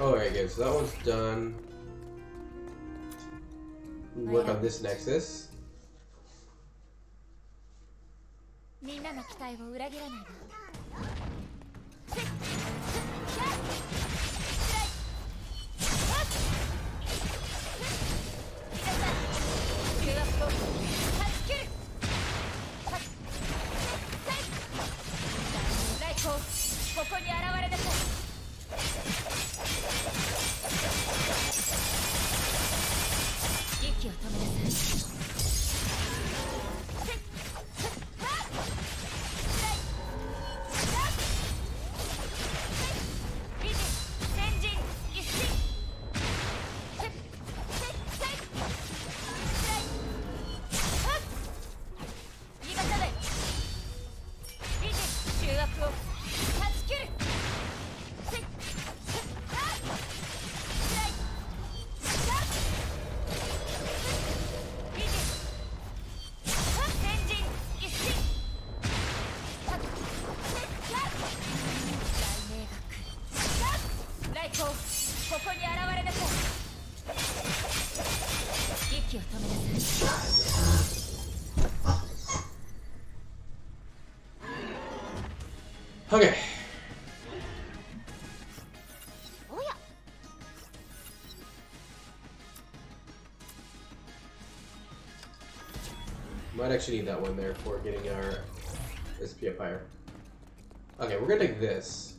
Alright guys, so that one's done. We'll work on this Nexus. Okay. Oh yeah. Might actually need that one there for getting our SP up higher. Okay, we're gonna take this.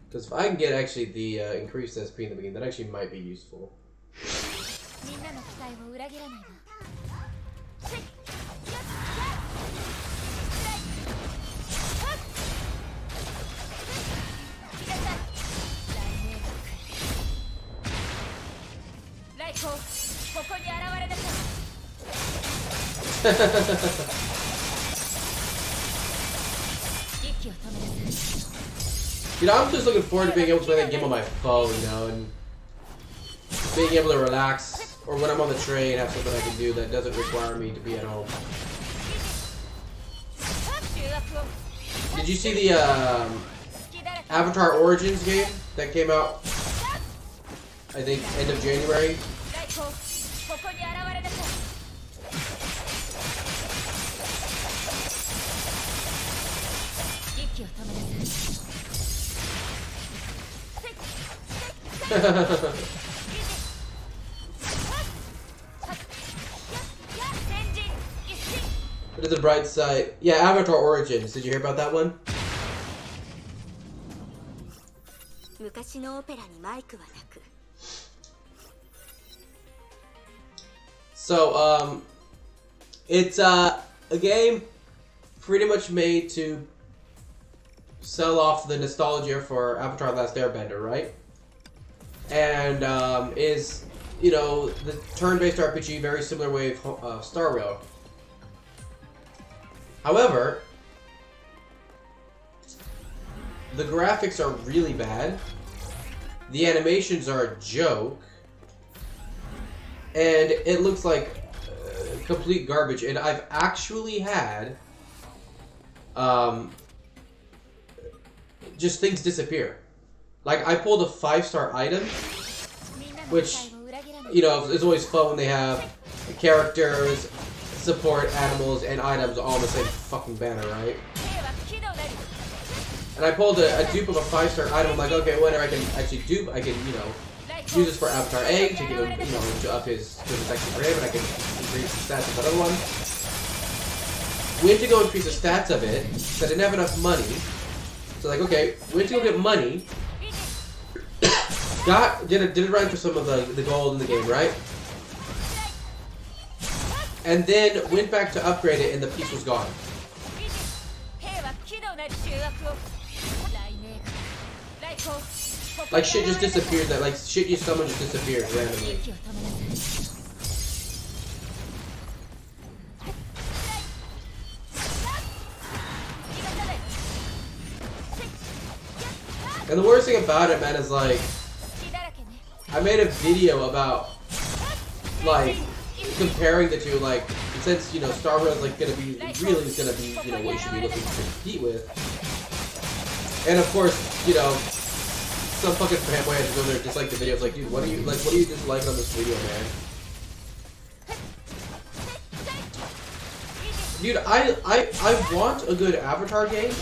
Because if I can get actually the increased SP in the beginning, that actually might be useful. You know, I'm just looking forward to being able to play that game on my phone, you know, and being able to relax, or when I'm on the train, have something I can do that doesn't require me to be at home. Did you see the Avatar Origins game that came out, I think, end of January? It is a bright side. Yeah, Avatar Origins. Did you hear about that one? So, it's a game pretty much made to sell off the nostalgia for Avatar: The Last Airbender, right? And is, you know, the turn-based RPG, very similar way of Star Rail. However, the graphics are really bad, the animations are a joke, and it looks like complete garbage. And I've actually had just things disappear. Like, I pulled a 5-star item, which, you know, is always fun when they have characters, support animals, and items all on the same fucking banner, right? And I pulled a dupe of a 5-star item. I'm like, okay, whatever, I can actually dupe. I can, you know, use this for Avatar A to give him, you know, to up his protection for him, and I can increase the stats of the other one. Went to go increase the stats of it, so I didn't have enough money. So like, okay, went to go get money. Did a run for some of the gold in the game, right? And then went back to upgrade it, and the piece was gone. Like, shit just disappeared. That, like, shit you summon just disappeared randomly. And the worst thing about it, man, is like, I made a video about, like, comparing the two, like, since, you know, Star Wars is, like, gonna be, really is gonna be, you know, what you should be looking to compete with. And of course, you know, some fucking fanboy had to go there and dislike the video. It's like, dude, what are you disliking on this video, man? Dude, I want a good Avatar game,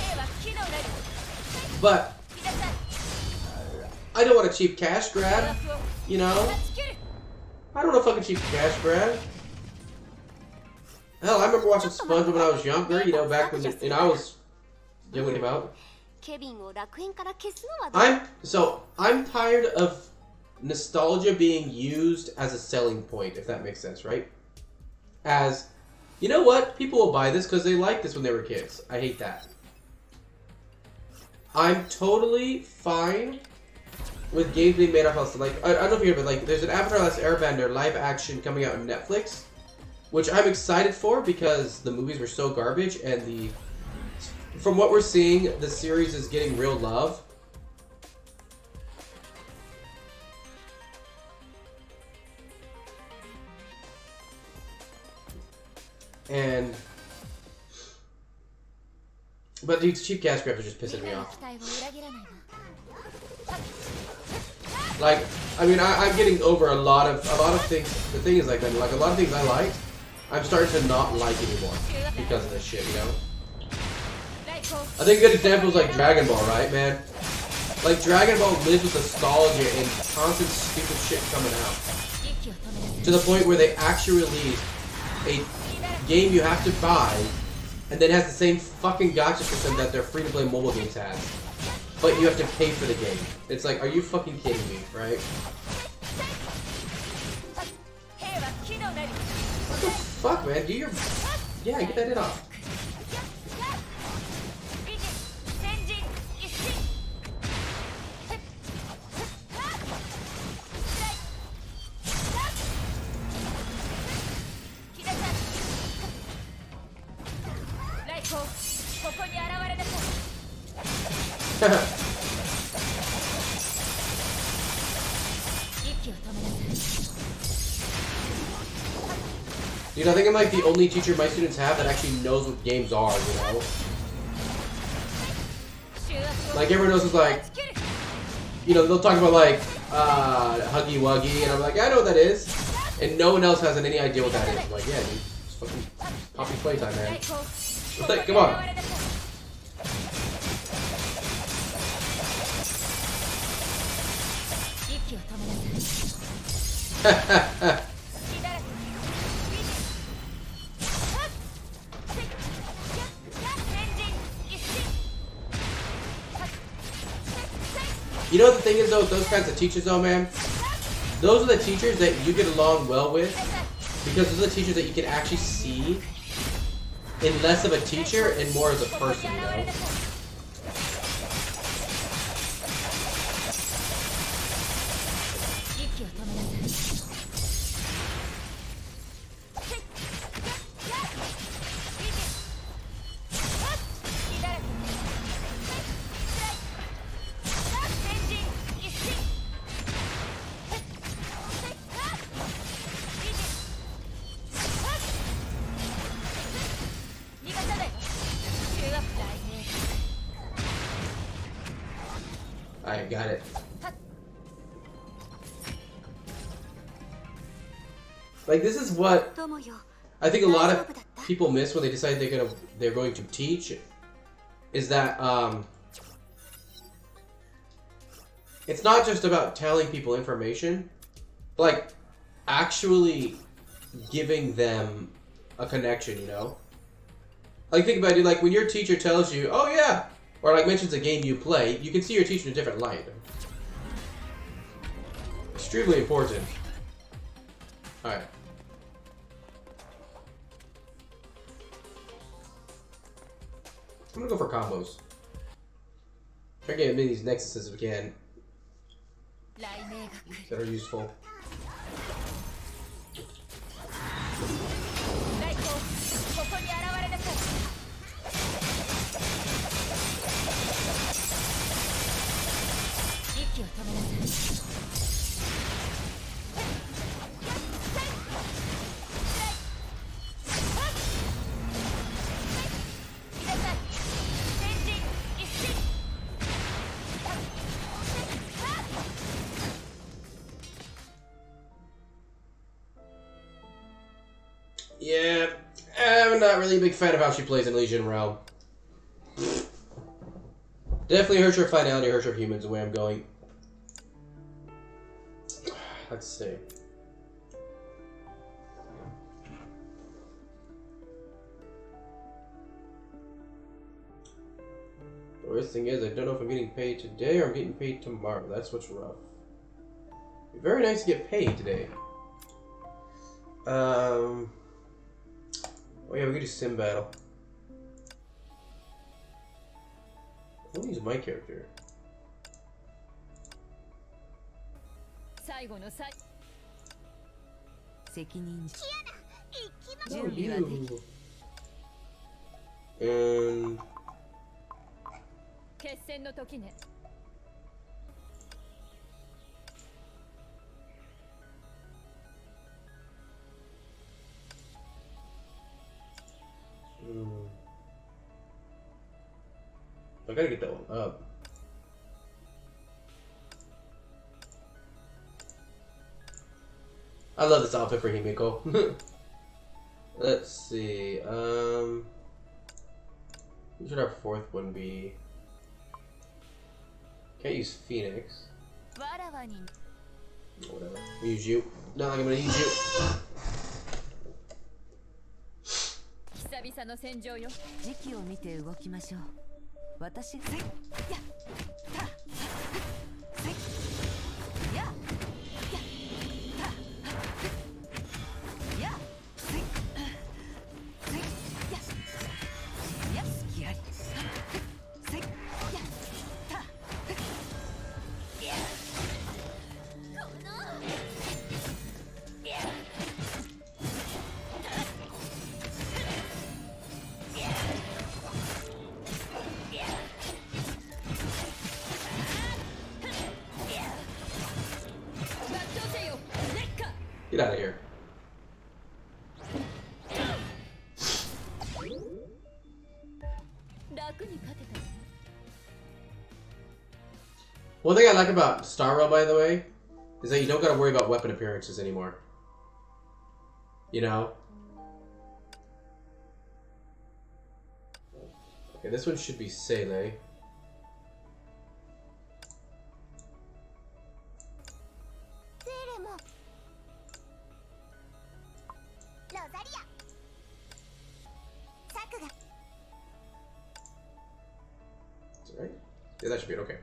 but I don't want a cheap cash grab, you know? I don't want a fucking cheap cash grab. Hell, I remember watching SpongeBob when I was younger, you know, back when, you know, I was young when it came out. I'm tired of nostalgia being used as a selling point, if that makes sense, right? As, you know what? People will buy this because they liked this when they were kids. I hate that. I'm totally fine with games being made off of, like, I don't know if you hear, but like, there's an Avatar: Last Airbender live action coming out on Netflix, which I'm excited for because the movies were so garbage, and from what we're seeing, the series is getting real love. But these cheap cash grabs are just pissing me off. Like, I mean, I'm getting over a lot of things. The thing is, like a lot of things I liked, I'm starting to not like anymore because of this shit, you know? I think a good example is like Dragon Ball, right, man? Like Dragon Ball lives with nostalgia and constant stupid shit coming out. To the point where they actually released a game you have to buy, and then has the same fucking gacha system that their free-to-play mobile games has. But you have to pay for the game. It's like, are you fucking kidding me, right? What the fuck, man? Do your... Yeah, get that hit off. Dude, I think I'm like the only teacher my students have that actually knows what games are, you know? Like, everyone else is like, you know, they'll talk about like, Huggy Wuggy, and I'm like, I know what that is. And no one else has any idea what that is. I'm like, yeah, dude, it's fucking Poppy playtime, man. It's like, come on. You know what the thing is though, with those kinds of teachers though, man? Those are the teachers that you get along well with, because those are the teachers that you can actually see in less of a teacher and more as a person, you know? Alright, got it. Like, this is what I think a lot of people miss when they decide they're going to teach, is that it's not just about telling people information, but like actually giving them a connection, you know? Like, think about it, like when your teacher tells you, oh yeah, or like mentions a game you play, you can see your teacher in a different light. Extremely important. Alright. I'm gonna go for combos. Try to get as many of these nexuses as we can that are useful. Yeah, I'm not really a big fan of how she plays in Legion Realm. Definitely hurts her finality, hurts her humans the way I'm going. Let's see. The worst thing is, I don't know if I'm getting paid today or I'm getting paid tomorrow. That's what's rough. It'd be very nice to get paid today. Oh yeah, we could do sim battle. I want to use my character. Oh, you. And... I gotta get that one up. I love this outfit for Himiko. Let's see. Who should our fourth one be? Can't use Phoenix. わらわに Whatever. We'll use you. Not like I'm gonna use you. 久々の戦場よ。時期を見て動きましょう。私がせいやたせいややたやせいせいややすきありせいやたやこのや Get out of here. One thing I like about Star Rail, by the way, is that you don't gotta worry about weapon appearances anymore. You know? Okay, this one should be Sele. Right? Yeah, that should be it. Okay.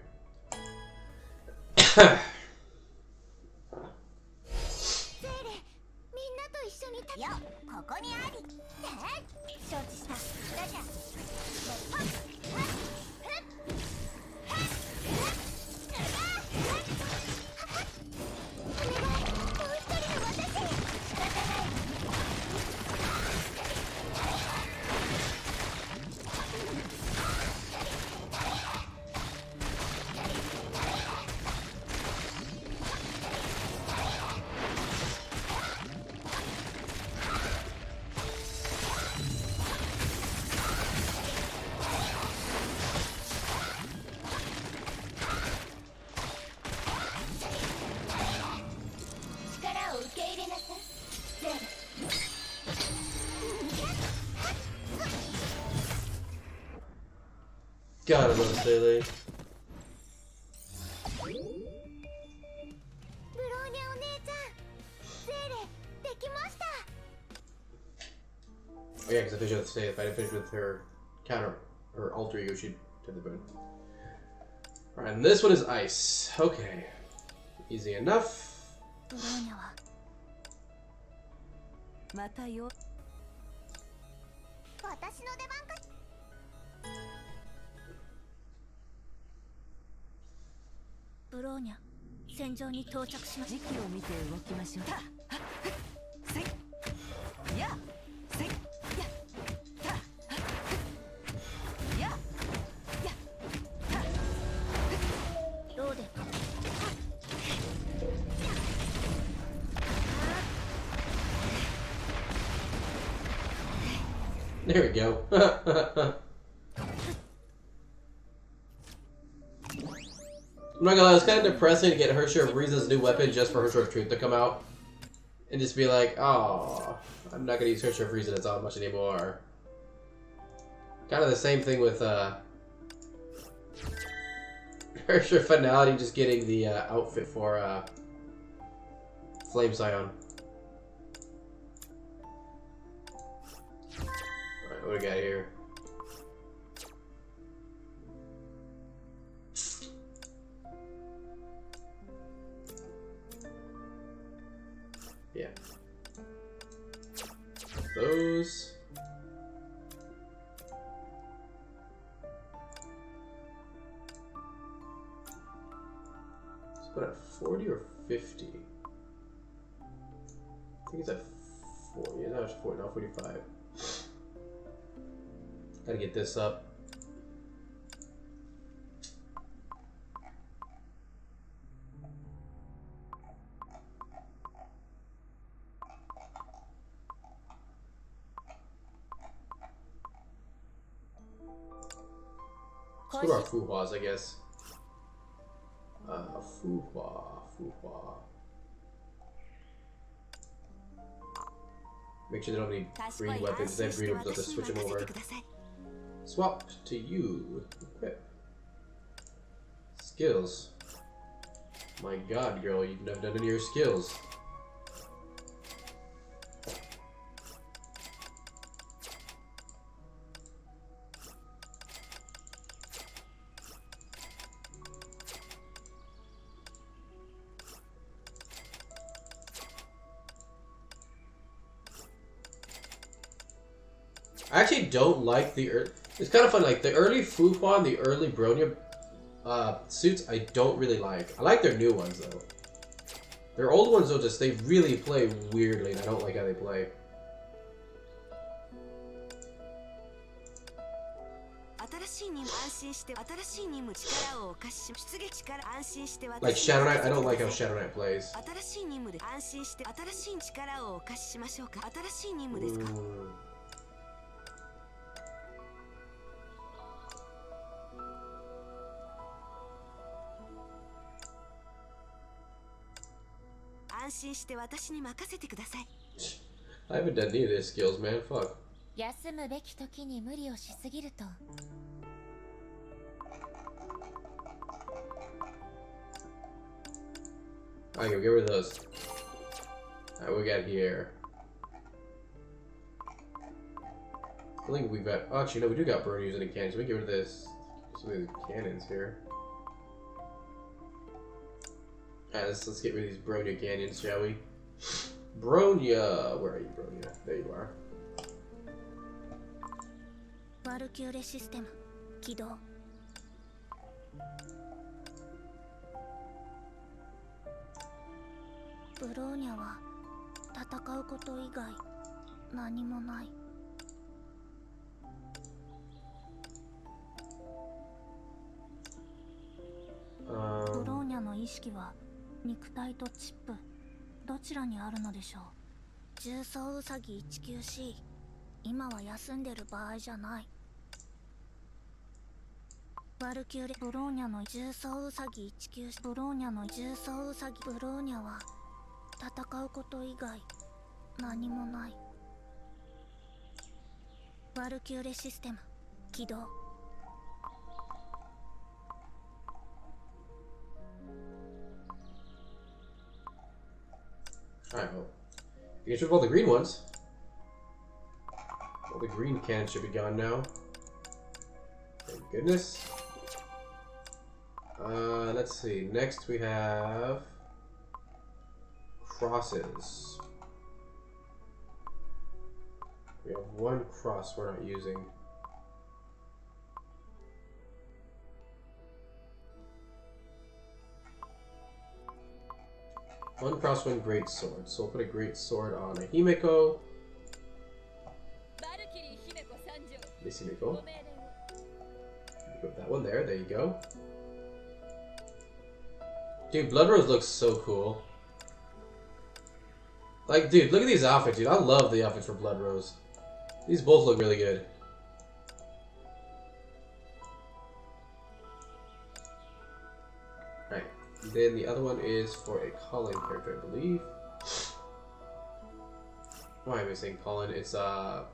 受け入れなさい。God, I love Sele. ブローニャお姉ちゃん、セーレできました。 Oh yeah, because I finished with Sele. If I didn't finish with her counter, her alter ego, she'd to the moon. Alright, and this one is ice. Okay. Easy enough. ブローニャはまたよ。私の出番か。ブローニャ、戦場に到着しました。時期を見て動きましょう。せいやせいやたややたどうで There we go. I'm not gonna lie, it's kind of depressing to get Her Share of Reason's new weapon just for Her Share of Truth to come out. And just be like, oh, I'm not gonna use Her Share of Reason, it's not much anymore. Kind of the same thing with Her Share Finality just getting the outfit for Flame Scion. Alright, what do we got here? Yeah. Those. Let's put at 40 or 50. I think it's at 40. Yeah, no, it's 40, not 45. Gotta get this up. Let's go to our Fuhuas, I guess. Fuhua. Make sure they don't have any green weapons. If they have green weapons, let's switch them over. Swap to you. Equip. Skills. My god, girl, you've never done any of your skills. I actually don't like the it's kind of fun, like the early Fuhua and the early Bronya suits I don't really like. I like their new ones though. Their old ones though, just they really play weirdly and I don't like how they play. Like Shadow Knight, I don't like how Shadow Knight plays. I haven't done any of these skills, man. Fuck. 休むべき時に無理をしすぎると Alright, go get rid of those. Alright, what we got here? I think we've got. Oh, actually, no, we do got burn using the cannons. We can get rid of this. Some of these cannons here. Alright, let's get rid of these Bronya cannons, shall we? Bronya! Where are you, Bronya? There you are. ワルキューレシステム起動 ブローニャは戦うこと以外何もない。ブローニャの意識は肉体とチップどちらにあるのでしょう。重装ウサギ 19C 今は休んでる場合じゃない。ワルキューレブローニャの重装ウサギ 19C ブローニャの重装ウサギブローニャは戦うこと以外何もない。ワルキューレシステム起動。Alright, well, you get rid of all the green ones. All the green cans should be gone now. Thank goodness. Let's see. Next we have crosses. We have one cross we're not using. One cross, one great sword. So we'll put a great sword on a Himeko. This Himeko. Put that one there. There you go. Dude, Blood Rose looks so cool. Like, dude, look at these outfits, dude. I love the outfits for Blood Rose. These both look really good. Alright. Then the other one is for a Colin character, I believe. Why am I saying Colin? It's, not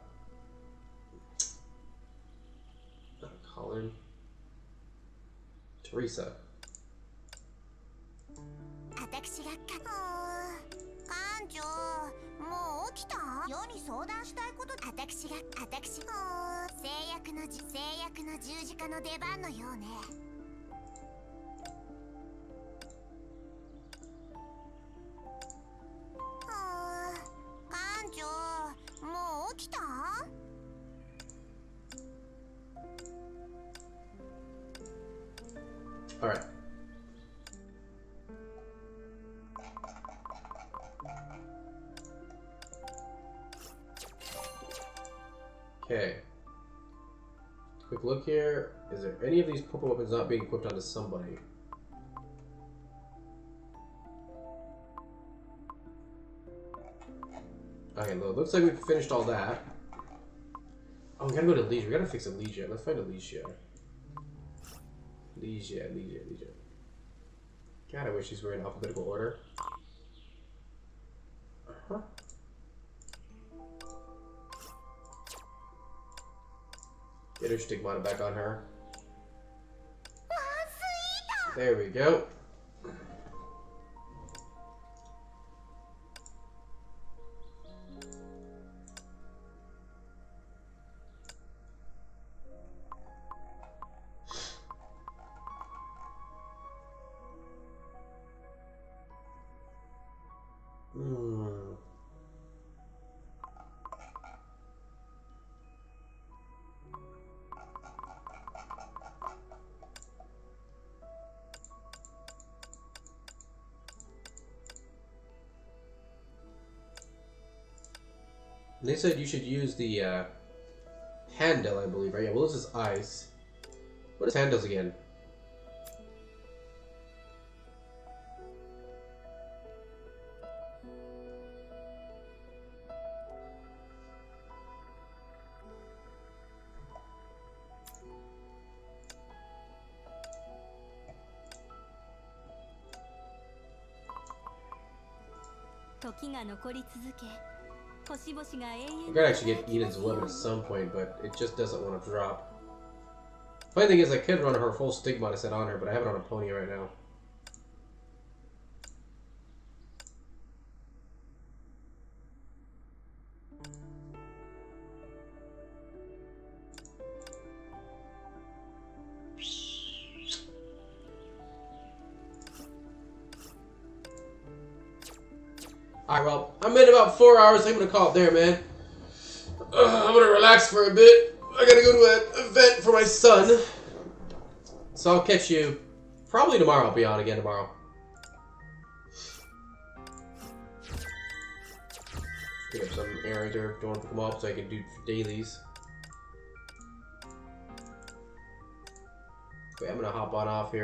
Colin. Teresa. 私が館長もう起きた世に相談したいこと私制約の十字架の出番のようね館長もう起きた Alright. Okay. Quick look here. Is there any of these purple weapons not being equipped onto somebody? Okay, well, it looks like we've finished all that. Oh, we gotta go to Leisure. We gotta fix Alicia. Let's find Alicia. Alicia. God, I wish these were in alphabetical order. Uh-huh. Get her stigmata back on her. There we go. They said you should use the handle, I believe, right? Yeah, well, this is ice. What is handles again? I gotta actually get Eden's weapon at some point, but it just doesn't want to drop. Funny thing is, I could run her full stigmata set on her, but I have it on a pony right now. Alright, well, I'm in about 4 hours. I'm gonna call it there, man. I'm gonna relax for a bit. I gotta go to an event for my son. So I'll catch you probably tomorrow. I'll be on again tomorrow. Pick up some errands or don't want to pick them up so I can do dailies. Okay, I'm gonna hop on off here.